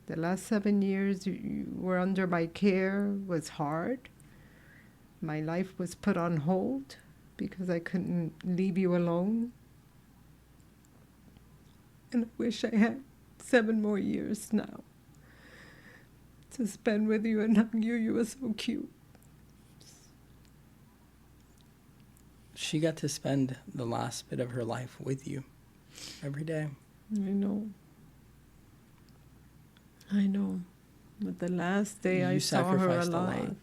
The last 7 years you were under my care was hard. My life was put on hold because I couldn't leave you alone. And I wish I had 7 more years now to spend with you and hug you. You were so cute. She got to spend the last bit of her life with you every day. I know. I know. But the last day I saw her sacrificed a lot. alive.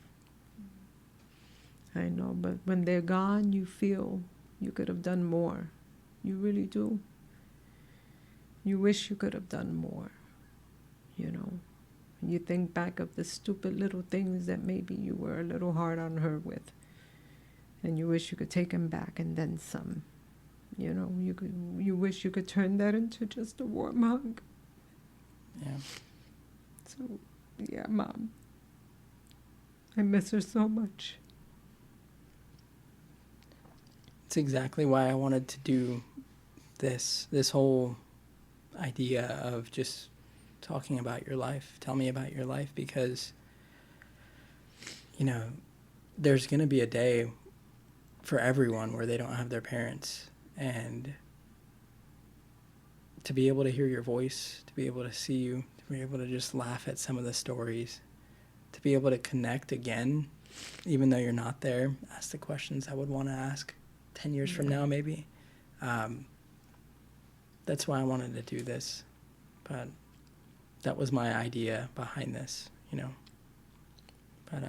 I know, but when they're gone, you feel you could have done more. You really do. You wish you could have done more, you know. You think back of the stupid little things that maybe you were a little hard on her with. And you wish you could take them back and then some. You know, you wish you could turn that into just a warm hug. Yeah. So, yeah, Mom. I miss her so much. It's exactly why I wanted to do this whole idea of just talking about your life. Tell me about your life, because, you know, there's going to be a day for everyone where they don't have their parents, and to be able to hear your voice, to be able to see you, to be able to just laugh at some of the stories, to be able to connect again, even though you're not there, ask the questions I would want to ask 10 years from now, maybe. That's why I wanted to do this. But that was my idea behind this, you know. But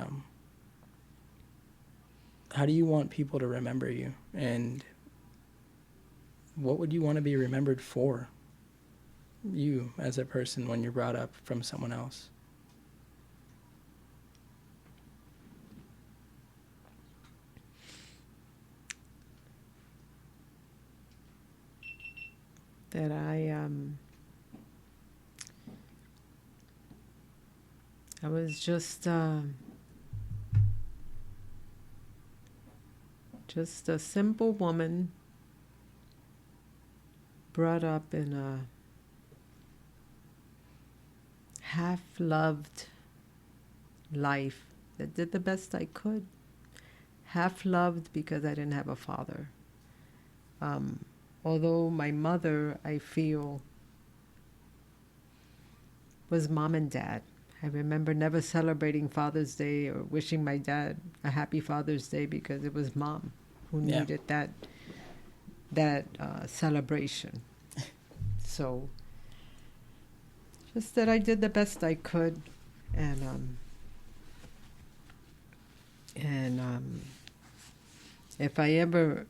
how do you want people to remember you? And what would you want to be remembered for? You as a person when you're brought up from someone else. That I was just a simple woman brought up in a half-loved life that did the best I could. Half-loved because I didn't have a father. Although my mother, I feel, was Mom and Dad. I remember never celebrating Father's Day or wishing my dad a happy Father's Day because it was Mom who needed that celebration. So, just that I did the best I could, and if I ever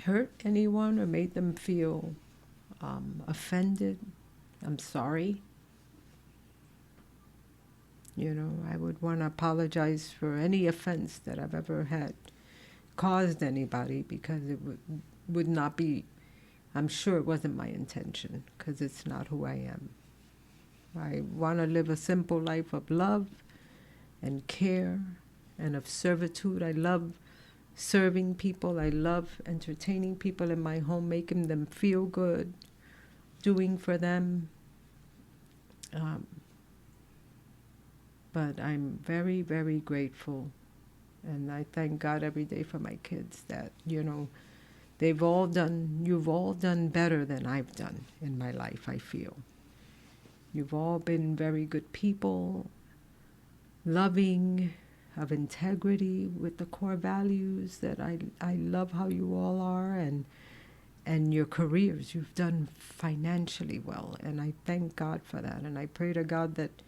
hurt anyone or made them feel offended, I'm sorry. You know, I would want to apologize for any offense that I've ever had caused anybody, because it would not be, I'm sure it wasn't my intention, because it's not who I am. I want to live a simple life of love and care and of servitude. I love serving people. I love entertaining people in my home, making them feel good, doing for them. But I'm very, very grateful, and I thank God every day for my kids that, you know, you've all done better than I've done in my life, I feel. You've all been very good people, loving, of integrity, with the core values that I love how you all are, and your careers. You've done financially well, and I thank God for that, and I pray to God that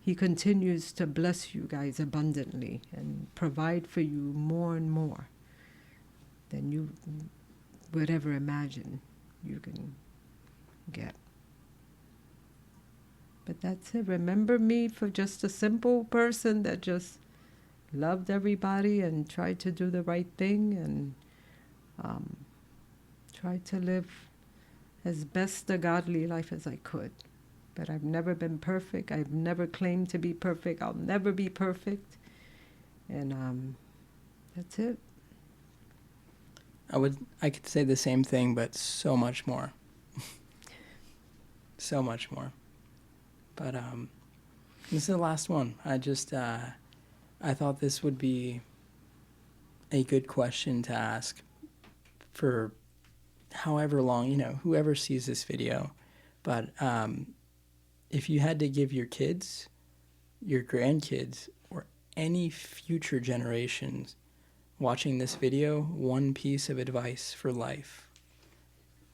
He continues to bless you guys abundantly and provide for you more and more than you would ever imagine you can get. But that's it. Remember me for just a simple person that just loved everybody and tried to do the right thing, and tried to live as best a godly life as I could. But I've never been perfect. I've never claimed to be perfect. I'll never be perfect. And that's it. I I could say the same thing, but so much more. So much more. But this is the last one. I thought this would be a good question to ask for however long, whoever sees this video. But if you had to give your kids, your grandkids, or any future generations watching this video one piece of advice for life,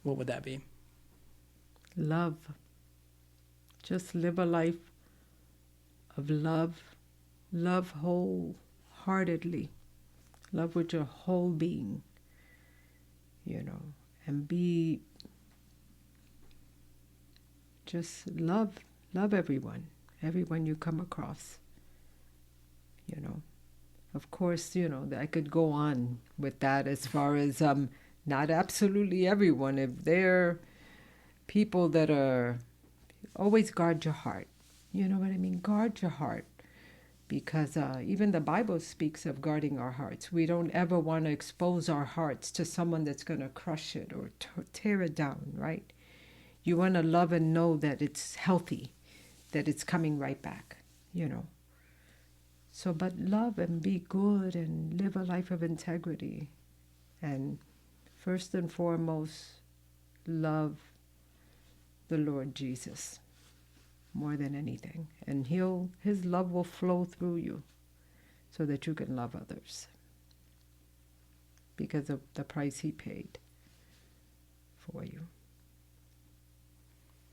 what would that be? Love. Just live a life of love. Love wholeheartedly. Love with your whole being. And just love everyone you come across. Of course, I could go on with that as far as not absolutely everyone. If they're people that are, always guard your heart. You know what I mean? Guard your heart. Because even the Bible speaks of guarding our hearts. We don't ever want to expose our hearts to someone that's going to crush it or tear it down, right? You want to love and know that it's healthy, that it's coming right back, So, but love and be good and live a life of integrity. And first and foremost, love the Lord Jesus more than anything. And his love will flow through you so that you can love others because of the price he paid for you.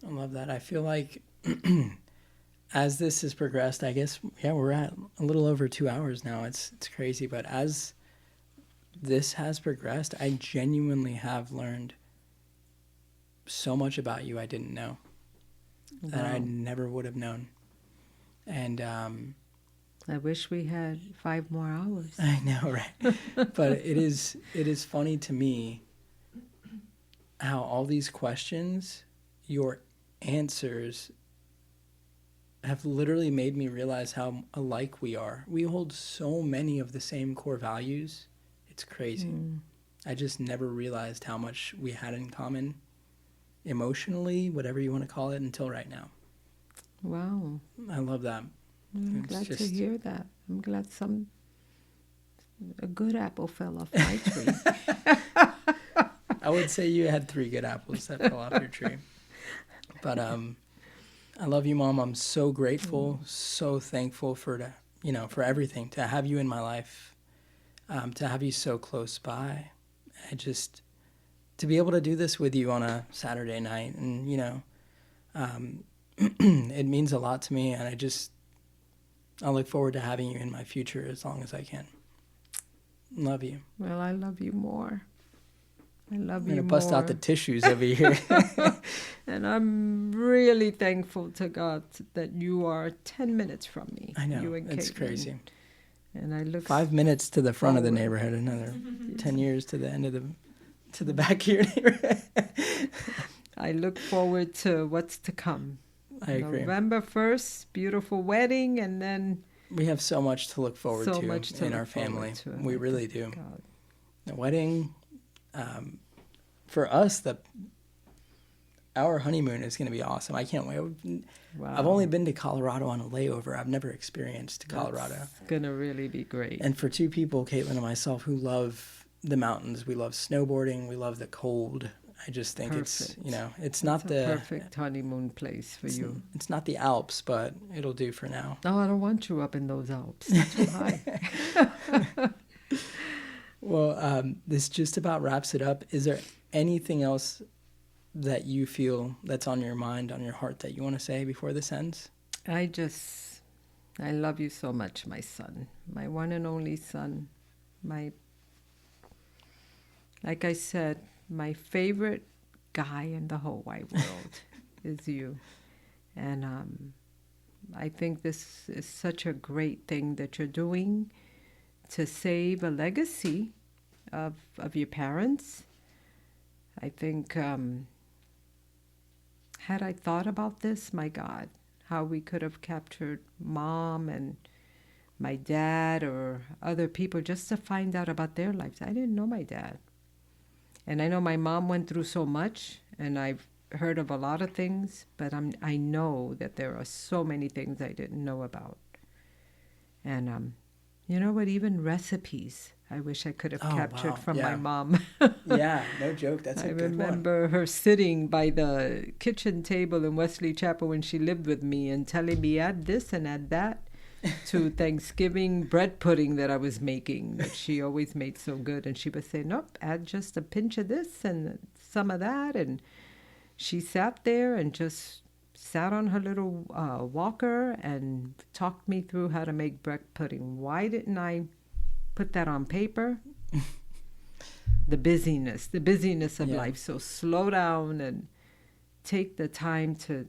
I love that. I feel like as this has progressed, I guess, we're at a little over 2 hours now. It's crazy. But as this has progressed, I genuinely have learned so much about you I didn't know. That I never would have known. And I wish we had 5 more hours. I know, right? But it is funny to me how all these questions, your answers have literally made me realize how alike we are. We hold so many of the same core values. It's crazy. I just never realized how much we had in common. Emotionally, whatever you want to call it, until right now. Wow. I love that. I'm glad to hear that. I'm glad a good apple fell off my tree. I would say you had 3 good apples that fell off your tree. But I love you, Mom. I'm so grateful, so thankful for everything, to have you in my life, to have you so close by. To be able to do this with you on a Saturday night, and it means a lot to me, and I look forward to having you in my future as long as I can. Love you. Well, I love you more. I'm gonna bust out the tissues over here. And I'm really thankful to God that you are 10 minutes from me. I know, you and it's Caitlin. crazy. And I look 5 minutes to the front of the neighborhood, another 10 years to the end of to the back of your neighborhood. I look forward to what's to come. I agree. November 1st, beautiful wedding, and then we have so much to look forward to in our family. We really do. God. The wedding, for us, our honeymoon is going to be awesome. I can't wait. Wow. I've only been to Colorado on a layover. I've never experienced Colorado. It's going to really be great. And for 2 people, Caitlin and myself, who love the mountains, we love snowboarding, we love the cold. I just think Perfect. it's not the perfect honeymoon place for you. It's not the Alps, but it'll do for now. No, I don't want you up in those Alps. It's too high. Well, this just about wraps it up. Is there anything else that you feel that's on your mind, on your heart, that you want to say before this ends? I love you so much, my son, my one and only son, like I said, my favorite guy in the whole wide world is you. And I think this is such a great thing that you're doing to save a legacy of your parents. I think, had I thought about this, my God, how we could have captured Mom and my dad or other people just to find out about their lives. I didn't know my dad. And I know my mom went through so much, and I've heard of a lot of things, but I know that there are so many things I didn't know about. And you know what? Even recipes, I wish I could have captured wow. from Yeah. my mom. Yeah, no joke. That's a I good one. remember her sitting by the kitchen table in Wesley Chapel when she lived with me and telling me, add this and add that to Thanksgiving bread pudding that I was making, that she always made so good. And she would say, nope, add just a pinch of this and some of that. And she sat there and just sat on her little walker and talked me through how to make bread pudding. Why didn't I put that on paper? The busyness of Yeah. life. So slow down and take the time to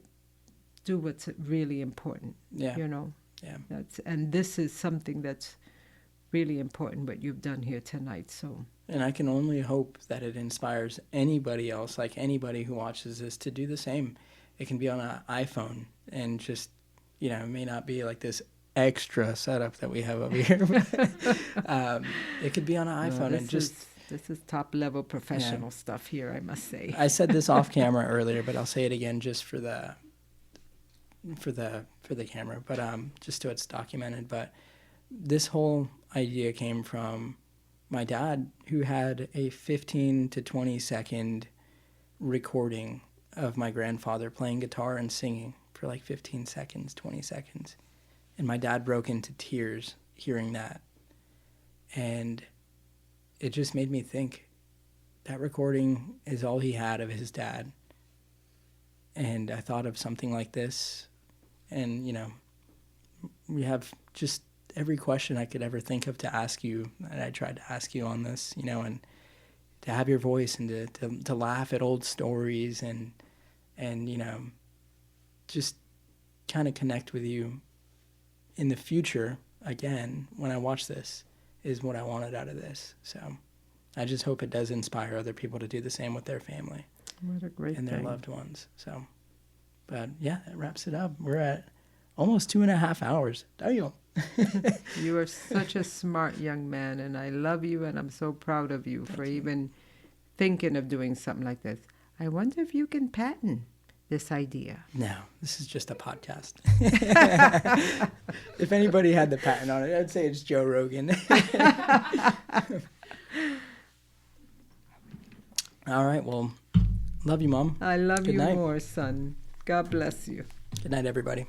do what's really important. Yeah. You know, Yeah. and this is something that's really important, what you've done here tonight. So And I can only hope that it inspires anybody else, like anybody who watches this, to do the same. It can be on an iPhone and just, it may not be like this extra setup that we have over here. But, it could be on an iPhone and just... This is top level professional stuff here, I must say. I said this off camera earlier, but I'll say it again just for the camera, but just so it's documented. But this whole idea came from my dad, who had a 15 to 20 second recording of my grandfather playing guitar and singing for like 15 seconds, 20 seconds. And my dad broke into tears hearing that. And it just made me think, that recording is all he had of his dad. And I thought of something like this. And, we have just every question I could ever think of to ask you. And I tried to ask you on this, and to have your voice and to laugh at old stories and just kind of connect with you in the future again when I watch this is what I wanted out of this. So I just hope it does inspire other people to do the same with their family. What a great and their thing. loved ones. So, but yeah, that wraps it up. We're at almost 2.5 hours. Damn. You are such a smart young man, and I love you, and I'm so proud of you for even thinking of doing something like this. I wonder if you can patent this idea. No, this is just a podcast. If anybody had the patent on it, I'd say it's Joe Rogan. All right, well, love you, Mom. I love Good you night. more, son. God bless you. Good night, everybody.